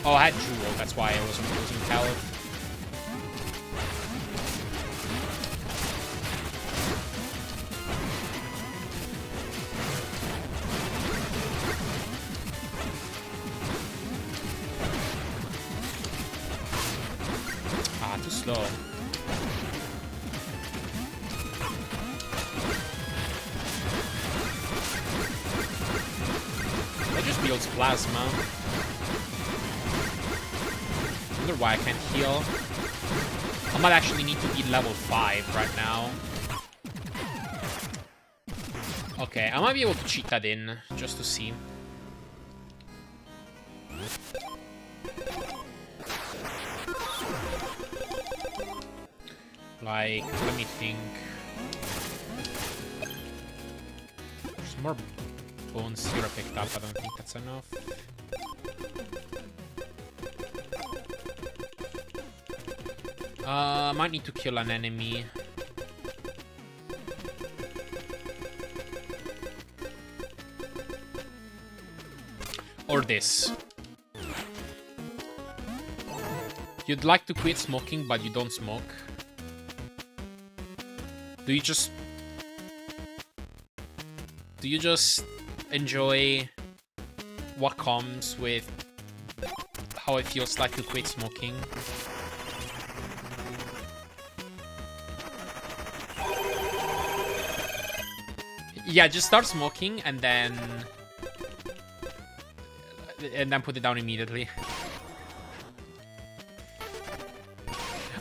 Oh, I had Jewel, that's why I wasn't losing health. Ah, too slow. That just builds plasma. I wonder why I can't heal. I might actually need to be level 5 right now. Okay, I might be able to cheat that in, just to see. Like, let me think. There's more bones here I picked up, I don't think that's enough. I might need to kill an enemy. Or this. You'd like to quit smoking, but you don't smoke. Do you just enjoy what comes with how it feels like to quit smoking? Yeah, just start smoking and then put it down immediately.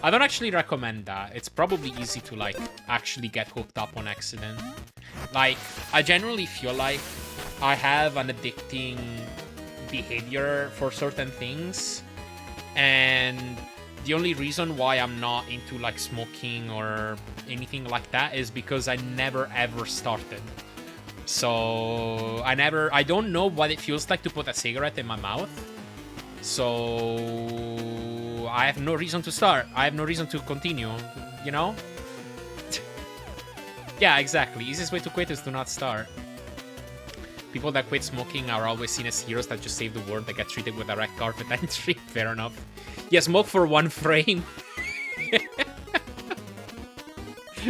I don't actually recommend that. It's probably easy to, like, actually get hooked up on accident. Like, I generally feel like I have an addicting behavior for certain things. And the only reason why I'm not into, like, smoking or anything like that is because I never ever started. So I don't know what it feels like to put a cigarette in my mouth. So I have no reason to start. I have no reason to continue, you know? Yeah, exactly. Easiest way to quit is to not start. People that quit smoking are always seen as heroes that just save the world, that get treated with a red carpet entry. Fair enough. Yeah, smoke for 1 frame.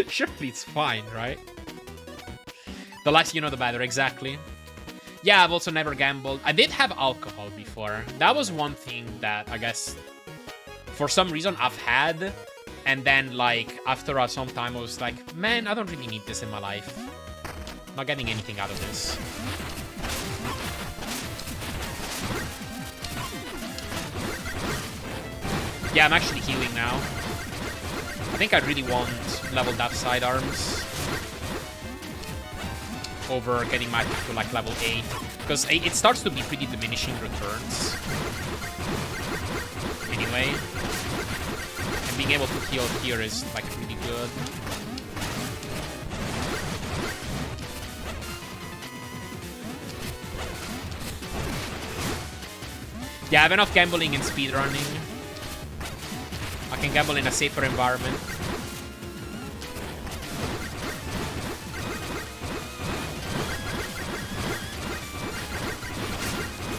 Surely it's fine, right? The less you know, the better, exactly. Yeah, I've also never gambled. I did have alcohol before. That was one thing that I guess for some reason I've had. And then, like, after some time, I was like, man, I don't really need this in my life. I'm not getting anything out of this. Yeah, I'm actually healing now. I think I really want leveled up sidearms over getting my to like level 8, because it starts to be pretty diminishing returns anyway, and being able to heal here is like really good. Yeah, I have enough gambling in speedrunning. I can gamble in a safer environment.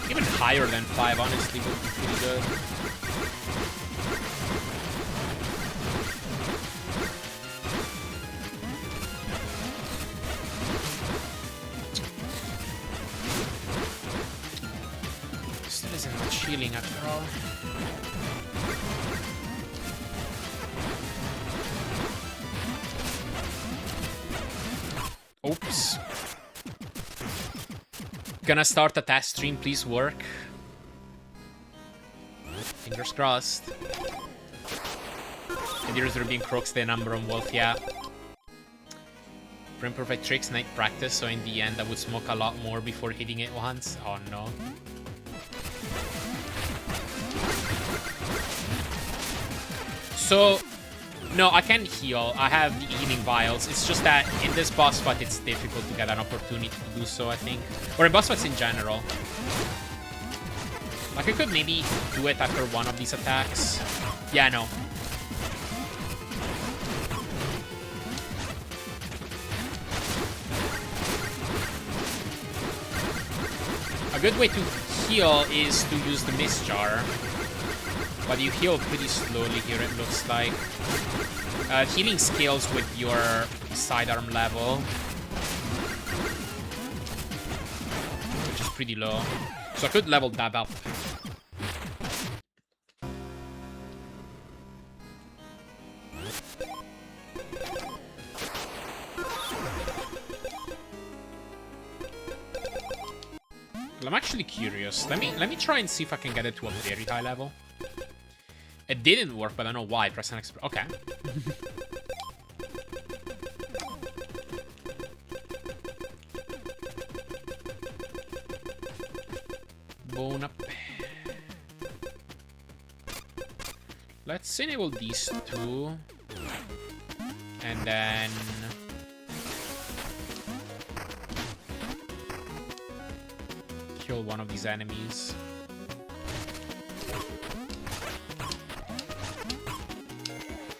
Even higher than 5, honestly, would be pretty good. Still isn't much healing after all. Oops. Gonna start a test stream, please work. Fingers crossed. And here's Ruby Crooks, the number on Wolf, yeah. For imperfect tricks, night practice, so in the end I would smoke a lot more before hitting it once. Oh no. So, No, I can heal. I have the healing vials. It's just that in this boss fight, it's difficult to get an opportunity to do so, I think. Or in boss fights in general. Like, I could maybe do it after one of these attacks. Yeah, no. A good way to heal is to use the Mist Jar. But you heal pretty slowly here, it looks like. Healing scales with your sidearm level, which is pretty low. So I could level that up. Well, I'm actually curious. Let me try and see if I can get it to a very high level. It didn't work, but I don't know why. Press an exp. Okay. Bone up. Let's enable these two. And then... kill one of these enemies.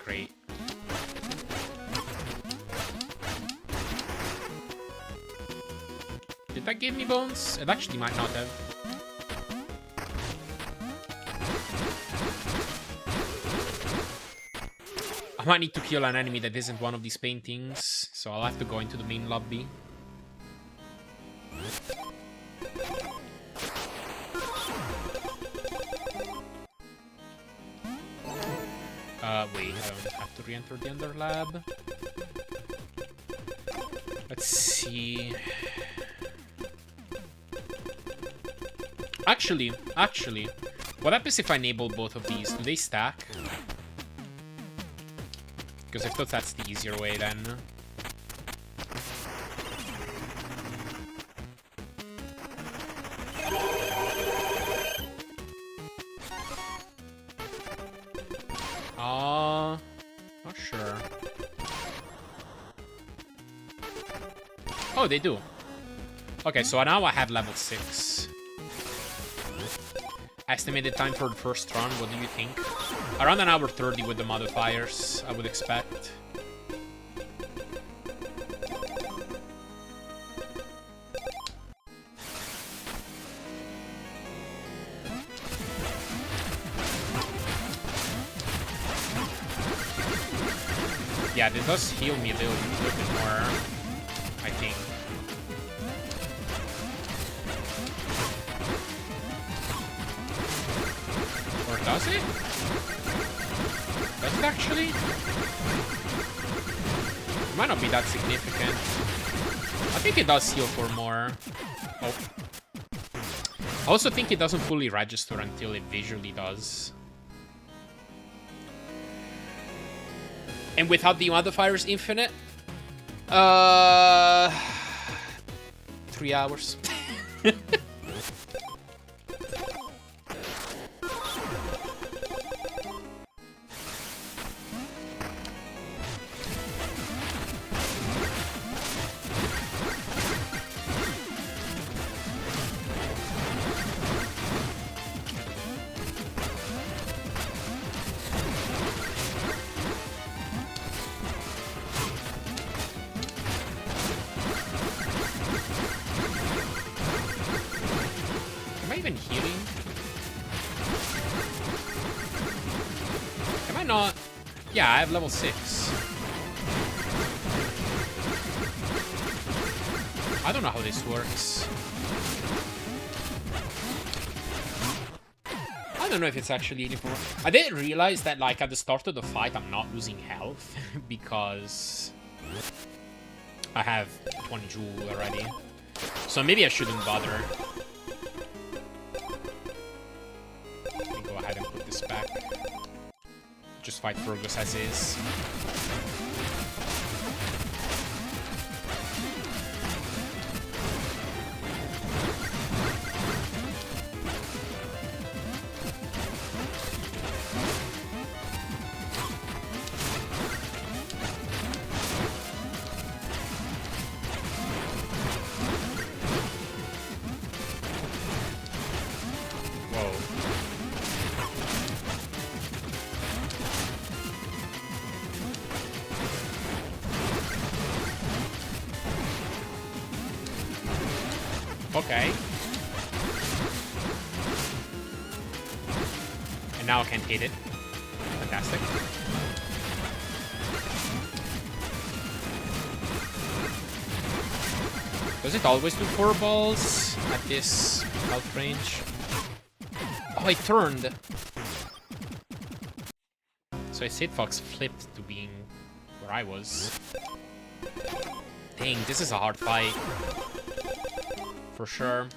Great. Did that give me bones? It actually might not have. I might need to kill an enemy that isn't one of these paintings, so I'll have to go into the main lobby. Wait, I don't have to re-enter the Under Lab. Let's see. Actually, what happens if I enable both of these? Do they stack? Because I thought that's the easier way then. Not sure. Oh, they do. Okay, so now I have level 6. Estimated time for the first run, what do you think? Around an hour 30 with the modifiers, I would expect. Yeah, this does heal me a little bit more, I think. Or does it? Does it actually? It might not be that significant. I think it does heal for more. Oh. I also think it doesn't fully register until it visually does. And without the modifiers infinite? 3 hours. Yeah, I have level 6. I don't know how this works. I don't know if it's actually anymore. I didn't realize that, like, at the start of the fight, I'm not losing health because I have 20 Joule already. So maybe I shouldn't bother. Let me go ahead and put this back. Just fight Fergus as is. Okay. And now I can't hit it. Fantastic. Does it always do 4 balls at this health range? Oh, I turned. So his hitbox flipped to being where I was. Dang, this is a hard fight. For sure.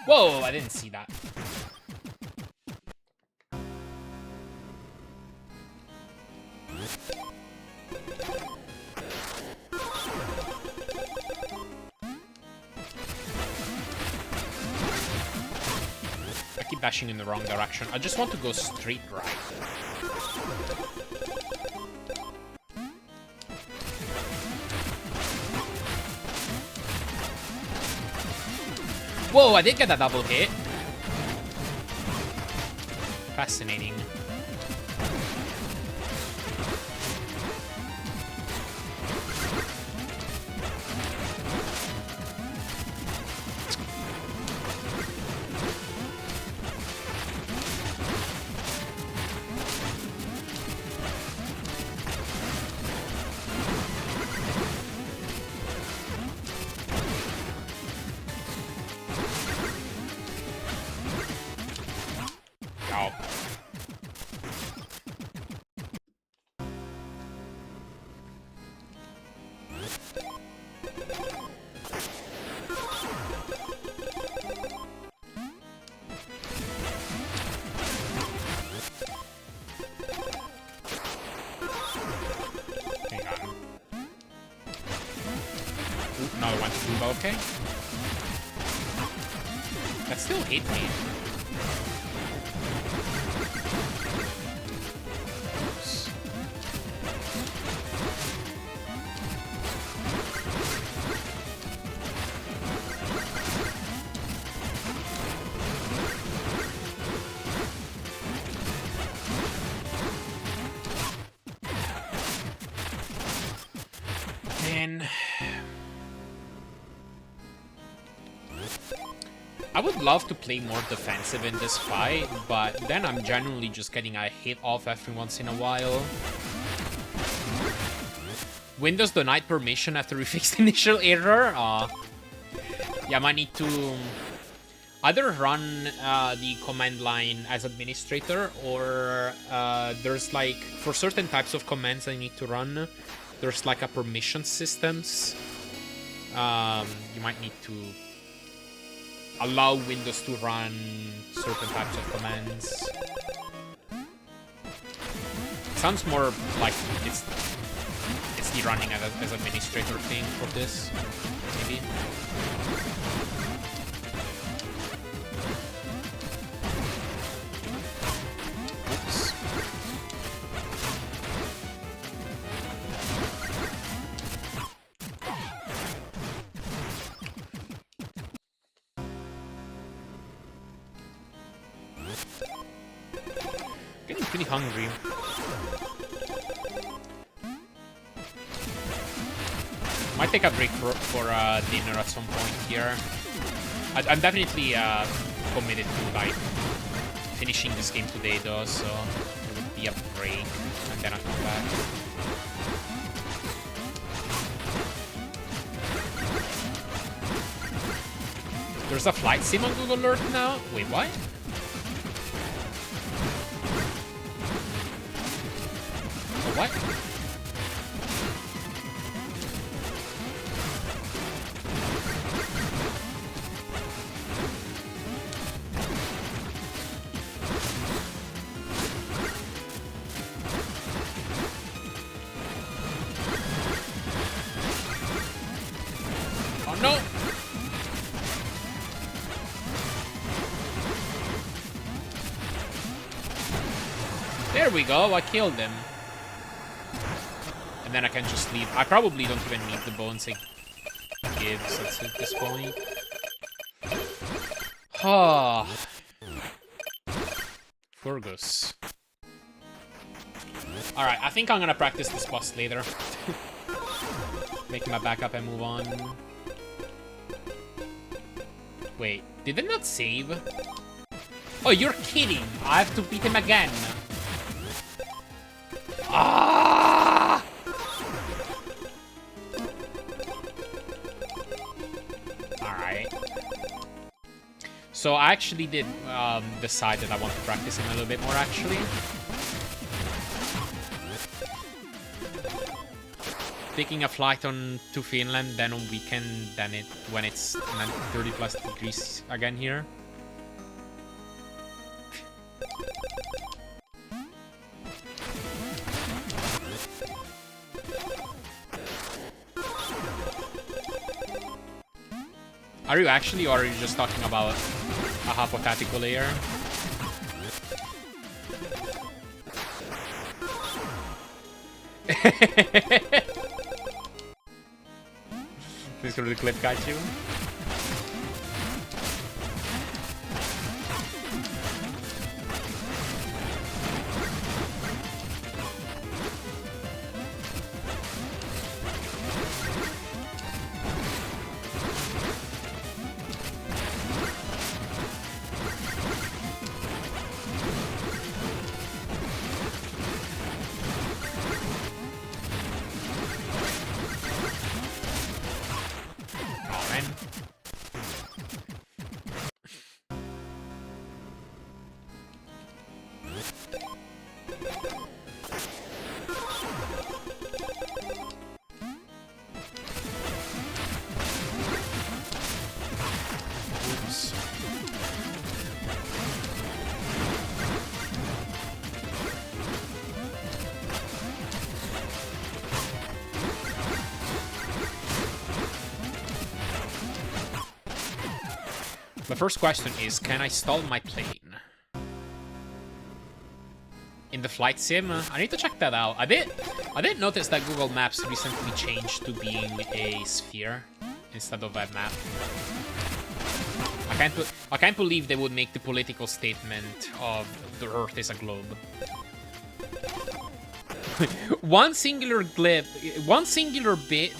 Whoa, I didn't see that. I keep bashing in the wrong direction. I just want to go straight right. Whoa, I did get a double hit. Fascinating. Another one to move, okay. That still hit me. Oops. Man. I would love to play more defensive in this fight, but then I'm genuinely just getting a hit off every once in a while. Windows denied permission after we fixed initial error? Yeah, I might need to either run the command line as administrator, or there's like, for certain types of commands I need to run, there's like a permission systems. You might need to allow Windows to run certain types of commands. It sounds more like it's the running as administrator thing for this, maybe. Oops. Getting pretty hungry. Might take a break for dinner at some point here. I'm definitely committed to like finishing this game today though, so it would be a break and then I'll come back. There's a flight sim on Google Earth now? Wait, what? What? we go, I killed him. And then I can just leave. I probably don't even need the bones it gives at this point. Ah. Fergus. Alright, I think I'm gonna practice this boss later. Make my backup and move on. Wait, did they not save? Oh, you're kidding! I have to beat him again! Ah! Alright. So I actually did decide that I want to practice him a little bit more, actually. Taking a flight on to Finland, then on weekend, then when it's 30+ degrees again here. Are you actually, or are you just talking about a hypothetical layer? Please go to the clip, got you. The first question is, can I stall my plane? In the flight sim? I need to check that out. I did notice that Google Maps recently changed to being a sphere instead of a map. I can't believe they would make the political statement of the Earth is a globe. One singular bit,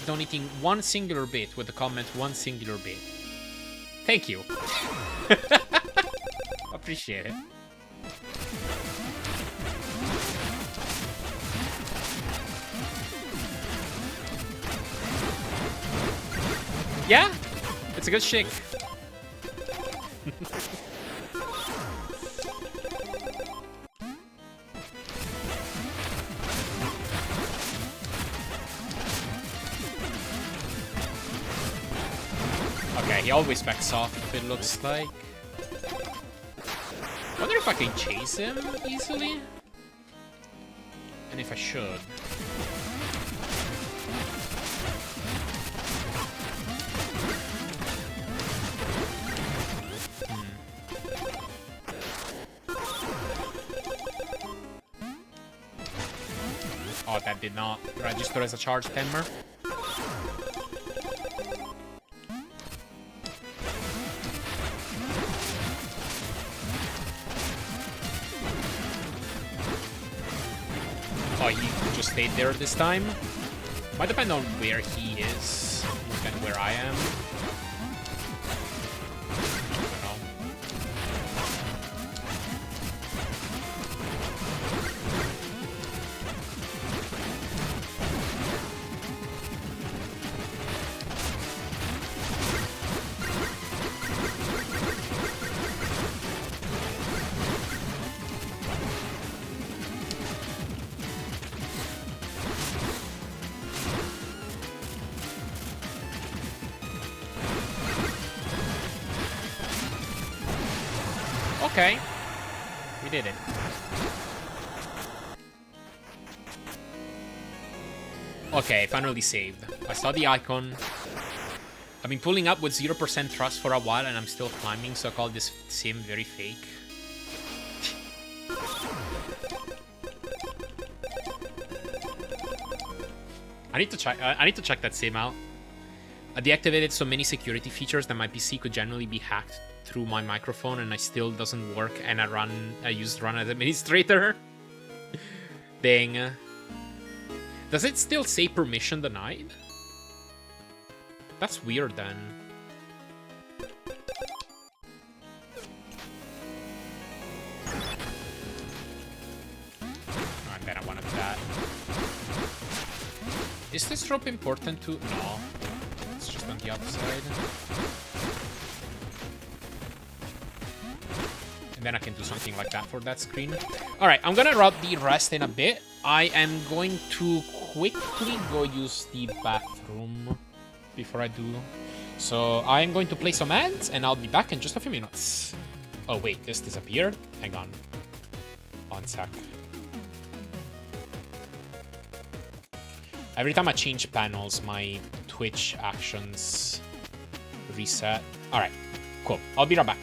donating one singular bit with the comment one singular bit. Thank you. Appreciate it. Yeah, it's a good shake. Okay, he always backs off, it looks like. Wonder if I can chase him easily? And if I should. Oh, that did not register as a charge timer. Oh, he just stayed there this time. Might depend on where he is than where I am. Okay, we did it. Okay, finally saved. I saw the icon. I've been pulling up with 0% thrust for a while and I'm still climbing, so I call this sim very fake. I need to check. I need to check that same out. I deactivated so many security features that my PC could generally be hacked through my microphone, and I still doesn't work. And I used run as administrator. Dang. Does it still say permission denied? That's weird then. I bet I want to do that. Is this rope important to... No. It's just on the outside. And then I can do something like that for that screen. Alright, I'm gonna route the rest in a bit. I am going to quickly go use the bathroom before I do. So I am going to play some ads, and I'll be back in just a few minutes. Oh wait, this disappeared? Hang on. One sec. Every time I change panels, my Twitch actions reset. Alright, cool. I'll be right back.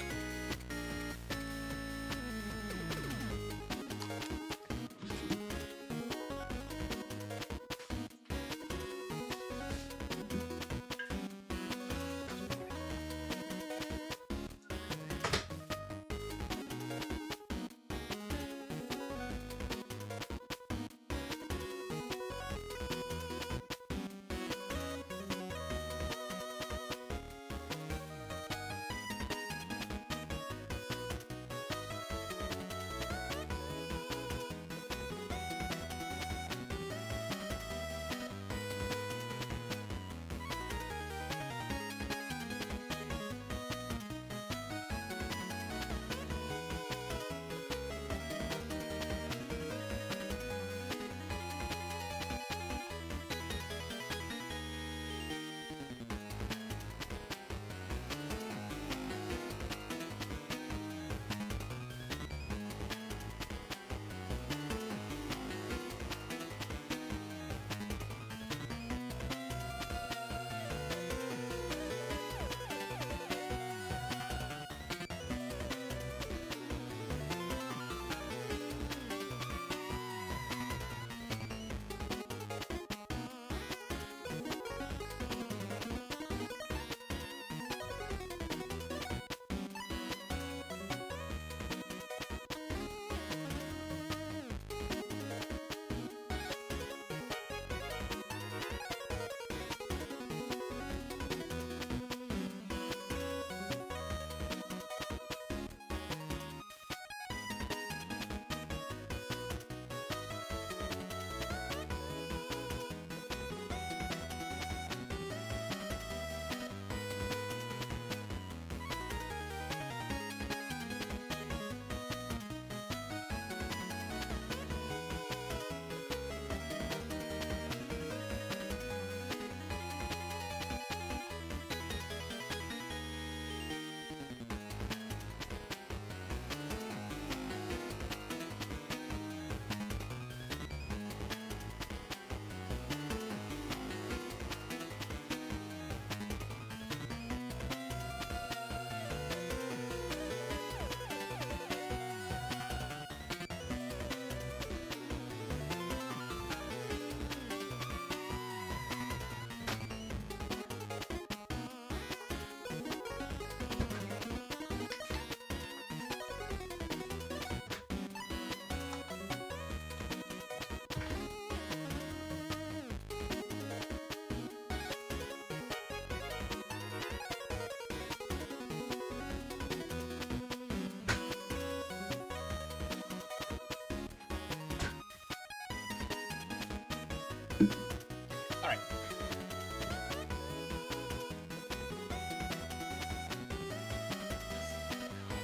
Alright.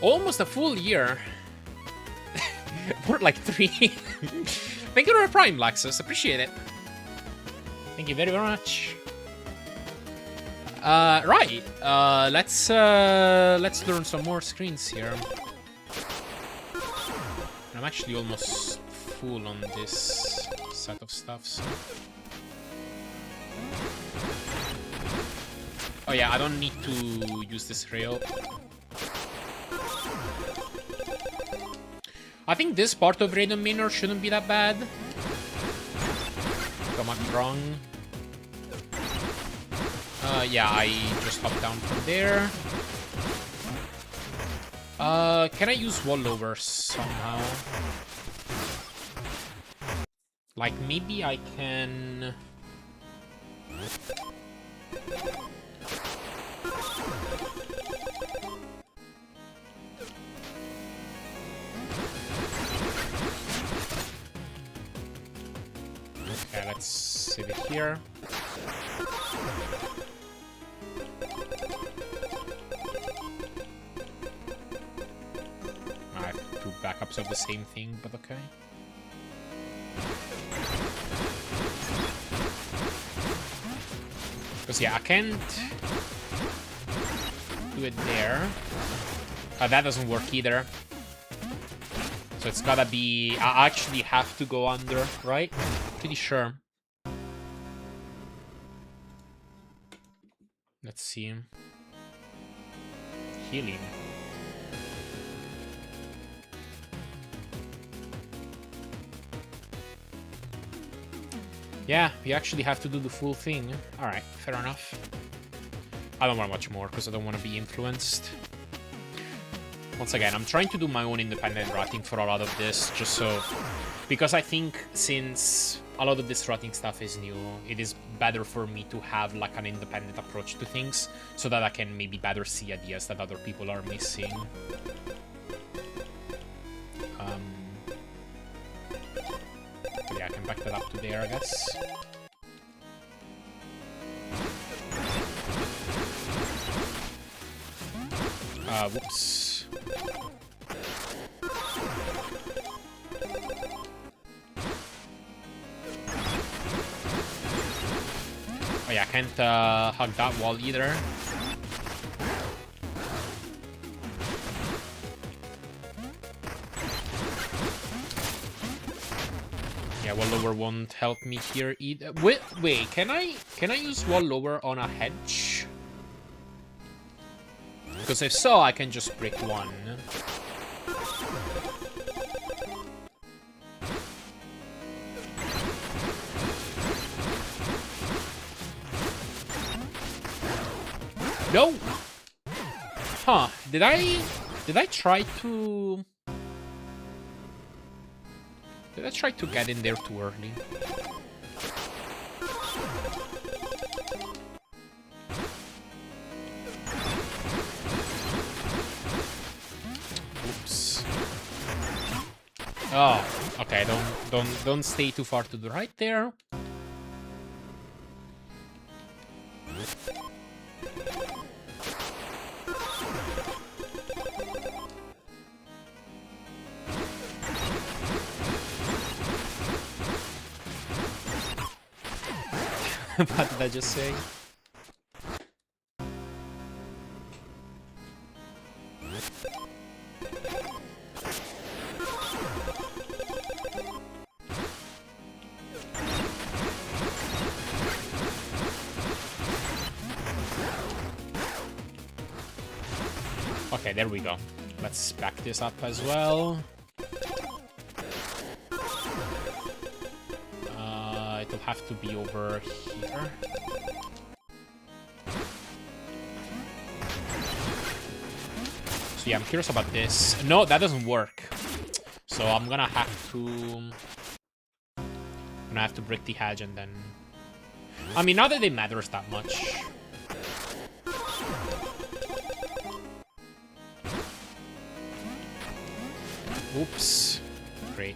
Almost a full year. More like 3. Thank you for the Prime, Laxus. Appreciate it. Thank you very, very much. Right. Let's learn some more screens here. I'm actually almost full on this set of stuff. So. Oh yeah, I don't need to use this rail. I think this part of Raiden Minor shouldn't be that bad. I might be wrong. Yeah, I just hopped down from there. Can I use wall lowers somehow? Like, maybe I can... Okay, let's save it here. I have two backups of the same thing, but okay. Because, yeah, I can't do it there. That doesn't work either. So it's gotta be... I actually have to go under, right? Pretty sure. Let's see. Healing. Yeah, you actually have to do the full thing. Alright, fair enough. I don't want much more because I don't want to be influenced. Once again, I'm trying to do my own independent routing for a lot of this, just so... Because I think since a lot of this routing stuff is new, it is better for me to have like an independent approach to things, so that I can maybe better see ideas that other people are missing. But yeah, I can back that up to there, I guess. Whoops. Oh yeah, I can't hug that wall either. Yeah, wall lower won't help me here either. Wait, can I use wall lower on a hedge? Because if so, I can just break one. No! Huh, did I try to... Did I try to get in there too early? Oops. Oh, okay, don't stay too far to the right there. What did I just say? Okay, there we go. Let's back this up as well. It'll have to be over here. So yeah, I'm curious about this. No, that doesn't work. So I'm gonna have to break the hedge and then... I mean, not that it matters that much. Oops. Great.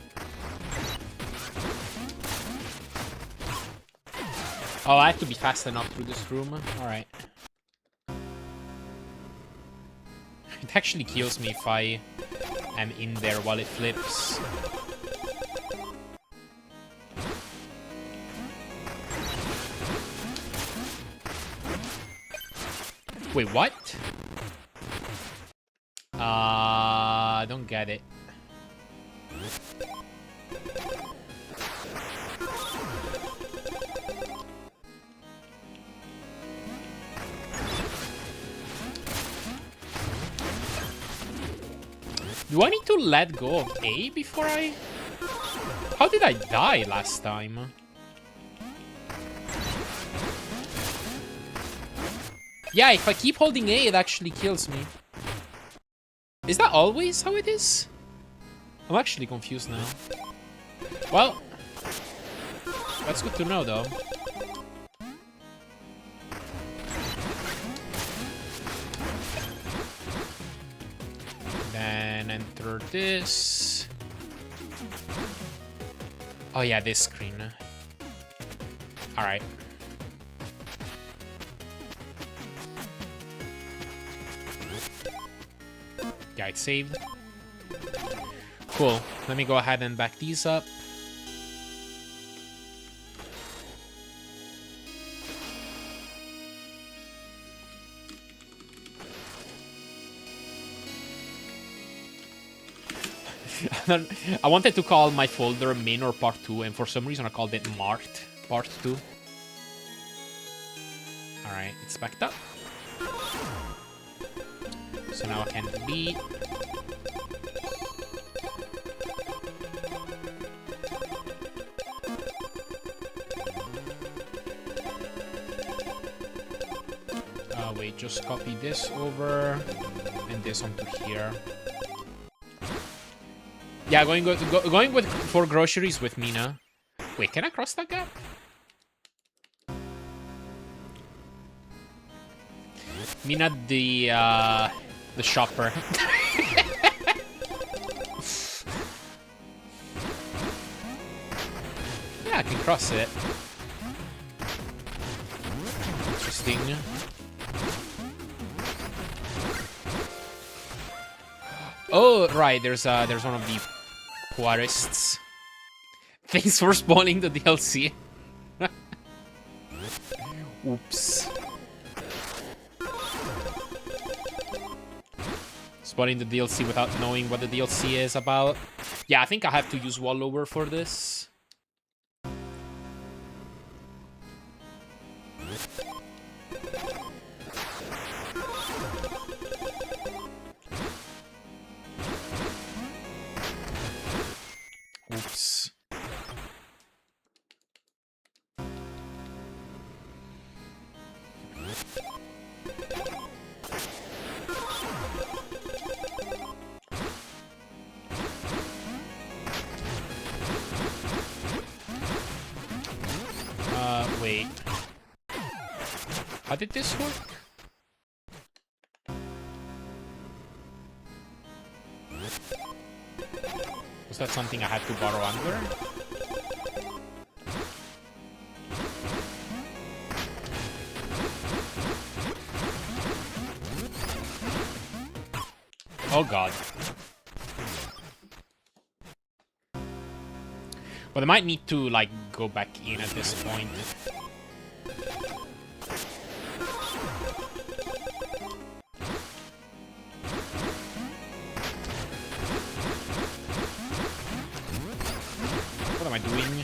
Oh, I have to be fast enough through this room. Alright. It actually kills me if I am in there while it flips. Wait, what? I don't get it. Do I need to let go of A before I... How did I die last time? Yeah, if I keep holding A, it actually kills me. Is that always how it is? I'm actually confused now. Well, that's good to know, though. Then enter this. Oh yeah, this screen. Alright. Yeah, it's saved. Cool. Let me go ahead and back these up. I wanted to call my folder Minor Part 2, and for some reason I called it Mart Part 2. Alright, it's backed up. So now I can delete. Wait, just copy this over and this onto here. Yeah, going with for groceries with Mina. Wait, can I cross that gap? Mina, the shopper. Yeah, I can cross it. Interesting. Oh, right. There's one of the Juarists. Thanks for spawning the DLC. Oops. Spawning the DLC without knowing what the DLC is about. Yeah, I think I have to use wall lower for this. Oops. Wait. How did this work? Was that something I had to borrow under? Oh god. But I might need to, like, go back in at this point. What am I doing?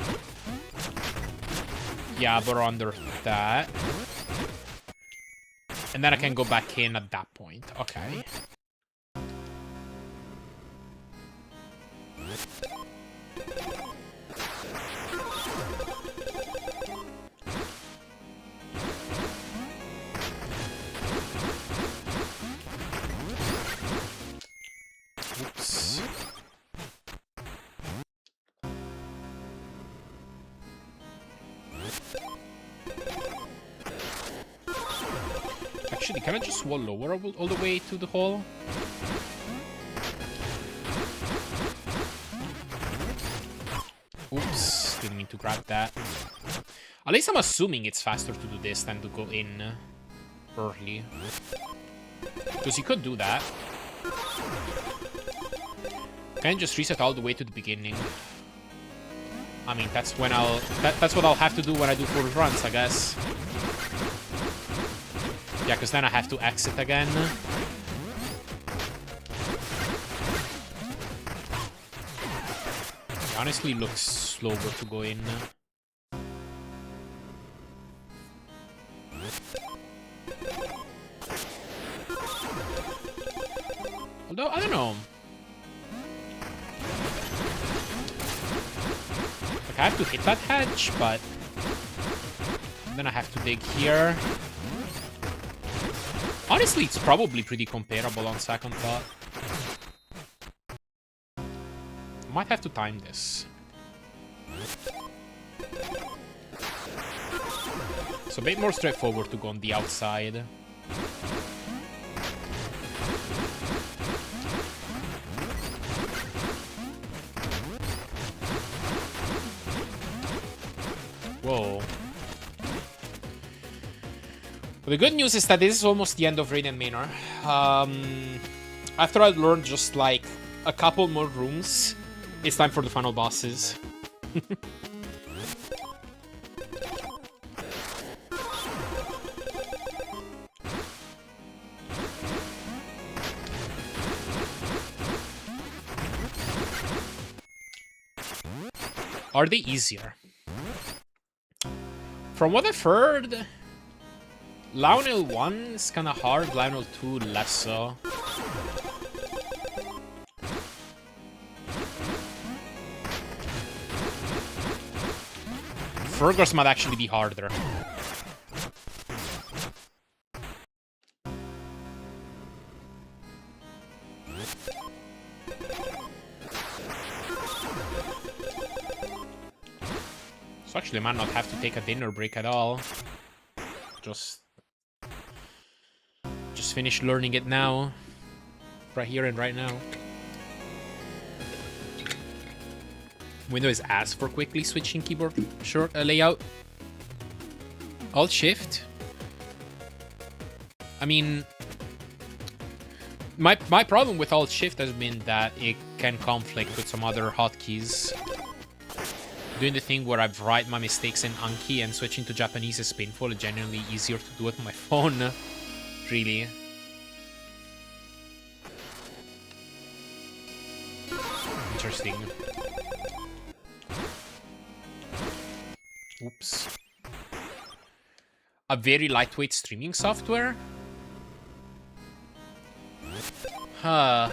Yeah, borrow under that. And then I can go back in at that point. Okay. Oops. Actually, can I just wall lower all the way to the hole? Oops, didn't mean to grab that. At least I'm assuming it's faster to do this than to go in early. Because you could do that. Can I just reset all the way to the beginning? I mean, that's when that's what I'll have to do when I do full runs, I guess. Yeah, because then I have to exit again. It honestly looks slower to go in. Although, I don't know. Like, I have to hit that hatch, but then I have to dig here. Honestly, it's probably pretty comparable on second thought. Might have to time this. So a bit more straightforward to go on the outside. Whoa. But the good news is that this is almost the end of Raid and Manor. After I learned just like a couple more rooms, it's time for the final bosses. Are they easier? From what I've heard, Lionel 1 is kinda hard, Lionel 2 less so. Fergus might actually be harder. So actually I might not have to take a dinner break at all. Just finish learning it now. Right here and right now. Windows ass for quickly switching keyboard layout. Alt-Shift. I mean, my problem with Alt-Shift has been that it can conflict with some other hotkeys. Doing the thing where I write my mistakes in Anki and switching to Japanese is painful. It's genuinely easier to do it on my phone. Really. Interesting. Oops. A very lightweight streaming software? Huh.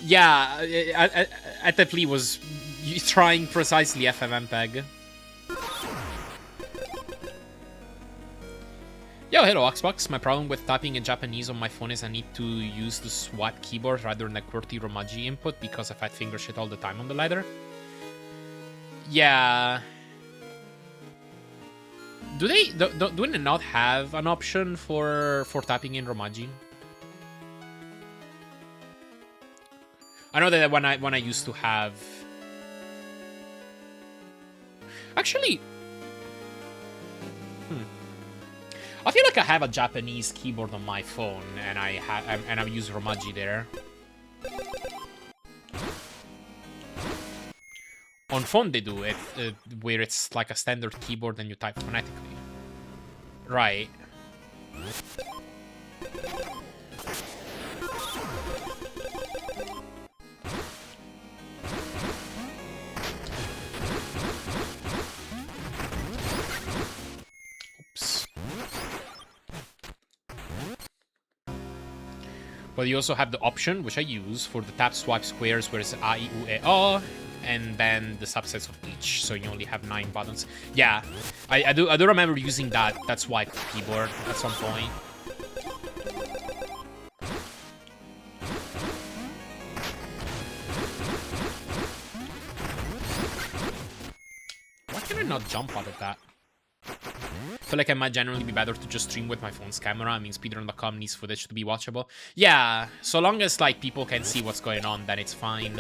Yeah, Atepli was trying precisely FFmpeg. Yo, hello Xbox. My problem with typing in Japanese on my phone is I need to use the SWAT keyboard rather than the QWERTY Romaji input because I fat finger shit all the time on the ladder. Yeah. Do they not have an option for typing in Romaji? I know that when I used to have. Actually, I feel like I have a Japanese keyboard on my phone, and I use Romaji there. On phone they do it, where it's like a standard keyboard and you type phonetically. Right. But you also have the option, which I use, for the tap swipe squares, where it's A, I, U, E, O, and then the subsets of each, so you only have 9 buttons. Yeah, I do remember using that swipe keyboard at some point. Why can I not jump out of that? I feel like I might generally be better to just stream with my phone's camera. I mean, Speedrun.com needs footage to be watchable. Yeah, so long as like people can see what's going on, then it's fine.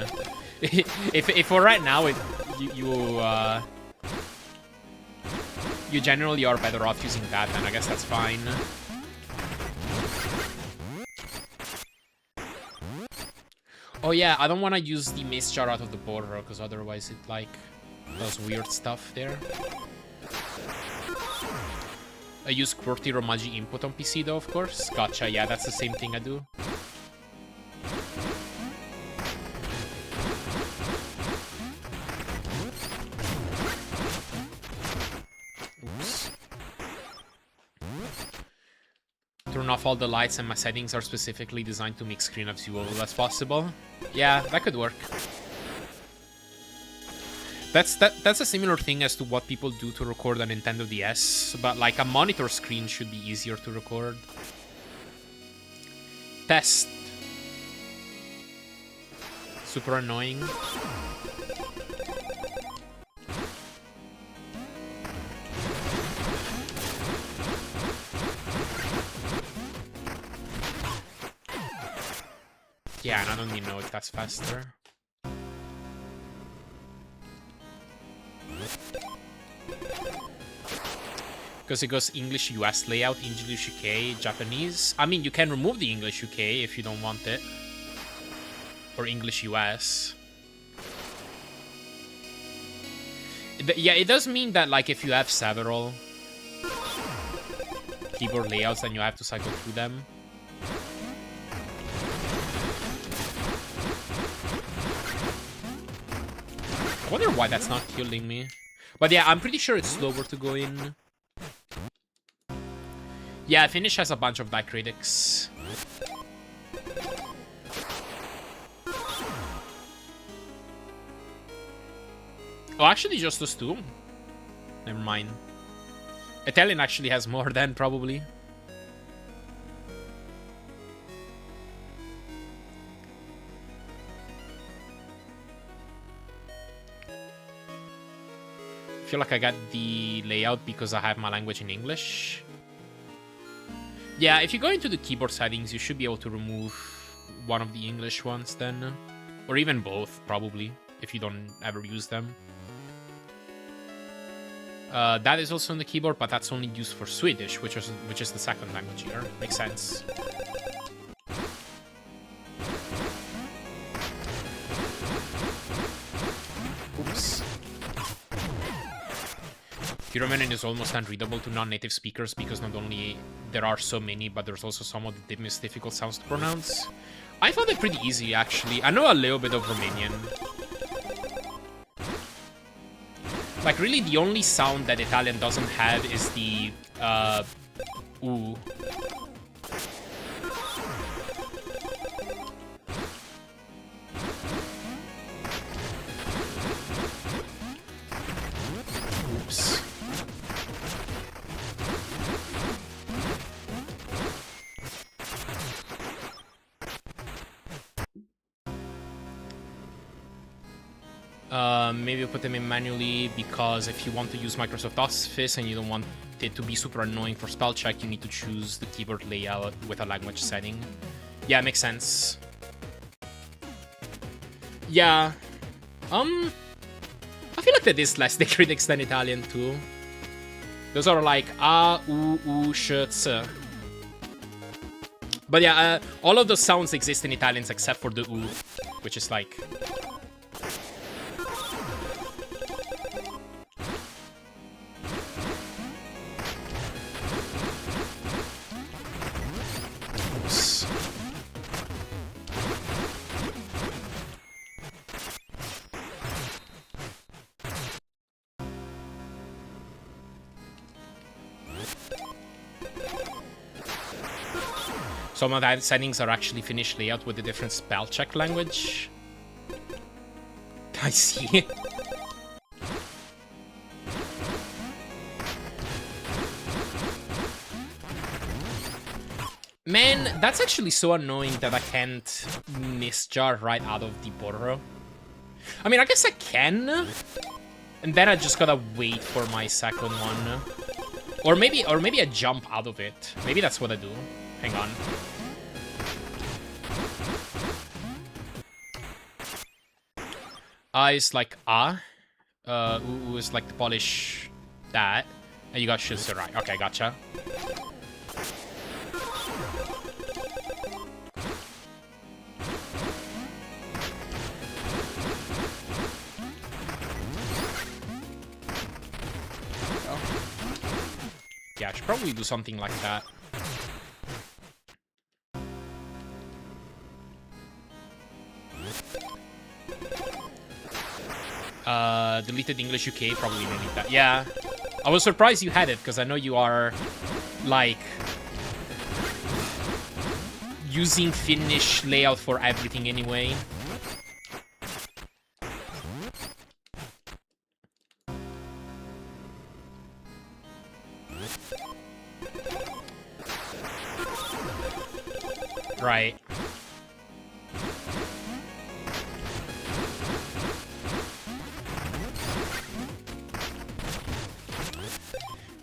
if for right now, you generally are better off using that, then I guess that's fine. Oh yeah, I don't want to use the mace jar out of the border because otherwise it like does weird stuff there. I use QWERTY Romaji input on PC though, of course. Gotcha, yeah, that's the same thing I do. Oops. Turn off all the lights and my settings are specifically designed to make screen as viewable as possible. Yeah, that could work. That's a similar thing as to what people do to record a Nintendo DS, but like a monitor screen should be easier to record. Test. Super annoying. Yeah, and I don't even know if that's faster. Because it goes English US layout, English UK, Japanese. I mean, you can remove the English UK if you don't want it. Or English US. Yeah, it does mean that, like, if you have several keyboard layouts, then you have to cycle through them. I wonder why that's not killing me. But yeah, I'm pretty sure it's slower to go in. Yeah, Finish has a bunch of diacritics. Oh, actually just those two. Never mind. Italian actually has more than, probably. I feel like I got the layout because I have my language in English. Yeah, if you go into the keyboard settings, you should be able to remove one of the English ones then. Or even both, probably, if you don't ever use them. That is also on the keyboard, but that's only used for Swedish, which is the second language here. Makes sense. Oops. Pyromanin is almost unreadable to non-native speakers because not only there are so many, but there's also some of the most difficult sounds to pronounce. I found it pretty easy, actually. I know a little bit of Romanian. Like, really, the only sound that Italian doesn't have is the, ooh. Oops. Maybe put them in manually, because if you want to use Microsoft Office and you don't want it to be super annoying for spell check, you need to choose the keyboard layout with a language setting. Yeah, makes sense. Yeah. I feel like that is less critics than Italian too. Those are like a, u, sh, ts. But yeah, all of those sounds exist in Italians except for the u, which is like... Some of the settings are actually Finnish layout with a different spell check language. I see. Man, that's actually so annoying that I can't misjar right out of the border. I mean, I guess I can. And then I just gotta wait for my second one. Or maybe I jump out of it. Maybe that's what I do. Hang on. Is like U is like the Polish that. And you got Shilsa right. Okay, gotcha. Yeah, I should probably do something like that. Deleted English UK, probably don't need that. Yeah. I was surprised you had it, because I know you are, like, using Finnish layout for everything anyway. Right.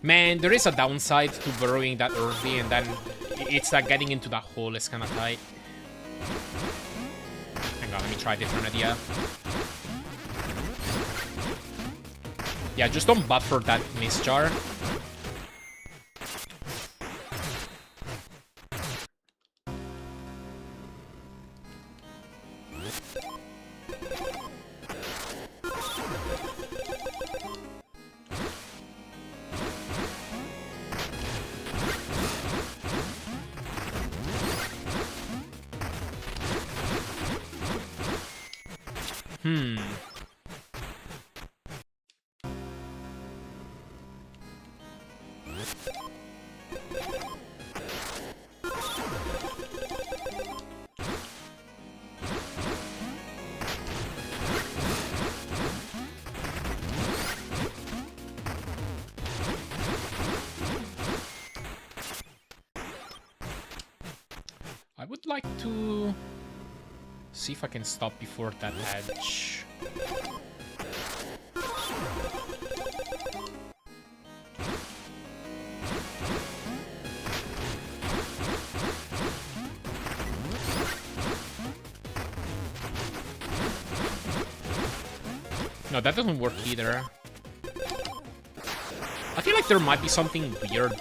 Man, there is a downside to burrowing that early, and then it's like getting into that hole is kind of tight. Hang on, let me try a different idea. Yeah, just don't buffer that miss jar. I would like to see if I can stop before that edge. No, that doesn't work either. I feel like there might be something weird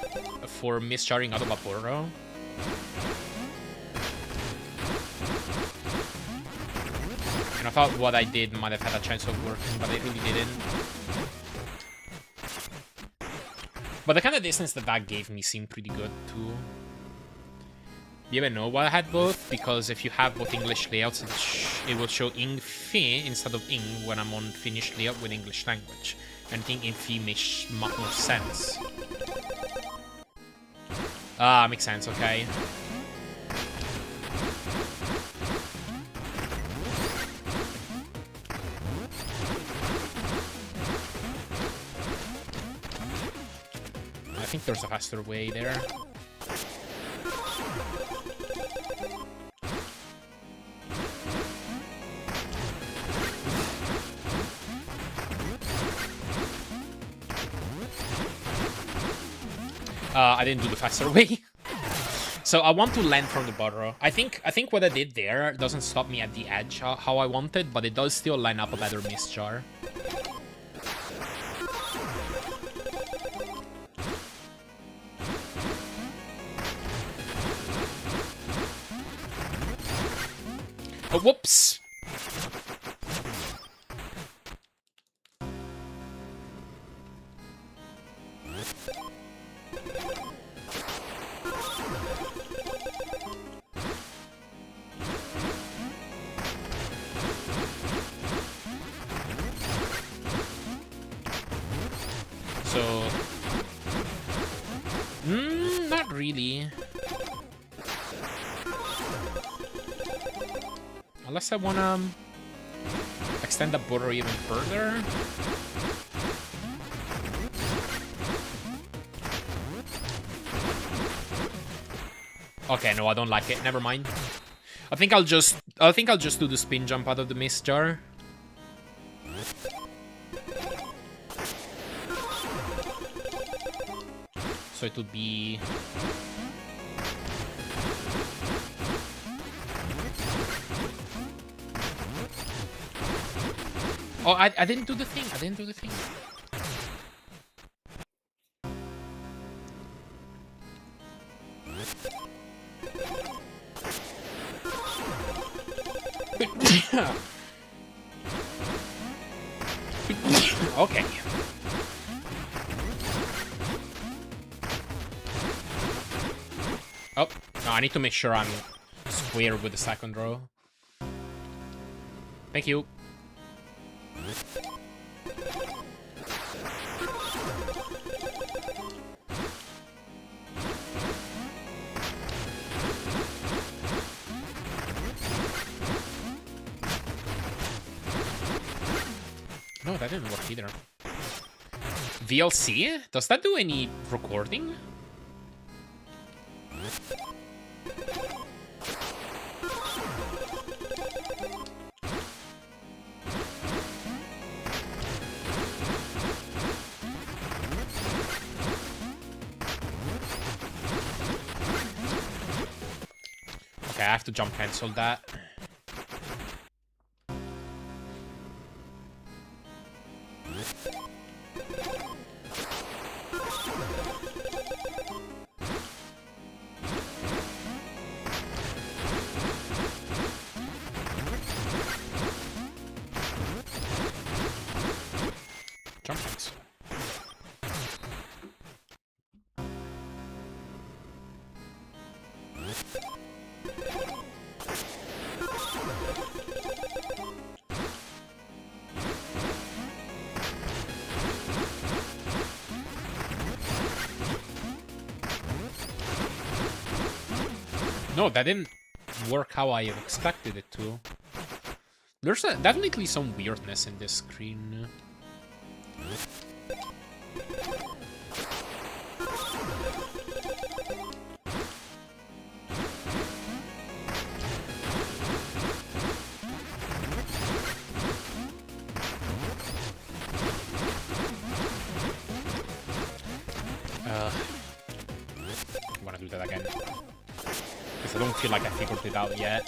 for misjarring out of a burrow. And I thought what I did might have had a chance of working, but it really didn't. But the kind of distance that gave me seemed pretty good too. You even know why I had both? Because if you have both English layouts, it will show ing fi instead of ing when I'm on Finnish layout with English language. And I think ing fi makes much more sense. Ah, makes sense, okay. I think there's a faster way there. I didn't do the faster way. So I want to land from the burrow. I think what I did there doesn't stop me at the edge how I wanted, but it does still line up a better miss jar. Oh, whoops! So... not really. Unless I wanna extend the border even further. Okay, no, I don't like it. Never mind. I think I'll just do the spin jump out of the miss jar. So it would be... Oh, I didn't do the thing. I didn't do the thing. Okay. Oh, no, I need to make sure I'm square with the second row. Thank you. No, that didn't work either. VLC? Does that do any recording? Okay, I have to jump cancel that. Jump cancel. No, that didn't work how I expected it to. There's definitely some weirdness in this screen. I'm gonna do that again. Because I don't feel like I figured it out yet.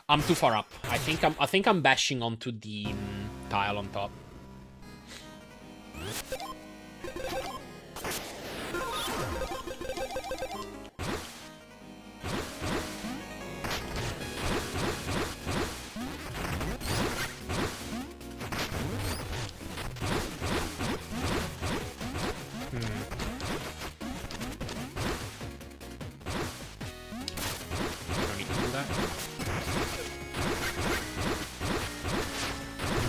I'm too far up. I think I'm bashing onto the tile on top.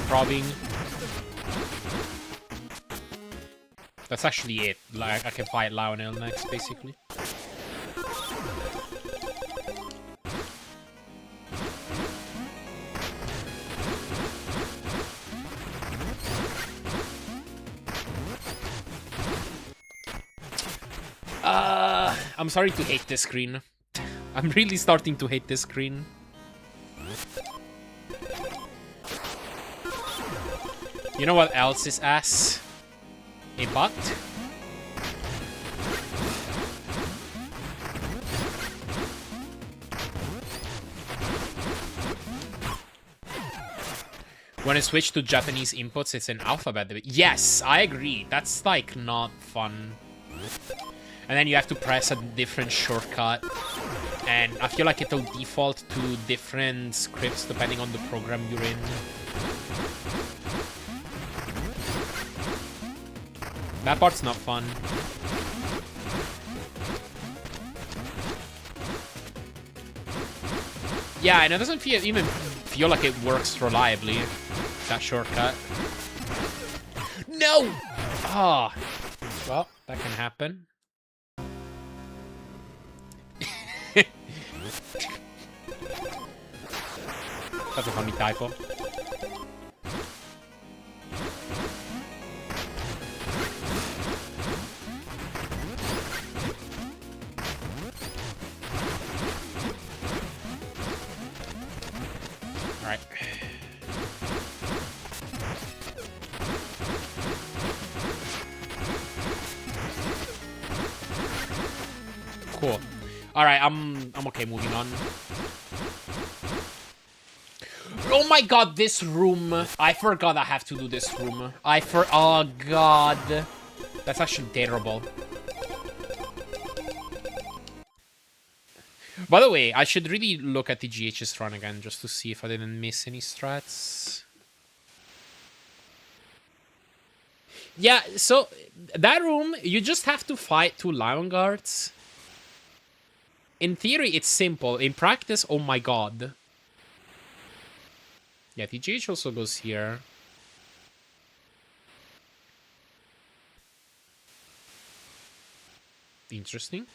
Probing. That's actually it. Like, I can fight Lionel next, basically. I'm sorry to hate this screen. I'm really starting to hate this screen. You know what else is ass? A butt? When I switch to Japanese inputs, it's an alphabet. Yes, I agree. That's, like, not fun. And then you have to press a different shortcut. And I feel like it'll default to different scripts depending on the program you're in. That part's not fun. Yeah, and it doesn't even feel like it works reliably, that shortcut. No! Ah. Oh. Well, that can happen. That's a funny typo. Alright. Cool. Alright, I'm okay moving on. Oh my god, this room. I forgot I have to do this room. Oh god. That's actually terrible. By the way, I should really look at the GH's run again just to see if I didn't miss any strats. Yeah, so that room, you just have to fight 2 Lion Guards. In theory, it's simple. In practice, oh my god. Yeah, the GH also goes here. Interesting.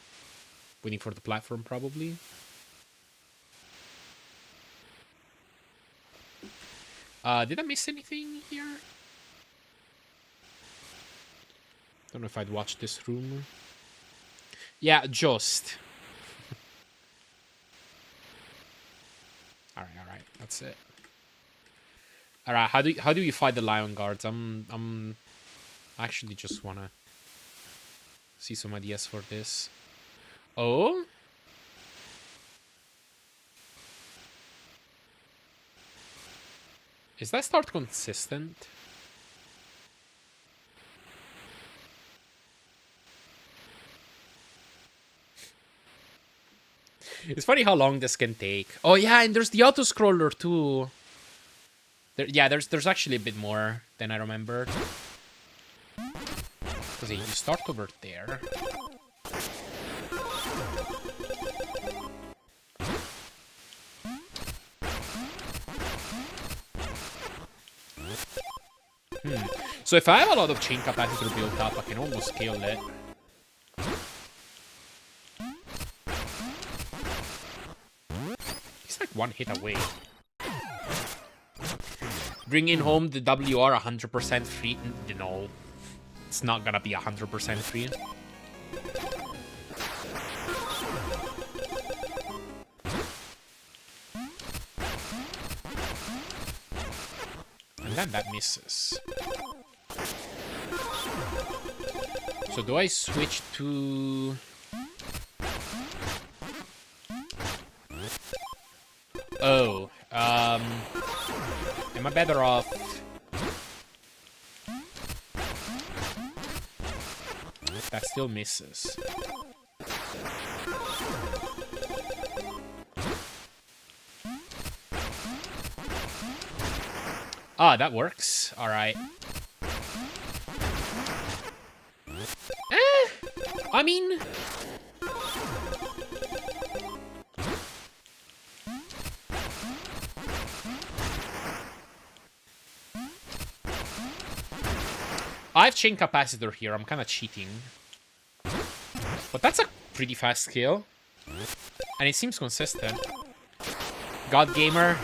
Waiting for the platform, probably. Did I miss anything here? Don't know if I'd watch this room. Yeah, just. Alright, that's it. All right, how do you fight the lion guards? I'm actually just wanna see some ideas for this. Oh, is that start consistent? It's funny how long this can take. Oh yeah, and there's the auto scroller too. Yeah, there's actually a bit more than I remembered. Because you start over there. So if I have a lot of chain capacitor built up, I can almost kill it. He's like one hit away. Bringing home the WR 100% free? No. It's not gonna be 100% free. And then that misses. So do I switch to... Oh, am I better off? That still misses. Ah, that works. All right. I mean... I have chain capacitor here. I'm kind of cheating. But that's a pretty fast skill. And it seems consistent. God Gamer.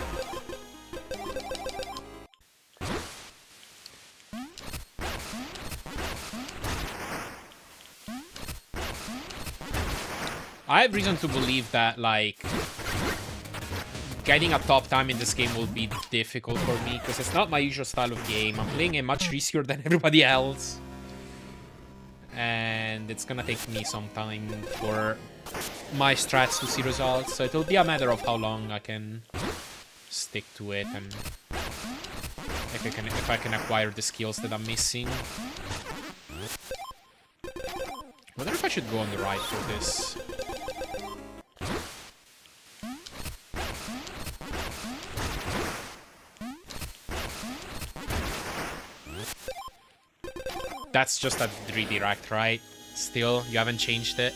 I have reason to believe that, like, getting a top time in this game will be difficult for me, because it's not my usual style of game. I'm playing it much riskier than everybody else. And it's gonna take me some time for my strats to see results, so it'll be a matter of how long I can stick to it and if I can acquire the skills that I'm missing. Wonder if I should go on the right for this. That's just a redirect, right? Still, you haven't changed it?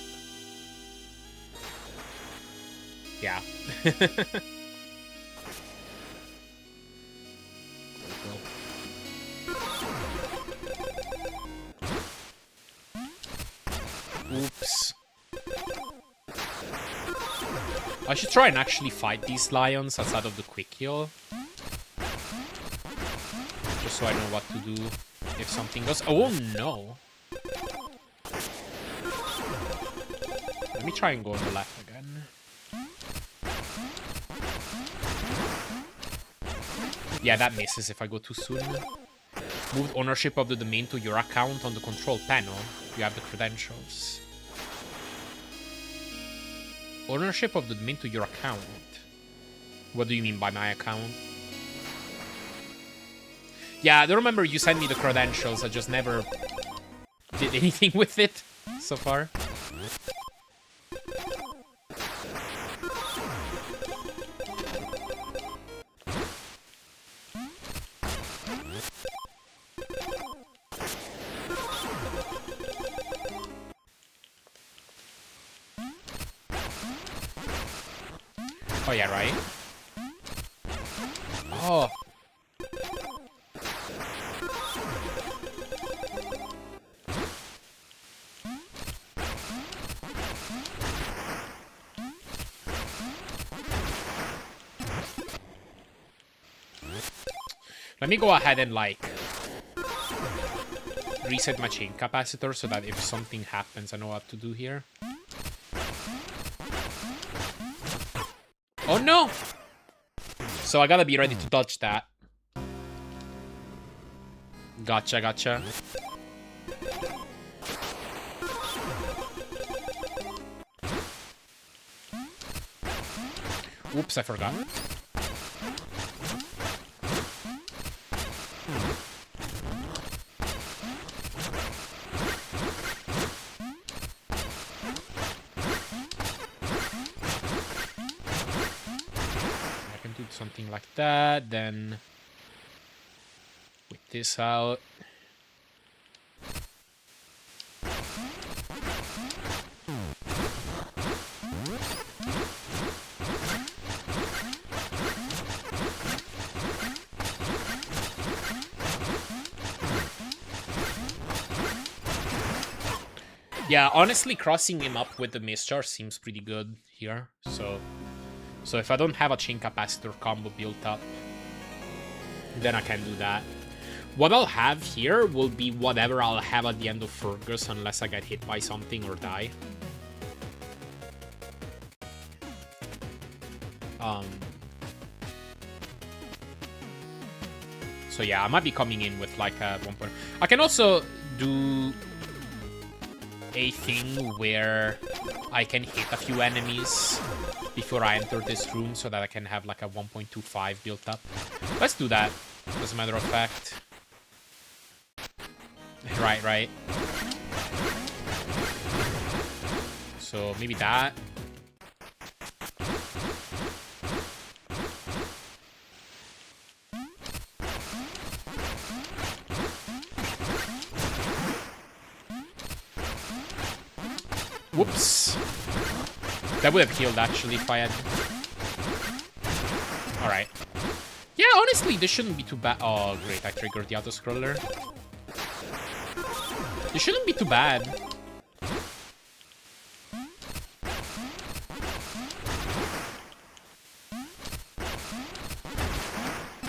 Yeah. Oops. I should try and actually fight these lions outside of the quick kill. Just so I know what to do if something goes... Oh no! Let me try and go on the left again. Yeah, that misses if I go too soon. Move ownership of the domain to your account on the control panel. You have the credentials. Ownership of the domain to your account. What do you mean by my account? Yeah, I don't remember you sent me the credentials. I just never did anything with it so far. Oh, yeah, right? Oh. Let me go ahead and, like, reset my chain capacitor so that if something happens, I know what to do here. Oh, no! So I gotta be ready to dodge that. Gotcha, gotcha. Oops, I forgot. I can do something like that, then with this out. Yeah, honestly, crossing him up with the mischarge seems pretty good here. So if I don't have a chain capacitor combo built up, then I can do that. What I'll have here will be whatever I'll have at the end of Fergus, unless I get hit by something or die. So yeah, I might be coming in with like a 1 point. I can also do a thing where I can hit a few enemies before I enter this room so that I can have like a 1.25 built up. Let's do that, as a matter of fact. Right. So maybe that. Whoops. That would have killed, actually, if I had... Alright. Yeah, honestly, this shouldn't be too bad. Oh, great, I triggered the auto-scroller. This shouldn't be too bad.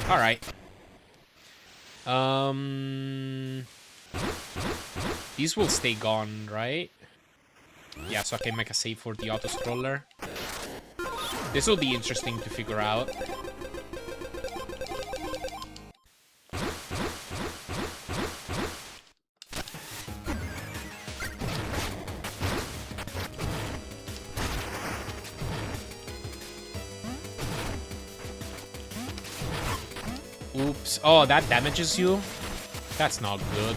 Alright. These will stay gone, right? Yeah, so I can make a save for the auto-scroller. This will be interesting to figure out. Oops. Oh, that damages you? That's not good.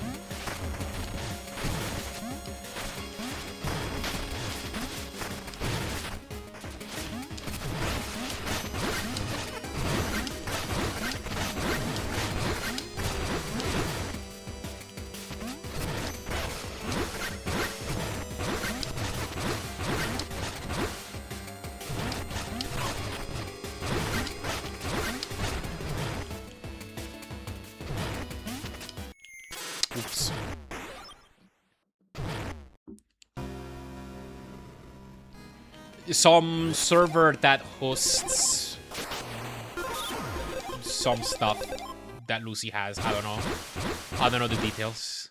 Oops. Some server that hosts some stuff that Lucy has. I don't know. I don't know the details.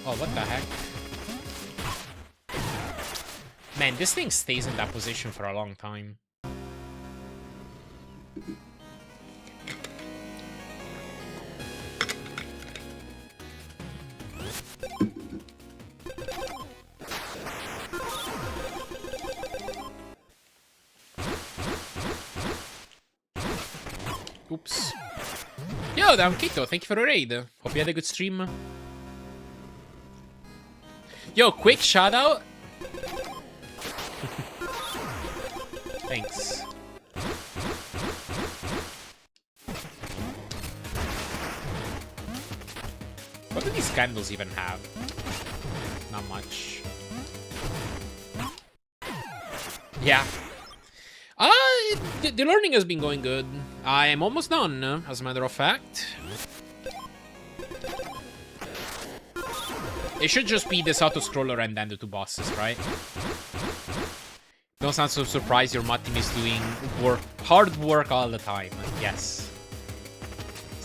Oh, what the heck? Man, this thing stays in that position for a long time. Oops. Yo, Downketo, thank you for the raid. Hope you had a good stream. Yo, quick shout out. Thanks. What do these candles even have? Not much. Yeah. The learning has been going good. I am almost done, as a matter of fact. It should just be this auto-scroller and then the two bosses, right? Don't sound so surprised your mod team is doing hard work all the time. Yes.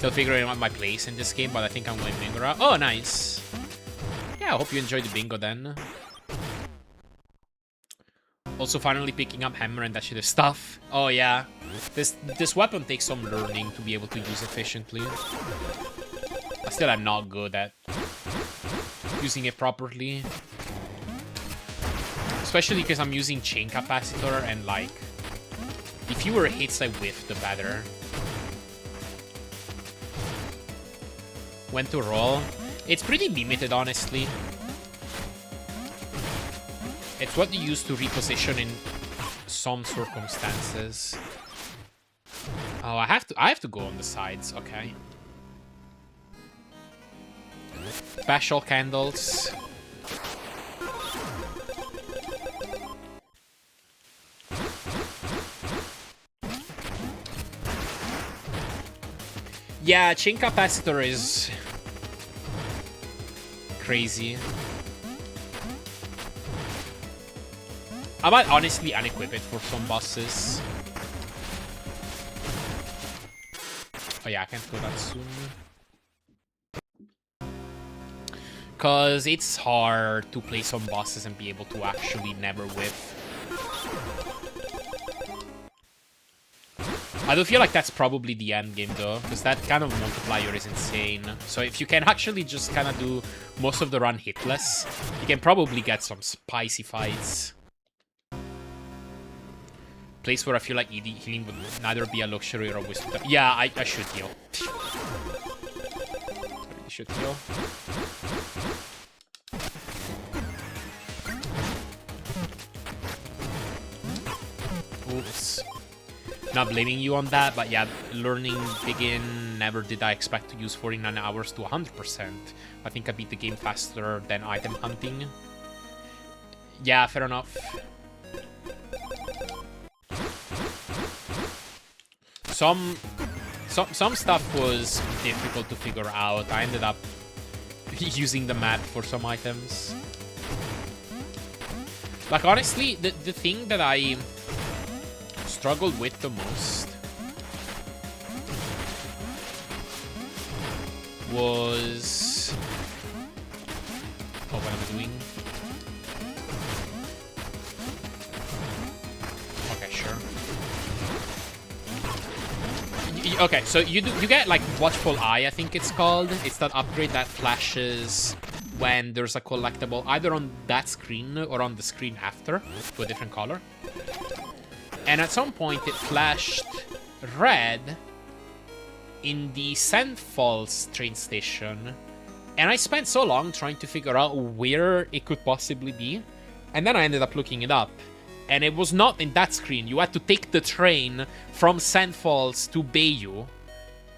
Still figuring out my place in this game, but I think I'm going bingo route. Oh, nice. Yeah, I hope you enjoyed the bingo then. Also finally picking up hammer and that shit of stuff. Oh yeah. This weapon takes some learning to be able to use efficiently. I still am not good at using it properly. Especially because I'm using chain capacitor and like the fewer hits I whiff, the better. When to roll? It's pretty limited, honestly. It's what you use to reposition in some circumstances. Oh, I have to go on the sides, okay. Special candles. Yeah, chain capacitor is crazy. I might honestly unequip it for some bosses. Oh yeah, I can't go that soon. Because it's hard to play some bosses and be able to actually never whiff. I do feel like that's probably the end game though, because that kind of multiplier is insane. So if you can actually just kind of do most of the run hitless, you can probably get some spicy fights. Place where I feel like healing would neither be a luxury or a wisdom. Yeah, I should heal. I should heal. Oops. Not blaming you on that, but yeah, learning begin. Never did I expect to use 49 hours to 100%. I think I beat the game faster than item hunting. Yeah, fair enough. Some stuff was difficult to figure out. I ended up using the map for some items. Like, honestly, the thing that I struggled with the most was... Oh, what am I doing? Okay, sure. Okay, so you get like Watchful Eye, I think it's called. It's that upgrade that flashes when there's a collectible either on that screen or on the screen after to a different color. And at some point it flashed red in the St. Falls train station. And I spent so long trying to figure out where it could possibly be. And then I ended up looking it up. And it was not in that screen. You had to take the train from St. Falls to Bayou.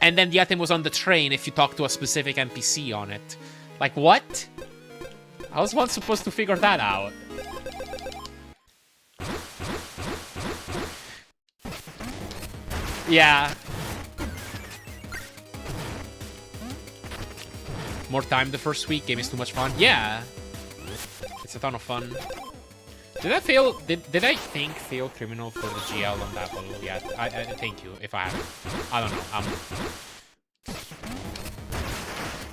And then the item was on the train if you talk to a specific NPC on it. Like, what? How was one supposed to figure that out? Yeah. More time the first week. Game is too much fun. Yeah. It's a ton of fun. Did I fail? Did I think fail criminal for the GL on that one? Yeah, I thank you if I haven't. I don't know.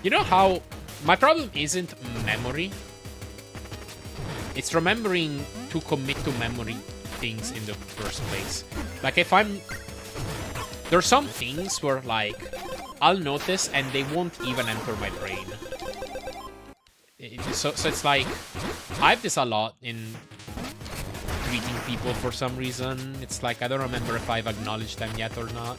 You know how my problem isn't memory. It's remembering to commit to memory things in the first place. Like if I'm... There's some things where like I'll notice and they won't even enter my brain. So it's like I have this a lot in greeting people for some reason. It's like I don't remember if I've acknowledged them yet or not.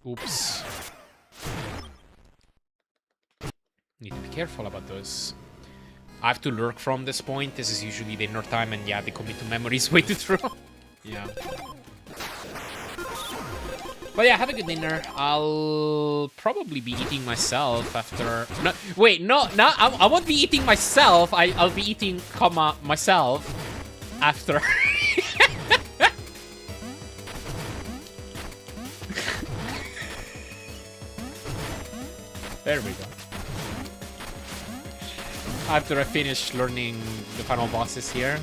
Oops. Need to be careful about those. I have to lurk from this point. This is usually dinner time, and yeah, the commit to memory is way too true. Yeah. But yeah, have a good dinner. I'll probably be eating myself after... No, wait, no, I won't be eating myself. I'll be eating, myself after... There we go. After I finish learning the final bosses here.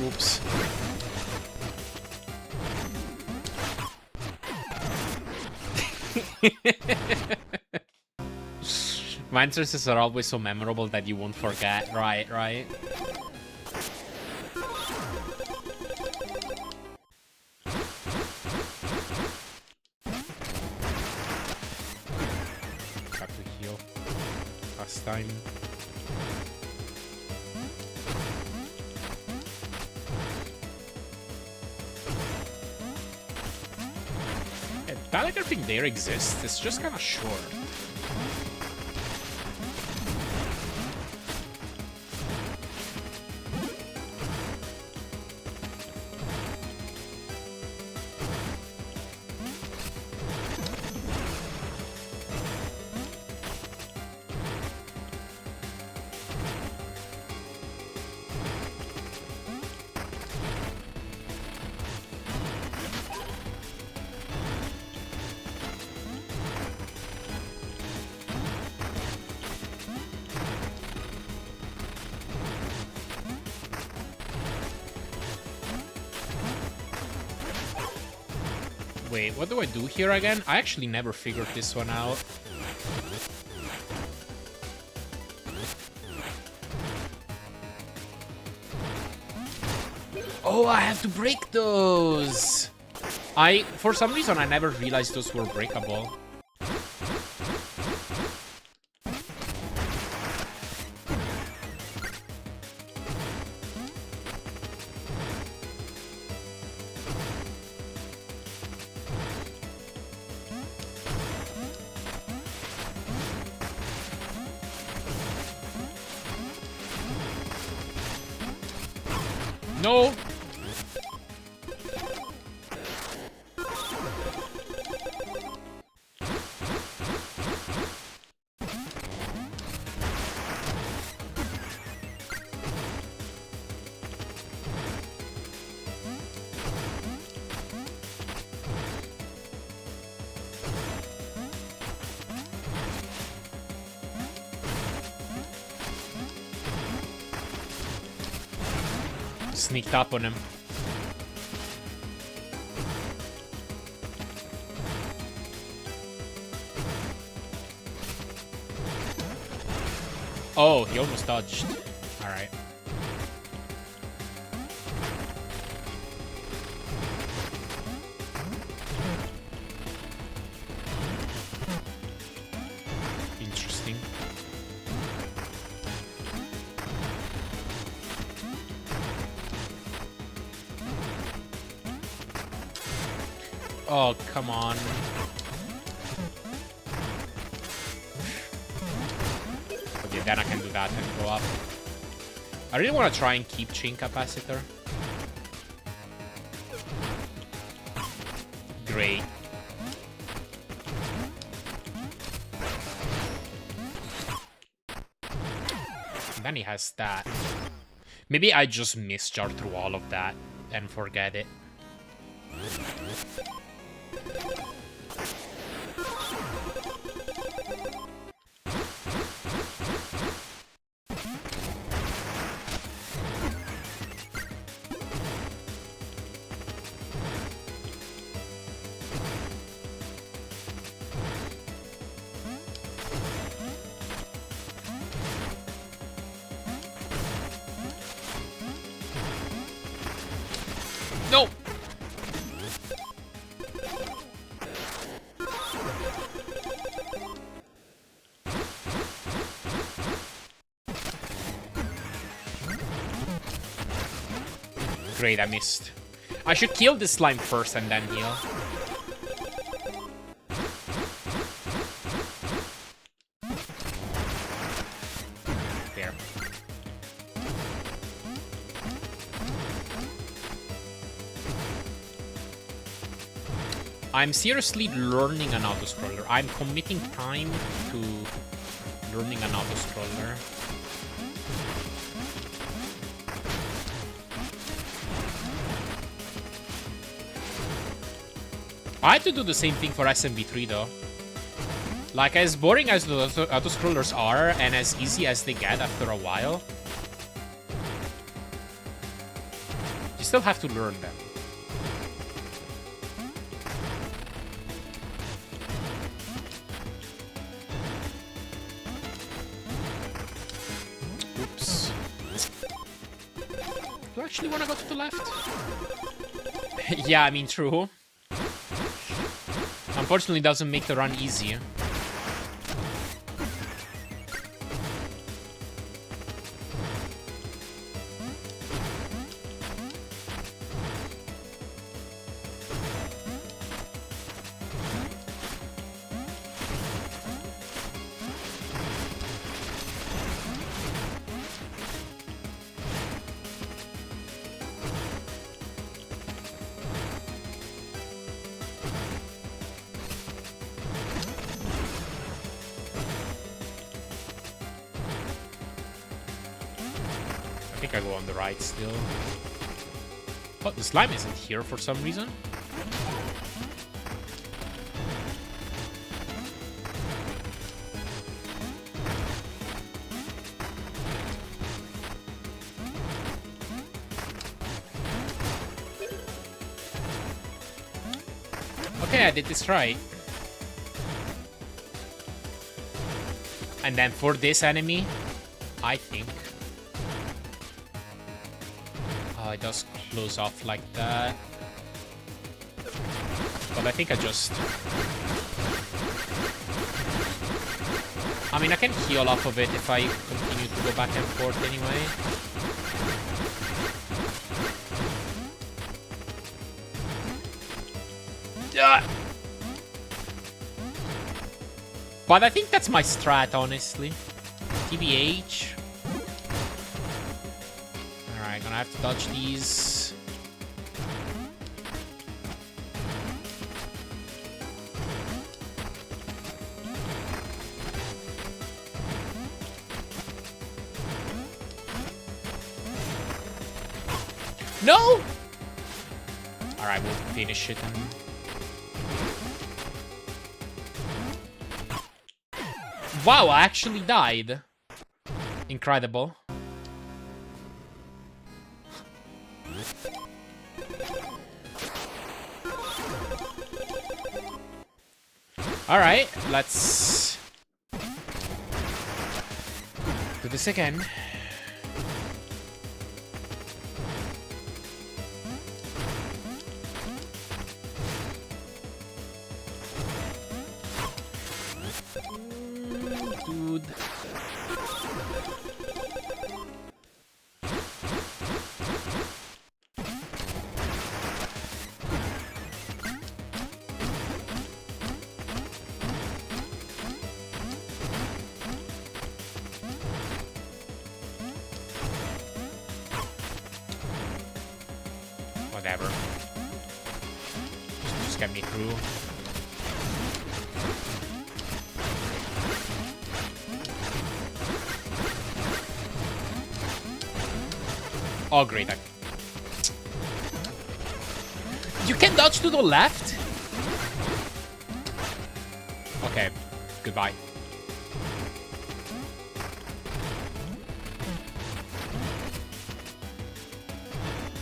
Oops. Entrances are always so memorable that you won't forget. Right, right. Got to heal. Last time. Yeah, telegraphing there exists. It's just kind of short. Wait, what do I do here again? I actually never figured this one out. Oh, I have to break those! For some reason, I never realized those were breakable. No! Sneaked up on him. Oh, he almost dodged. Alright. Interesting. Oh, come on. Okay, then I can do that and go up. I really want to try and keep chain capacitor. Great. And then he has that. Maybe I just misjar through all of that and forget it. No! Great, I missed. I should kill this slime first and then heal. There. I'm seriously learning an autoscroller. I'm committing time to learning an autoscroller. I had to do the same thing for SMB3 though. Like, as boring as the autoscrollers are, and as easy as they get after a while, still have to learn them. Oops. Do I actually want to go to the left? Yeah, I mean, true. Unfortunately, it doesn't make the run easy. I think I go on the right still. Oh, the slime isn't here for some reason. Okay, I did this right. And then for this enemy, I think... it does close off like that. But I think I just... I mean, I can heal off of it if I continue to go back and forth anyway. Yeah. But I think that's my strat, honestly. TBH. Alright, gonna have to dodge these. No! Alright, we'll finish it and... Wow, I actually died. Incredible. Alright, let's do this again. Dude. Whatever. Just get me through. Oh, great. You can dodge to the left? Okay. Goodbye.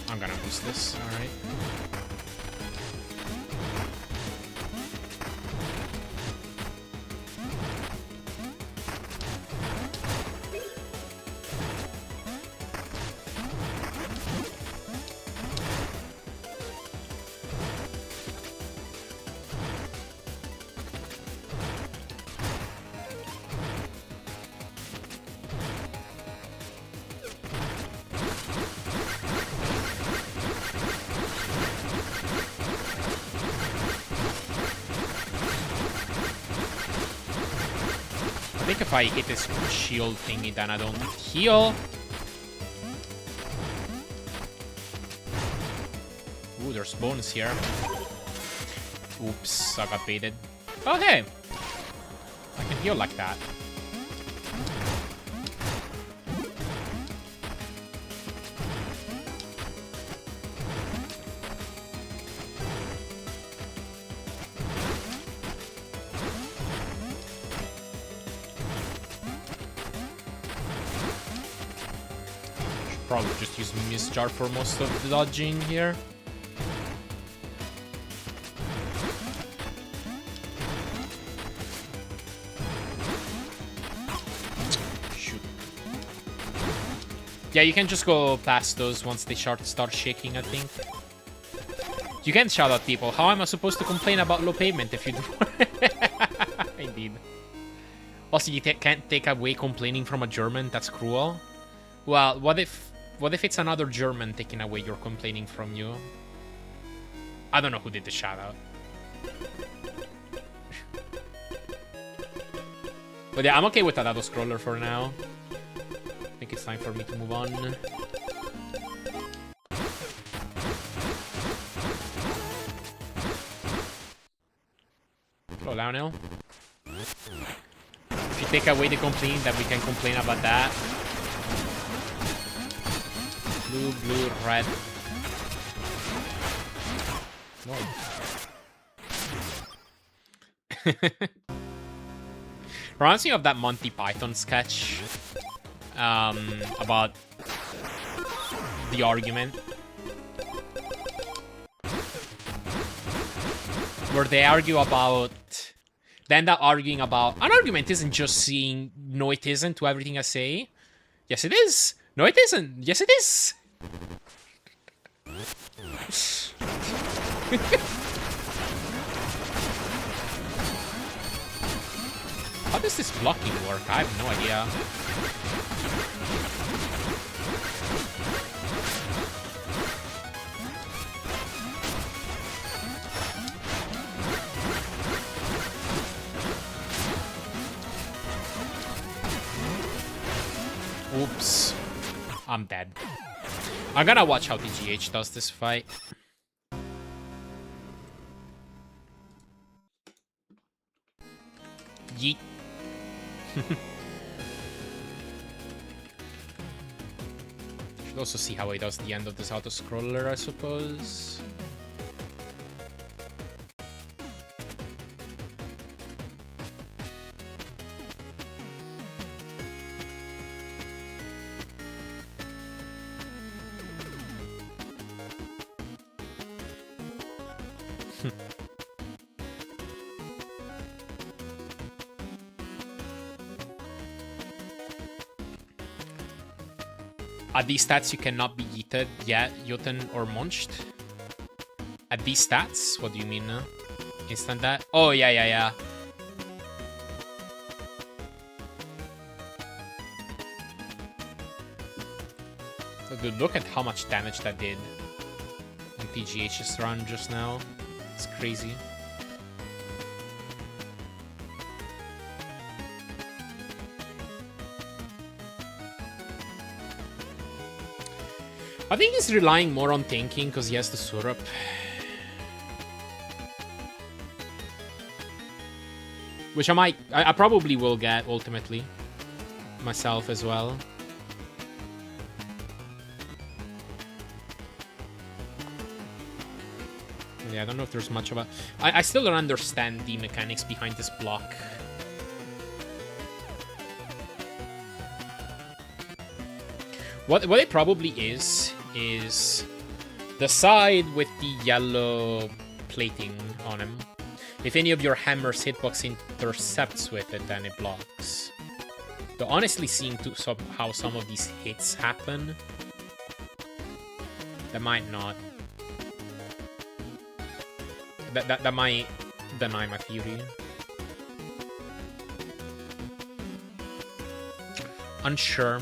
I'm gonna lose this. Alright. I think if I hit this shield thingy, then I don't heal. Ooh, there's bonus here. Oops, I got baited. Okay. I can heal like that. probably just use Misjar for most of the dodging here. Shoot. Yeah, you can just go past those once they start shaking, I think. You can shout at people. How am I supposed to complain about low payment if you do? Indeed. Also, you can't take away complaining from a German. That's cruel. Well, what if it's another German taking away your complaining from you? I don't know who did the shout out. But yeah, I'm okay with that auto scroller for now. I think it's time for me to move on. Hello, Lionel. If you take away the complaint, then we can complain about that. Blue, blue, red. No. Reminds me of that Monty Python sketch about the argument. Where they argue about... They end up arguing about... An argument isn't just saying, no it isn't, to everything I say. Yes it is. No it isn't. Yes it is. How does this blocking work? I have no idea. Oops. I'm dead. I'm gonna watch how TGH does this fight. Yeet. Should also see how he does the end of this auto-scroller, I suppose. At these stats, you cannot be yeeted yet, Jotun, or munched. At these stats? What do you mean? Instant that? Oh, yeah. So, dude, look at how much damage that did on TGH's run just now. It's crazy. I think he's relying more on tanking because he has the Surup. Which I probably will get ultimately. Myself as well. Yeah, I don't know if there's much of a... I still don't understand the mechanics behind this block. What it probably is the side with the yellow plating on him. If any of your hammer's hitbox intercepts with it, then it blocks. Though honestly, seeing how some of these hits happen, that might not. That might deny my theory. Unsure.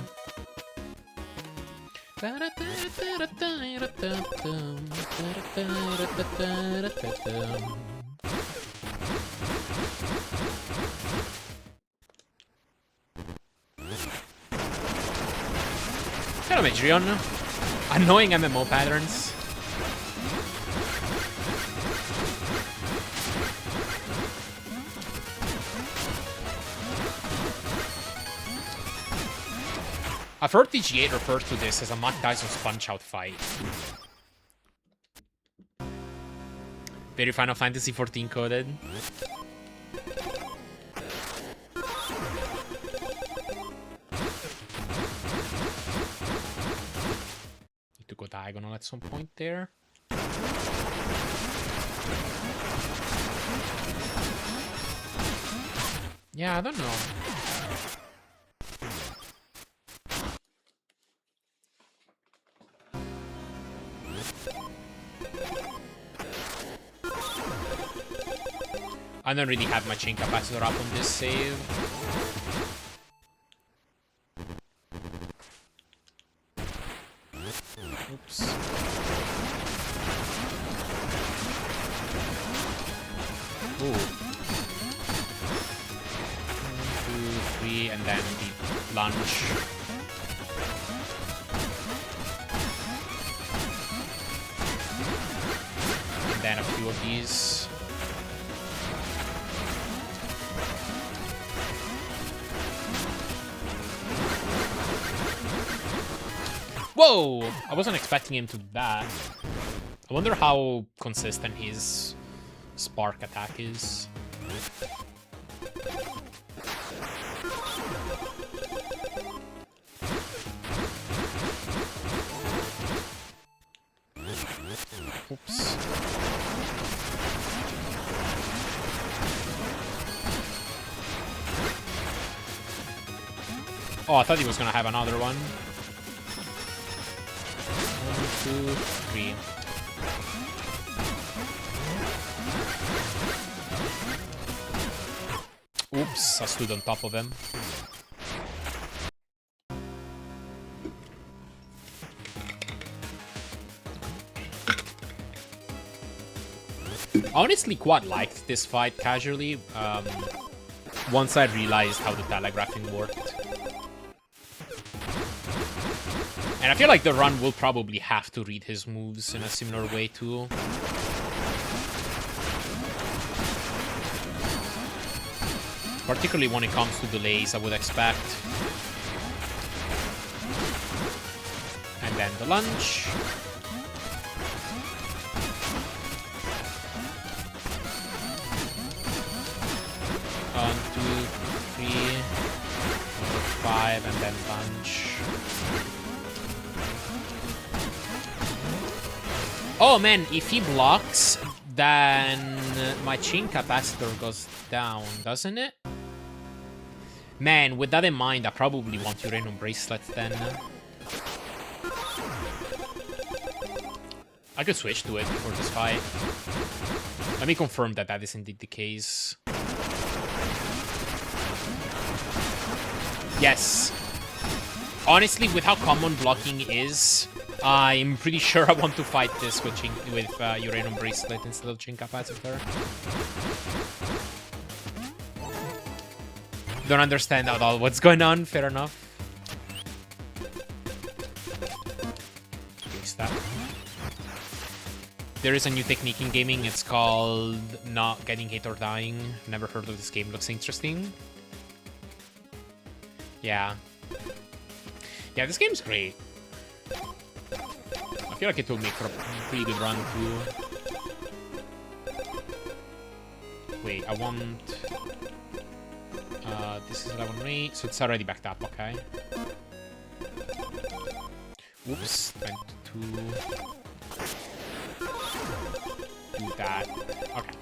Hello, Madrion. Annoying MMO patterns. I've heard TG8 refer to this as a Mike Tyson's Punch-Out fight. Very Final Fantasy 14 coded. diagonal at some point there. Yeah, I don't know. I don't really have my chain capacitor up on this save. Oops. 1, 2, 3, and then the lunge. And then a few of these. Whoa! I wasn't expecting him to do that. I wonder how consistent his spark attack is. Oops. Oh, I thought he was gonna have another one. 1, 2, 3. Oops, I stood on top of him. I honestly quite liked this fight casually, once I realized how the telegraphing worked. And I feel like the run will probably have to read his moves in a similar way too. Particularly when it comes to delays, I would expect. And then the lunge. One, 2, 3, 4, 5, and then lunge. Oh man, if he blocks, then my chain capacitor goes down, doesn't it? Man, with that in mind, I probably want Uranium Bracelet then. I could switch to it before this fight. Let me confirm that that is indeed the case. Yes. Honestly, with how common blocking is, I'm pretty sure I want to fight this with Uranium Bracelet instead of Chain Capacitor. Don't understand at all what's going on, fair enough. Fix that. There is a new technique in gaming, it's called not getting hit or dying. Never heard of this game, looks interesting. Yeah. Yeah, this game's great. I feel like it will make for a pretty good run too. Wait, I want... this is level 8, so it's already backed up, okay. Oops, went to... do that. Okay.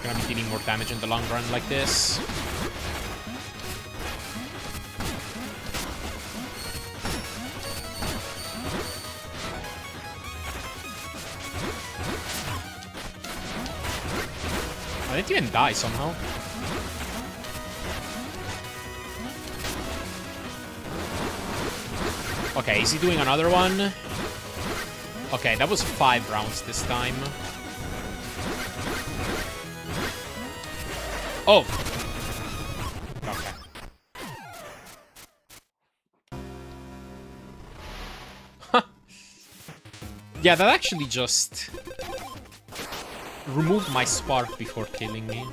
Gonna be dealing more damage in the long run like this. I didn't even die somehow. Okay, is he doing another one? Okay, that was 5 rounds this time. Oh! Okay. Huh. Yeah, that actually just removed my spark before killing me.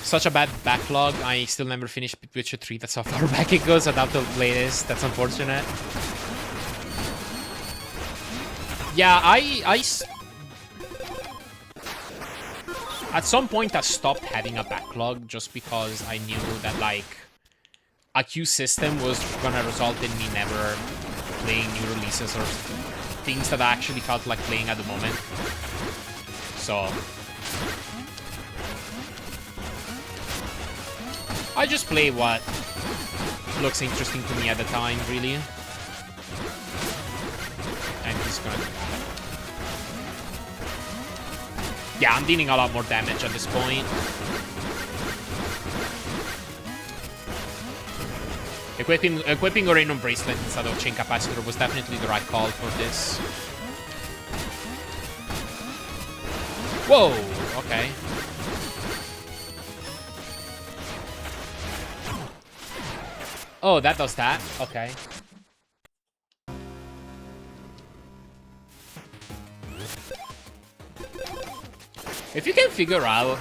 Such a bad backlog. I still never finished Witcher 3. That's how far back it goes. I'd have to play this. That's unfortunate. Yeah, At some point, I stopped having a backlog just because I knew that, like, a queue system was gonna result in me never playing new releases or things that I actually felt like playing at the moment. So I just play what looks interesting to me at the time, really. And he's gonna do that. Yeah, I'm dealing a lot more damage at this point. Equipping a random bracelet instead of chain capacitor was definitely the right call for this. Whoa, okay. Oh, that does that. Okay. If you can figure out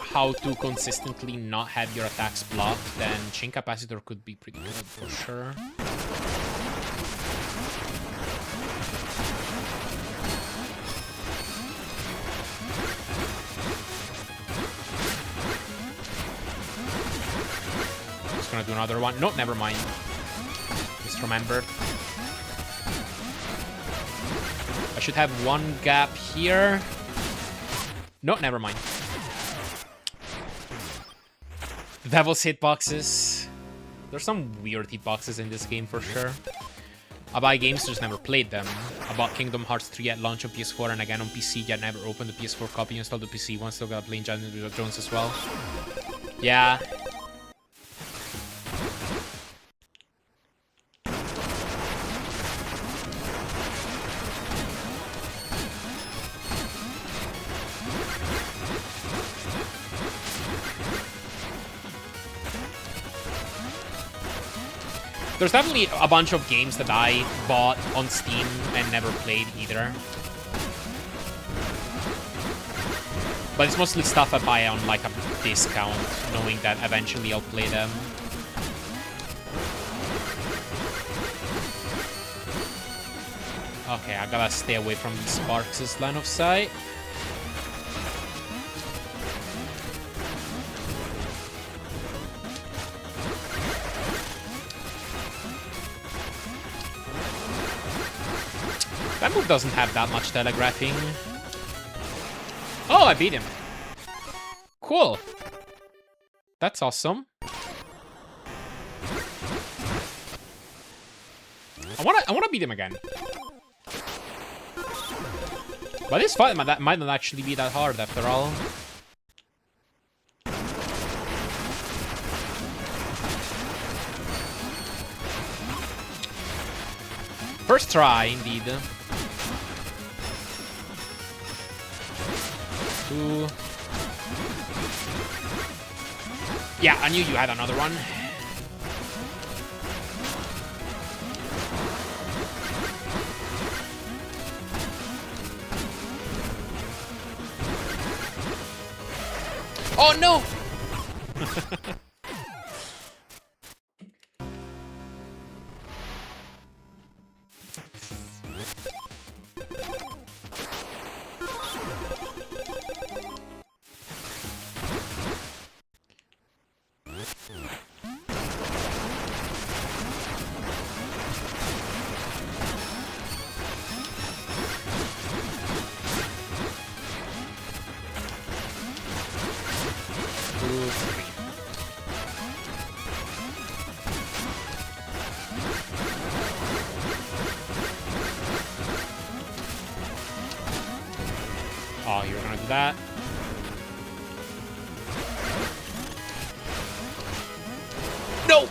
how to consistently not have your attacks blocked, then chain capacitor could be pretty good for sure. Just gonna do another one. No, never mind. Just remember. I should have one gap here. No, never mind. Devil's hitboxes. There's some weird hitboxes in this game for sure. I buy games, just never played them. I bought Kingdom Hearts 3 at launch on PS4 and again on PC, yet never opened the PS4 copy, installed the PC one, still got playing Indiana Jones as well. Yeah. There's definitely a bunch of games that I bought on Steam and never played either. But it's mostly stuff I buy on like a discount, knowing that eventually I'll play them. Okay, I gotta stay away from these Sparks' line of sight. That move doesn't have that much telegraphing. Oh, I beat him. Cool. That's awesome. I wanna beat him again. But this fight might not actually be that hard after all. First try, indeed. 2. Yeah, I knew you had another one. Oh no! Oh, you're gonna do that. No!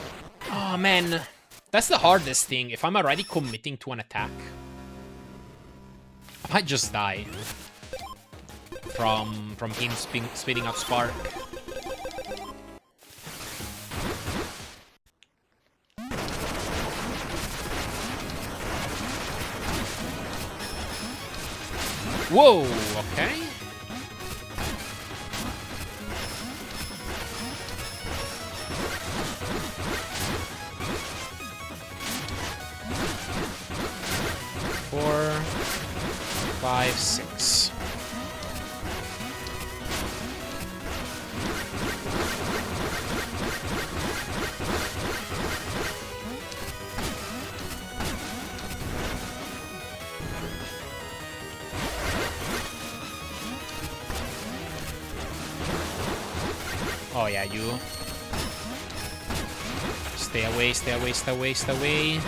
Oh, man. That's the hardest thing. If I'm already committing to an attack, I might just die from him speeding up Spark. Whoa, okay. Four, 5, 6. Oh yeah, you. Stay away, stay away, stay away, stay away.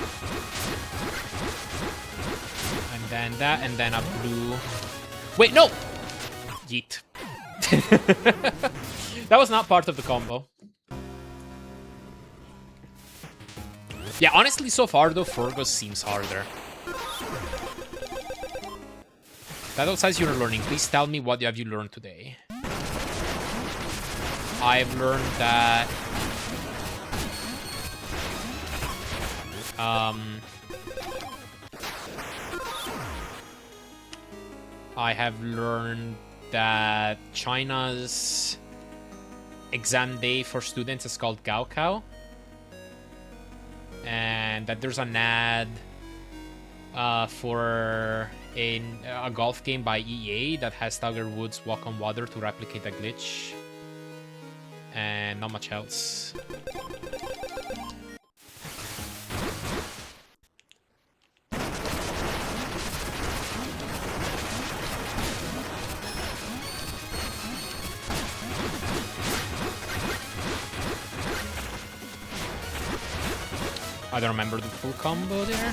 And then that, and then a blue. Wait, no! Yeet. That was not part of the combo. Yeah, honestly, so far though, Fergus seems harder. That outside you're learning. Please tell me what have you learned today. I've learned that I have learned that China's exam day for students is called Gaokao. And that there's an ad for a golf game by EA that has Tiger Woods walk on water to replicate a glitch. And not much else. I don't remember the full combo there.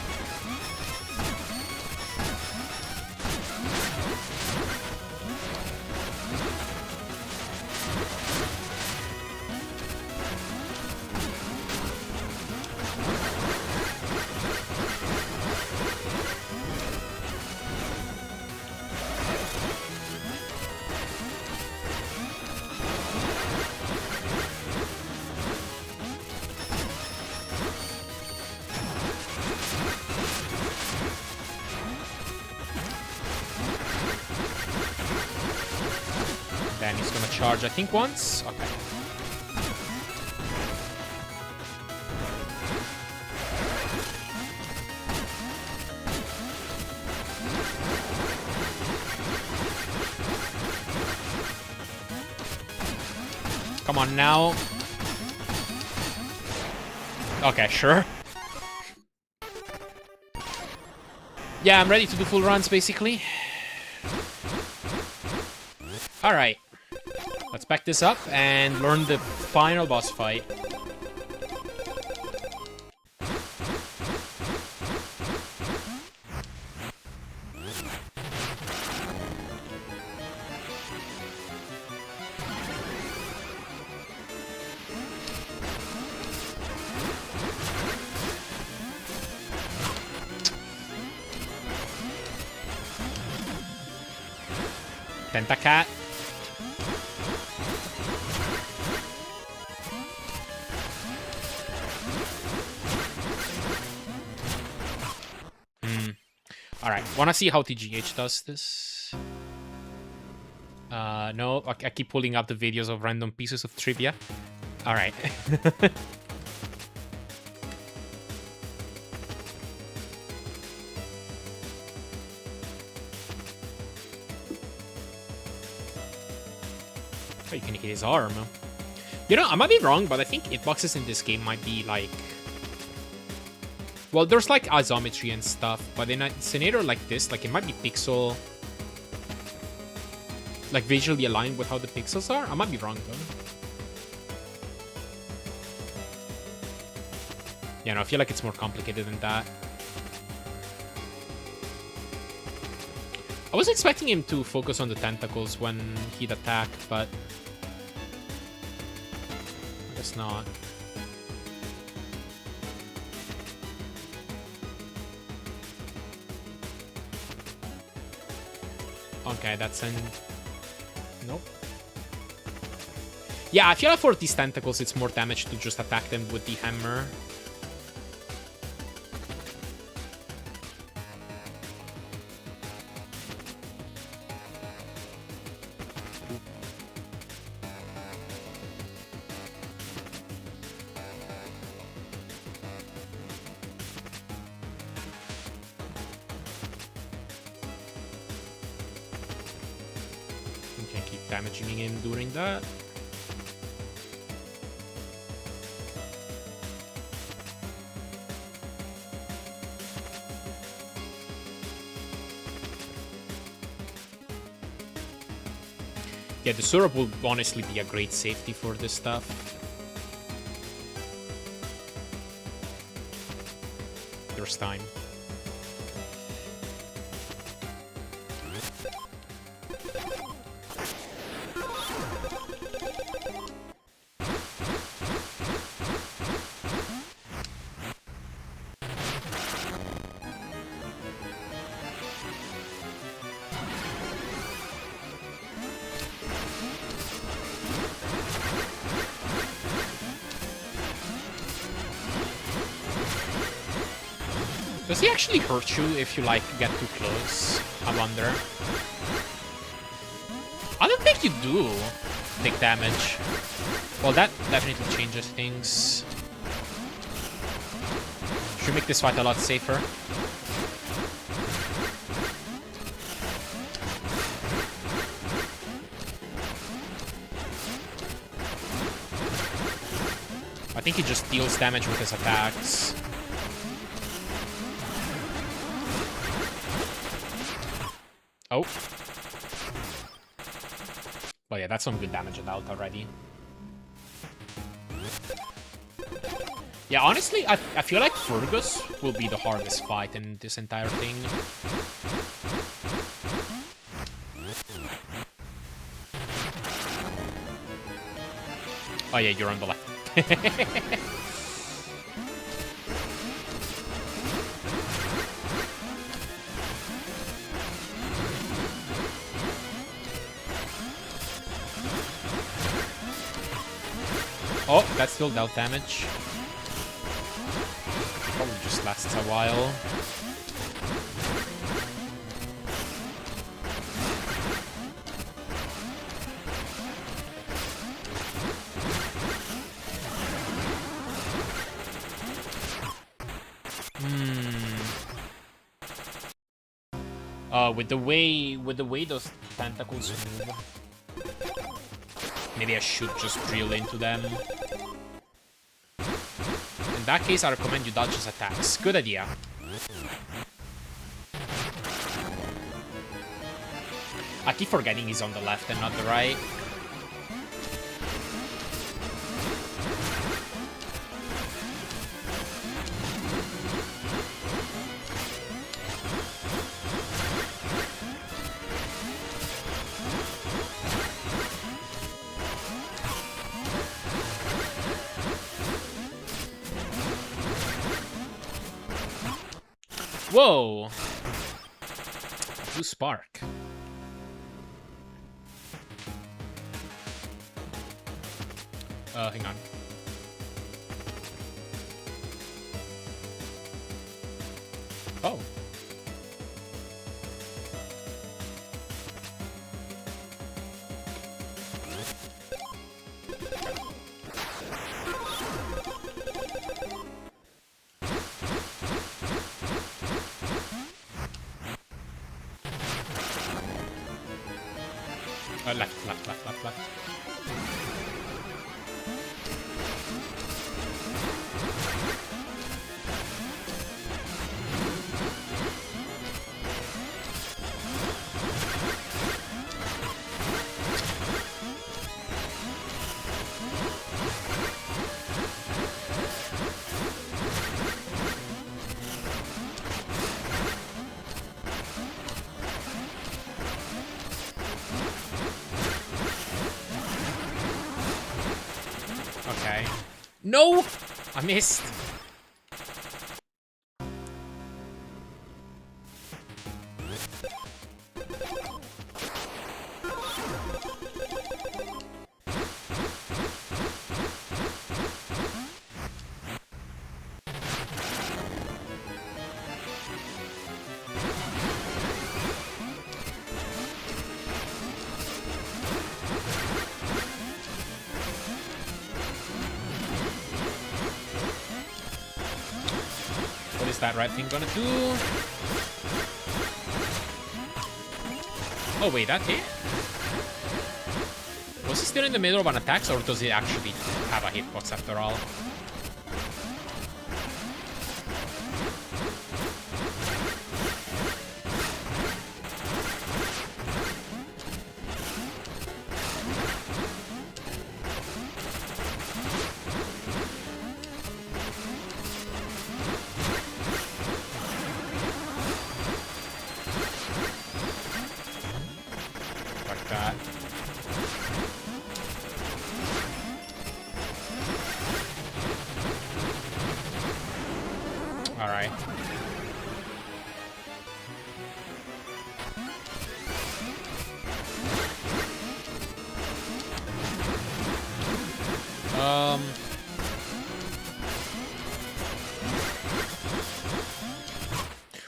Then he's gonna charge, I think, once. Okay. Come on now. Okay, sure. Yeah, I'm ready to do full runs, basically. Alright. Let's back this up and learn the final boss fight. Tentacat. Alright, wanna see how TGH does this? No, I keep pulling up the videos of random pieces of trivia. Alright. Oh, you can hit his arm. You know, I might be wrong, but I think hitboxes in this game might be like... Well, there's like isometry and stuff, but in a scenario like this, like it might be pixel... Like visually aligned with how the pixels are? I might be wrong though. Yeah, no, I feel like it's more complicated than that. I was expecting him to focus on the tentacles when he'd attack, but... I guess not. Okay, that's an... Nope. Yeah, I feel like for these tentacles, it's more damage to just attack them with the hammer. Damaging him during that. Yeah, the syrup will honestly be a great safety for this stuff. There's time. Does he actually hurt you if you, like, get too close? I wonder. I don't think you do take damage. Well, that definitely changes things. Should make this fight a lot safer. I think he just deals damage with his attacks. Oh. Well, yeah, that's some good damage out already. Yeah, honestly, I feel like Fergus will be the hardest fight in this entire thing. Oh yeah, you're on the left. Oh, that still dealt damage. Probably just lasts a while. With the way those tentacles move, maybe I should just drill into them. In that case, I recommend you dodge his attacks. Good idea. I keep forgetting he's on the left and not the right. Whoa! Blue spark. Hang on. Oh. Left. Okay. No! I missed. What is that right thing gonna do? Oh wait, that hit? Was he still in the middle of an attack, or does he actually have a hitbox after all?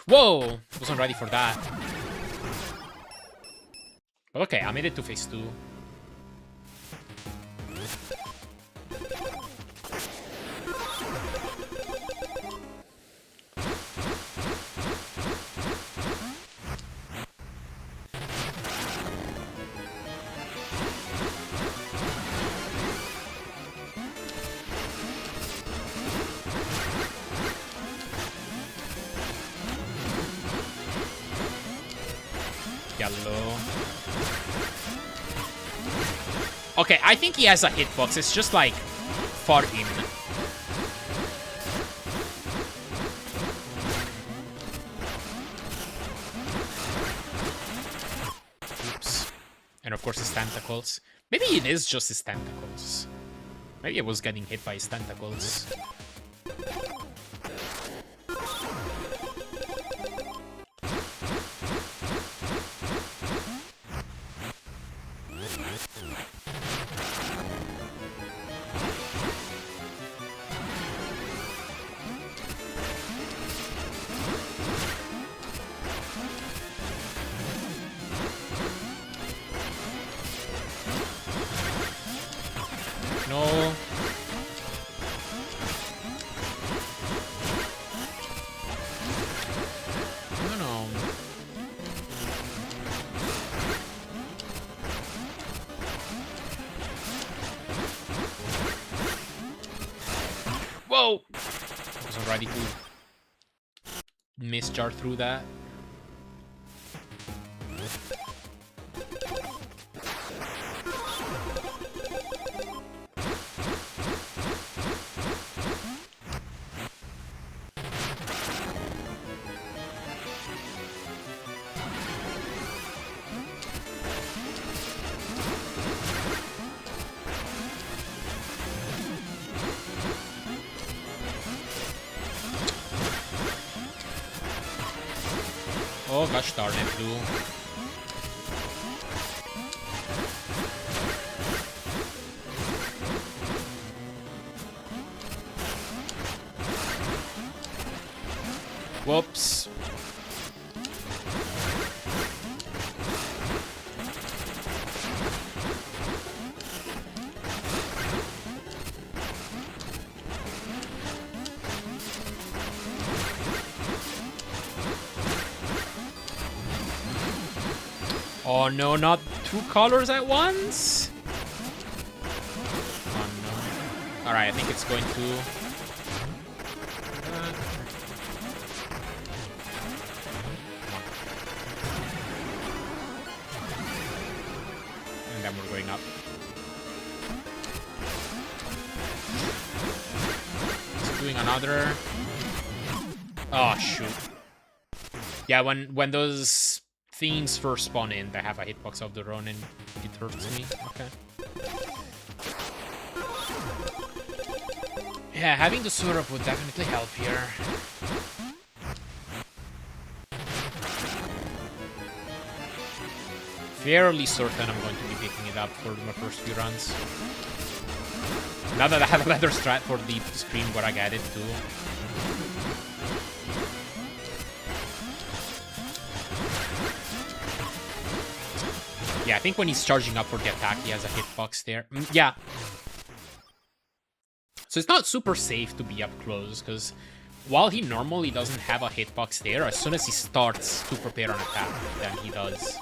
Whoa! Wasn't ready for that. But okay, I made it to phase 2. Yellow. Okay, I think he has a hitbox. It's just like for him. Oops. And of course his tentacles. Maybe it is just his tentacles. Maybe I was getting hit by his tentacles. No. No. Whoa! I wasn't ready to mischarge through that. Oh gosh darn it, blue. Whoops. Oh no, not two colors at once? Oh no. Alright, I think it's going to... And then we're going up. It's doing another... Oh, shoot. Yeah, when those things first spawn in, they have a hitbox of their own and it hurts me. Okay. Yeah, having the sword up would definitely help here. Fairly certain I'm going to be picking it up for my first few runs. Now that I have a better strat for the screen where I get it too. Yeah, I think when he's charging up for the attack, he has a hitbox there. Yeah. So it's not super safe to be up close, because while he normally doesn't have a hitbox there, as soon as he starts to prepare an attack, then he does.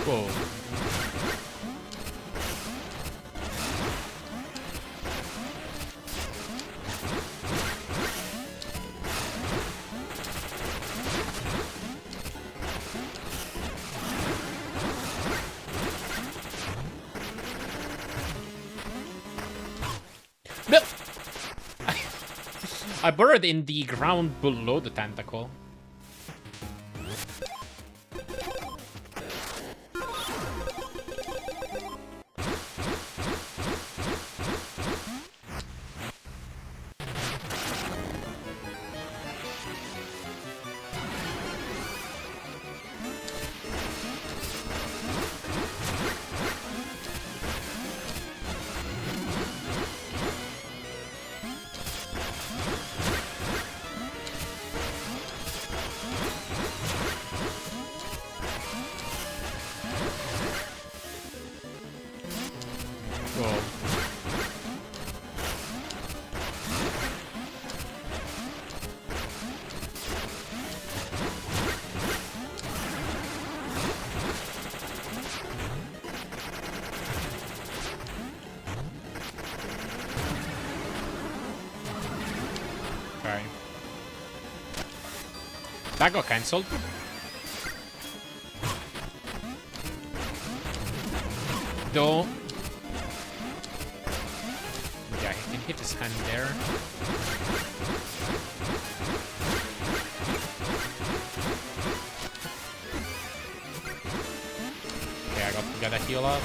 Whoa. I burrowed in the ground below the tentacle. Okay. That got cancelled. Though. Yeah, he can hit his hand there. Okay, I got a heal up.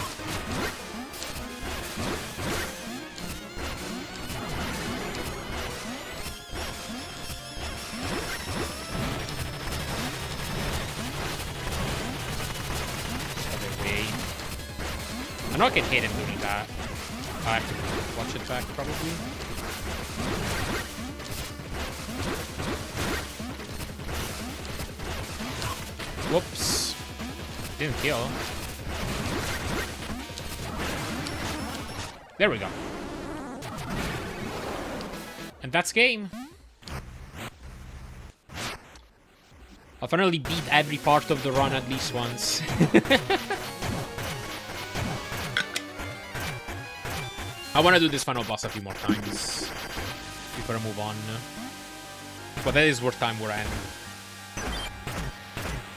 I know I can hit him doing that. I have to watch it back, probably. Whoops. Didn't kill. There we go. And that's game. I finally beat every part of the run at least once. I want to do this final boss a few more times before I move on. But that is where time we're at.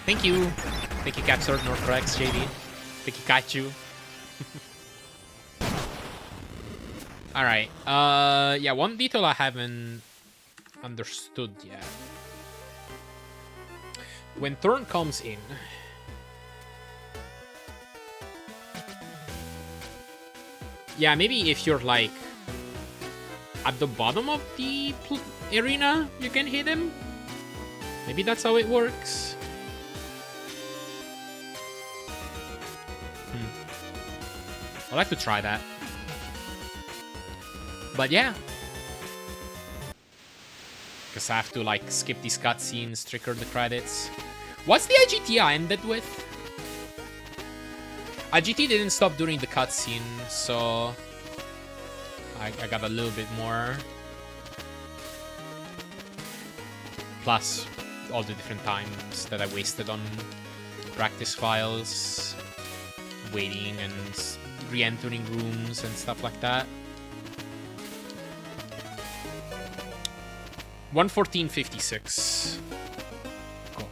Thank you. Thank you, Capsor, Northrex, JD. Thank you, Kachu. Alright. Yeah, one detail I haven't understood yet. When Thorn comes in... Yeah, maybe if you're, like, at the bottom of the arena, you can hit him. Maybe that's how it works. I'd like to try that. But yeah. Because I have to, like, skip these cutscenes, trigger the credits. What's the IGT I ended with? IGT didn't stop during the cutscene, so I got a little bit more. Plus all the different times that I wasted on practice files, waiting and re-entering rooms and stuff like that. 1:14:56. Cool.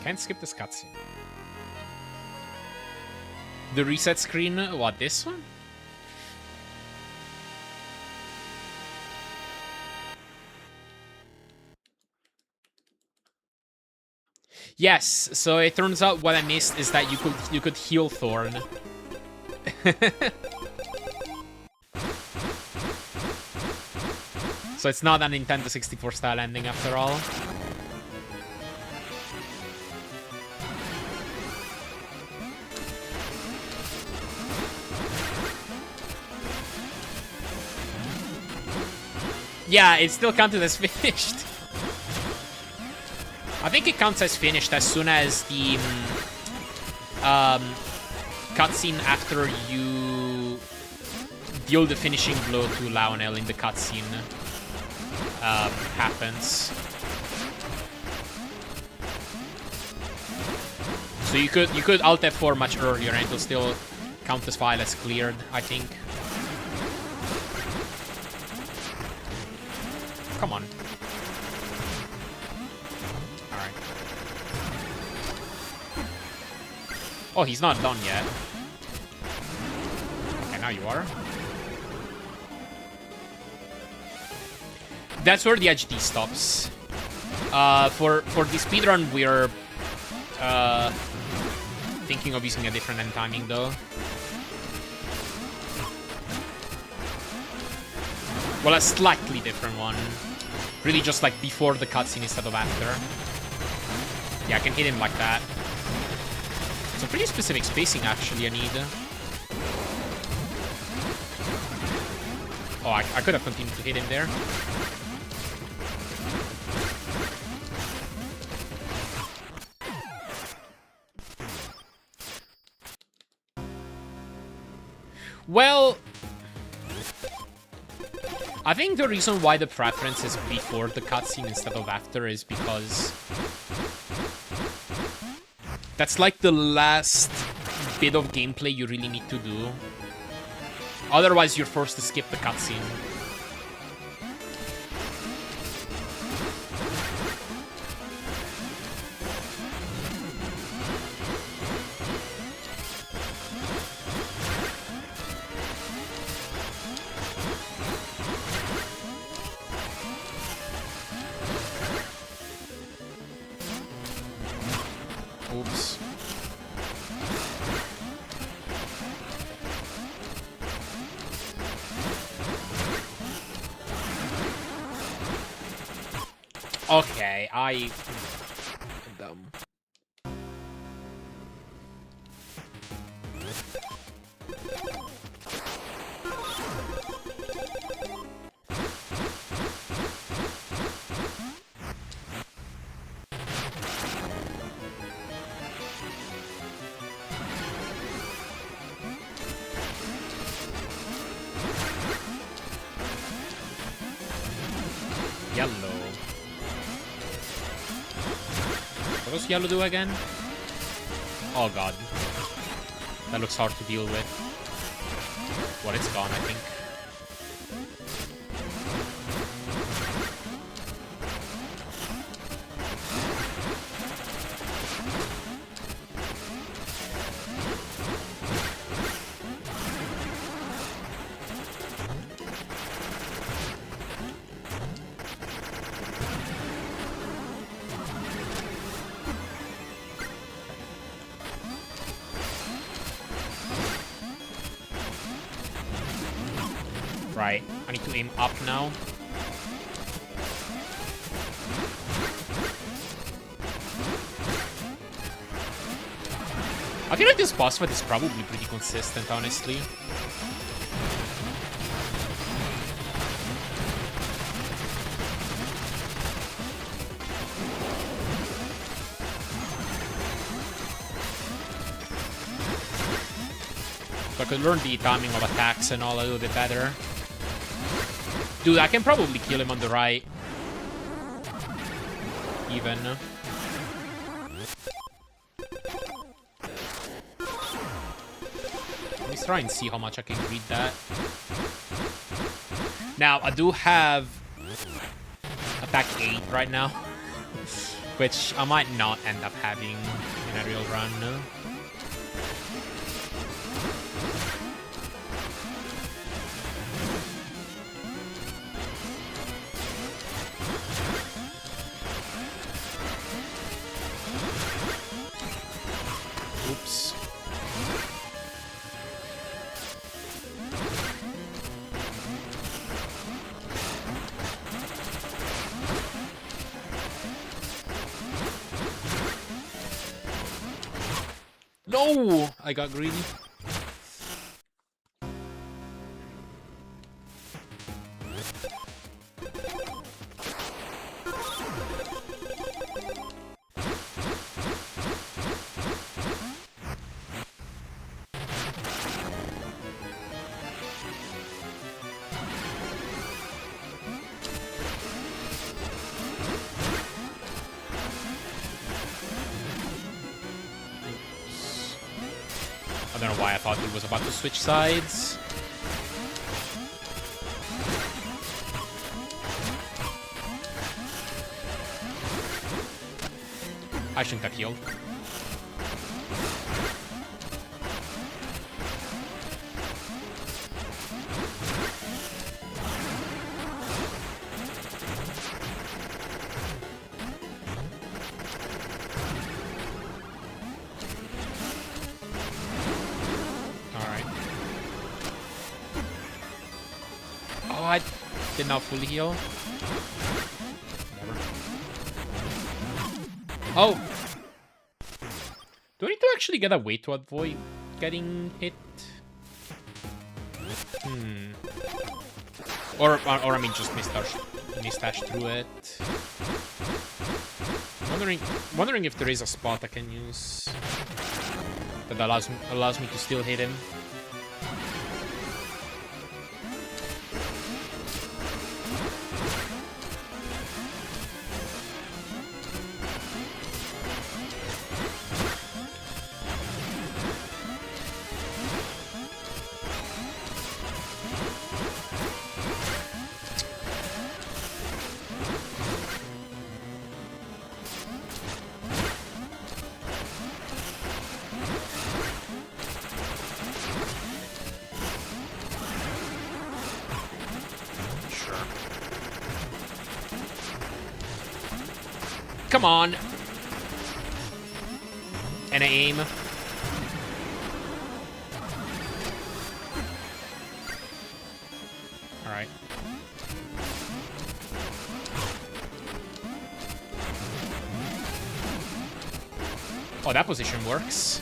Can't skip this cutscene. The reset screen, what, this one? Yes, so it turns out what I missed is that you could heal Thorn. So it's not a Nintendo 64 style ending after all. Yeah, it still counted as finished. I think it counts as finished as soon as the cutscene after you deal the finishing blow to Lionel in the cutscene happens. So you could Alt F4 much earlier and it'll still count this file as cleared, I think. Come on. Alright. Oh, he's not done yet. Okay, now you are. That's where the HD stops. For the speedrun, we're thinking of using a different end timing, though. Well, a slightly different one. Really just like before the cutscene instead of after. Yeah, I can hit him like that. It's a pretty specific spacing, actually, I need. Oh, I could have continued to hit him there. Well, I think the reason why the preference is before the cutscene instead of after is because that's like the last bit of gameplay you really need to do. Otherwise, you're forced to skip the cutscene. Oops. Okay, I'm dumb. Yellow. What does yellow do again? Oh god. That looks hard to deal with. Well, it's gone, I think. Right, I need to aim up now. I feel like this boss fight is probably pretty consistent, honestly. So I could learn the timing of attacks and all a little bit better. Dude, I can probably kill him on the right. Even. Let me try and see how much I can read that. Now, I do have attack 8 right now, which I might not end up having in a real run. Oops. No! I got greedy. I don't know why I thought he was about to switch sides. I shouldn't have healed. I did not fully heal. Whatever. Oh! Do I need to actually get away to avoid getting hit? Or I mean, just misdash through it. Wondering if there is a spot I can use that allows me to still hit him. Come on. And aim. All right. Oh, that position works.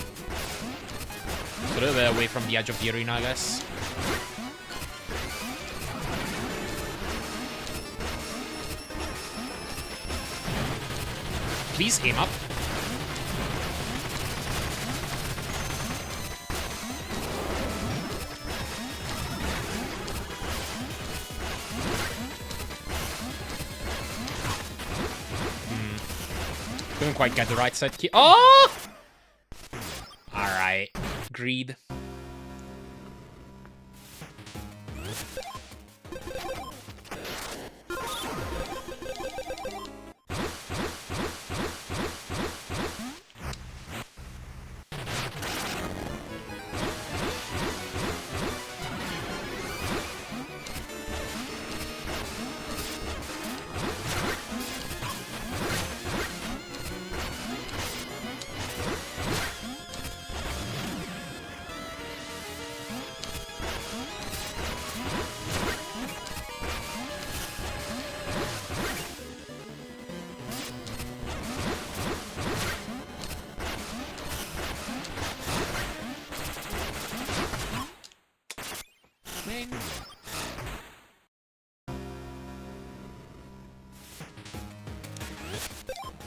It's a little bit away from the edge of the arena, I guess. Please aim up. Couldn't quite get the right side key. Oh! Alright. Greed.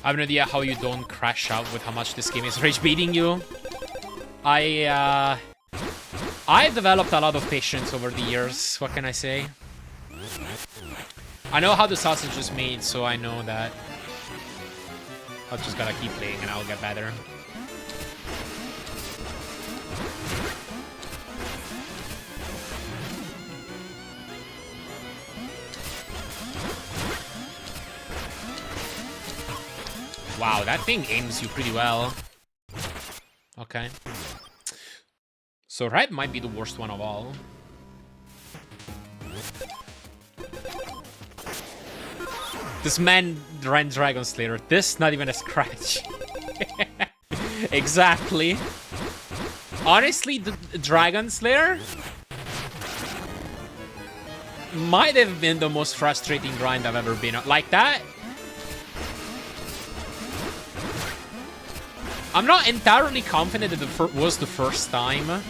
I have no idea how you don't crash out with how much this game is rage baiting you. I've developed a lot of patience over the years. What can I say? I know how the sausage is made, so I know that I'll just gotta keep playing and I'll get better. Wow, that thing aims you pretty well. Okay. So red might be the worst one of all. This man ran Dragon Slayer. This, not even a scratch. Exactly. Honestly, the Dragon Slayer might have been the most frustrating grind I've ever been on. Like that. I'm not entirely confident that it was the first time.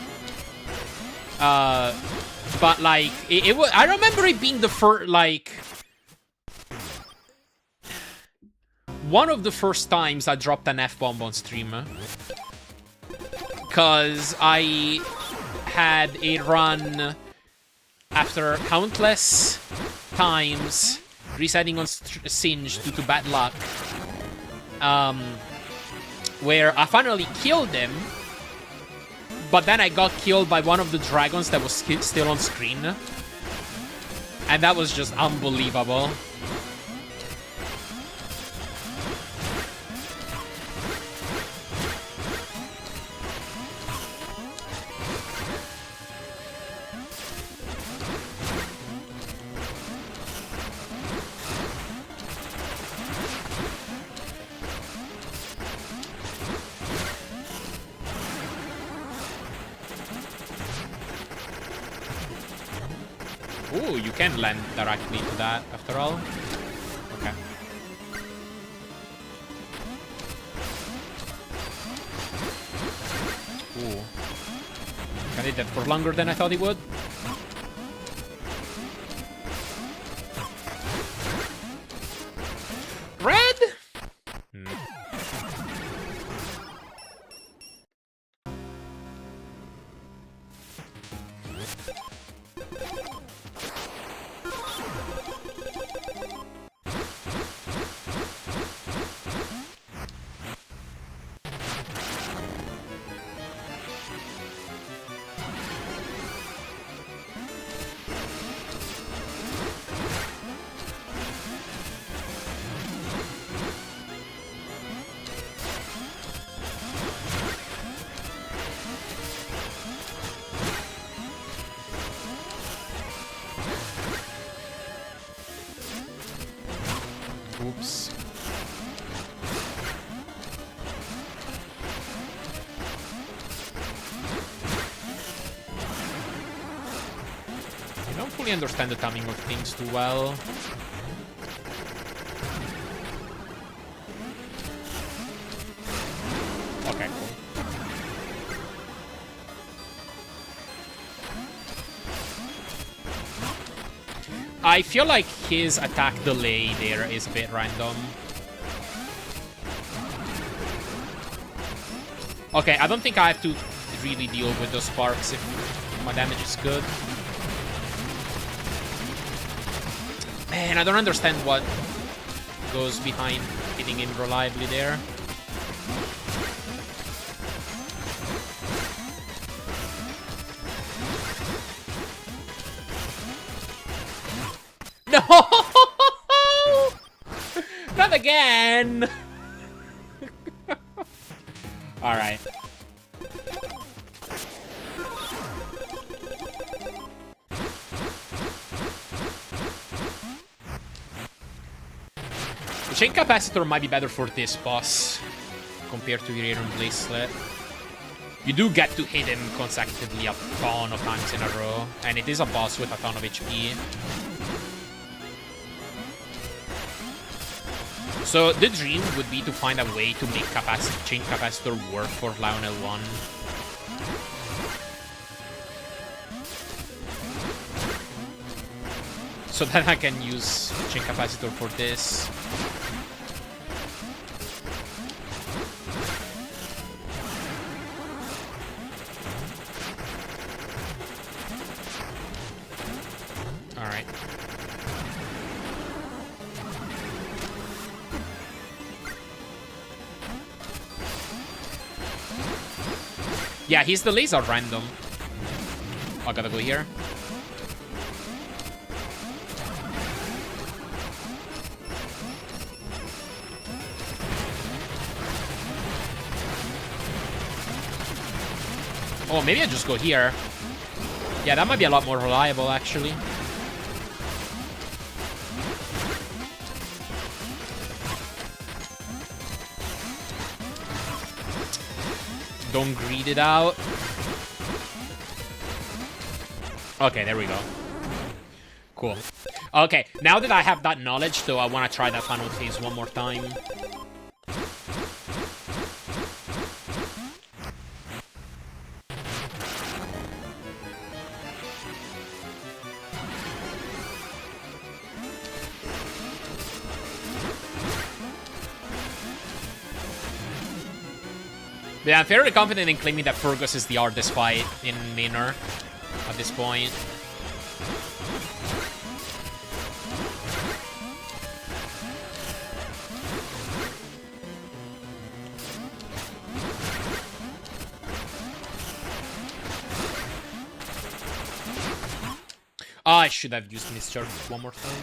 But like, it was. I remember it being the first, like, one of the first times I dropped an F-bomb on stream. Because I had a run after countless times resetting on Singe due to bad luck. Where I finally killed him, But then I got killed by one of the dragons that was still on screen. And that was just unbelievable. Ooh, you can land directly to that after all. Okay. Ooh. I did that for longer than I thought it would. Red? Oops. I don't fully understand the timing of things too well. Okay, cool. I feel like his attack delay there is a bit random. Okay, I don't think I have to really deal with those sparks if my damage is good. Man, I don't understand what goes behind hitting him reliably there. No! Not again! Alright. The chain capacitor might be better for this boss compared to your Iron Bracelet. You do get to hit him consecutively a ton of times in a row, and it is a boss with a ton of HP. So the dream would be to find a way to make chain capacitor work for Lionel 1. So that I can use chain capacitor for this. Alright. Yeah, his delays are random. I gotta go here. Oh, maybe I just go here. Yeah, that might be a lot more reliable, actually. Don't greed it out. Okay, there we go. Cool. Okay, now that I have that knowledge, though, I want to try that final phase one more time. Yeah, I'm fairly confident in claiming that Fergus is the hardest fight in Mina at this point. I should have used Mr. one more time.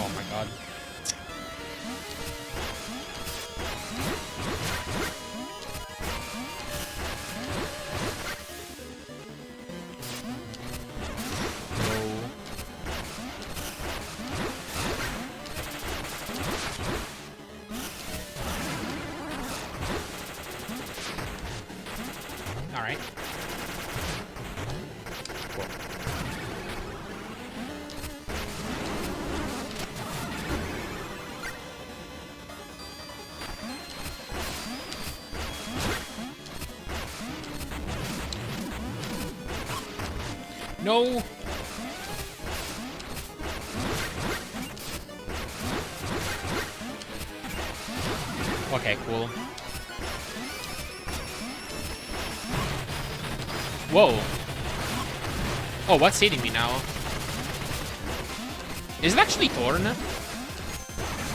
Oh my god. Alright. Cool. No! Okay, cool. Whoa. Oh, what's hitting me now? Is it actually Thorn?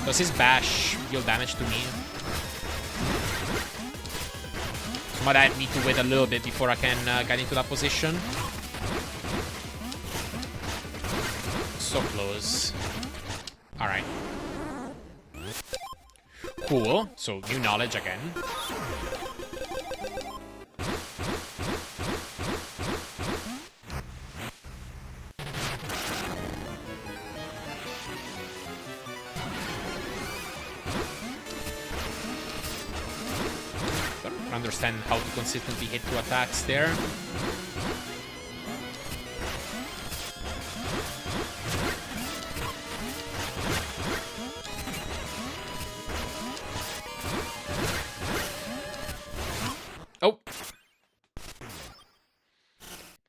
Does his bash deal damage to me? Might I need to wait a little bit before I can get into that position. So close. Alright. Cool. So, new knowledge again. Don't understand how to consistently hit 2 attacks there. Oh!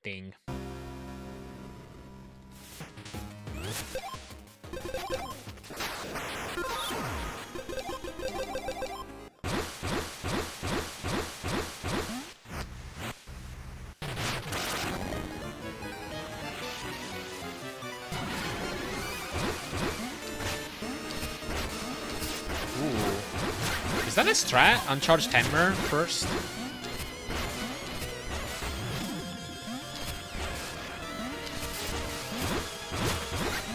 Ding. Ooh. Is that a strat? Uncharged Hammer first?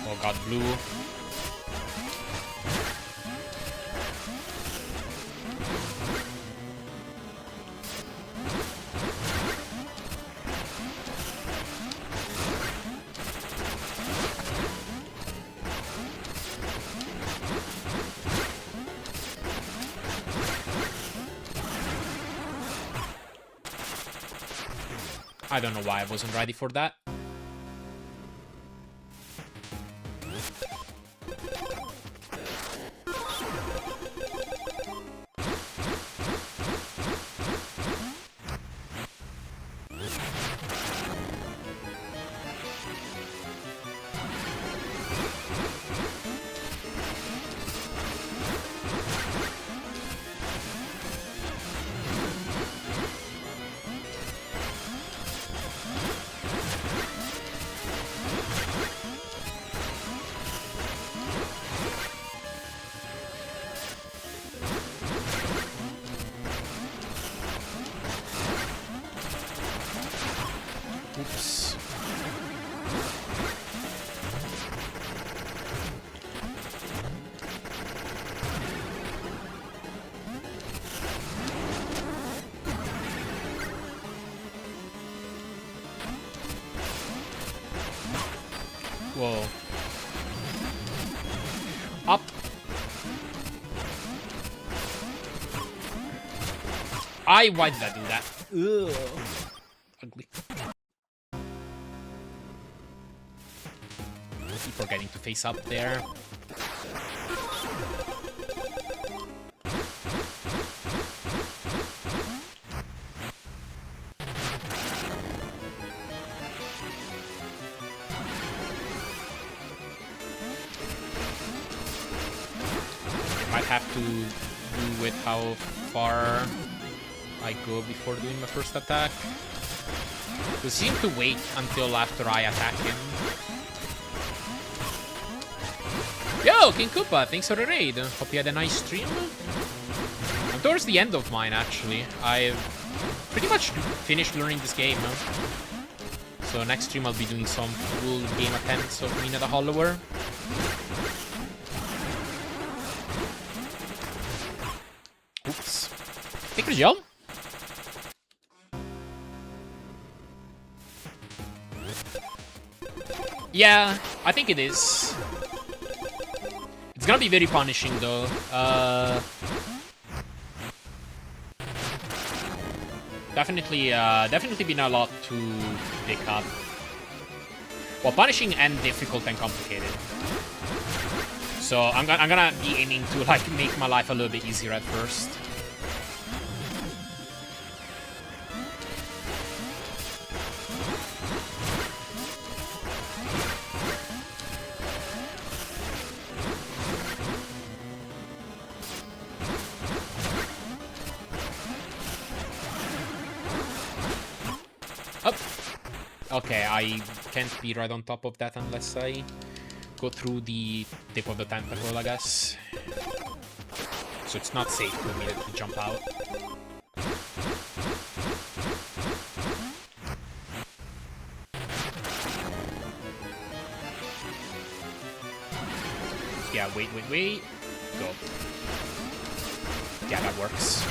Oh god, blue. I don't know why I wasn't ready for that. Oops. Whoa. Up. Why did I do that? Ugh. Ugly. Keep forgetting to face up there. have to do with how far I go before doing my first attack. We seem to wait until after I attack him. Yo, King Koopa, thanks for the raid. Hope you had a nice stream. I'm towards the end of mine, actually. I've pretty much finished learning this game. So next stream I'll be doing some full game attempts of Mina the Hollower. Oops. Hey, Chris, yo. Yeah, I think it is. It's gonna be very punishing, though. Definitely been a lot to pick up. Well, punishing and difficult and complicated. So I'm gonna be aiming to like make my life a little bit easier at first. Okay, I can't be right on top of that unless I go through the tip of the tentacle, I guess. So it's not safe for me to jump out. Yeah, wait. Go. Yeah, that works.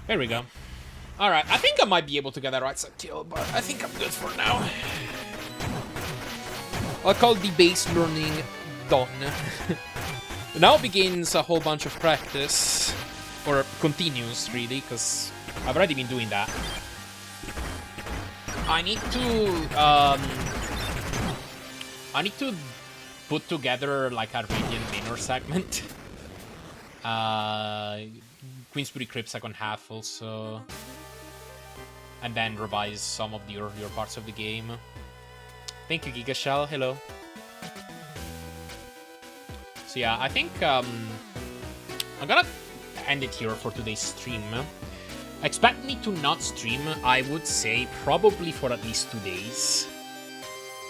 There we go. Alright, I think I might be able to get that right side kill, but I think I'm good for now. I'll call the base learning done. Now begins a whole bunch of practice. Or continues, really, because I've already been doing that. I need to put together like a Radiant Minor segment. Queensbury Crypt second half also. And then revise some of the earlier parts of the game. Thank you, Gigashell. Hello. So yeah, I think I'm gonna end it here for today's stream. Expect me to not stream, I would say, probably for at least 2 days.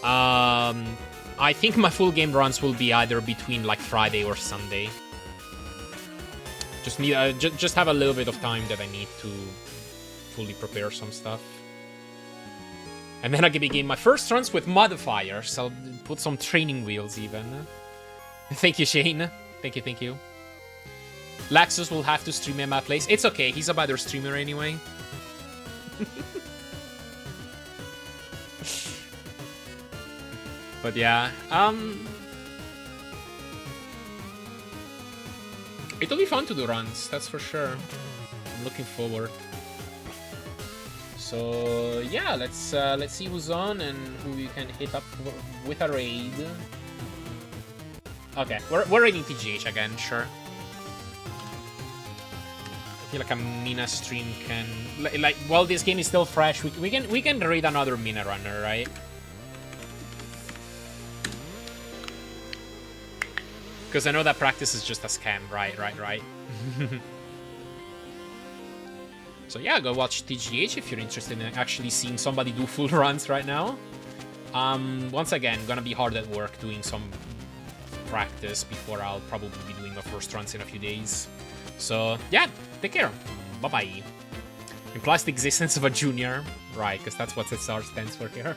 I think my full game runs will be either between like Friday or Sunday. Just have a little bit of time that I need to fully prepare some stuff. And then I can begin my first runs with modifiers. I'll put some training wheels even. Thank you, Shane. Thank you. Laxus will have to stream him at place. It's okay, he's a better streamer anyway. But yeah, it'll be fun to do runs, that's for sure. I'm looking forward. So yeah, let's see who's on and who we can hit up with a raid. Okay, we're raiding TGH again, sure. I feel like a Mina stream can like while this game is still fresh, we can raid another Mina runner, right? Because I know that practice is just a scam, right. So So yeah, go watch TGH if you're interested in actually seeing somebody do full runs right now. Once again, gonna be hard at work doing some practice before I'll probably be doing my first runs in a few days. So yeah, take care. Bye-bye. Implies the existence of a junior. Right, because that's what SR stands for here.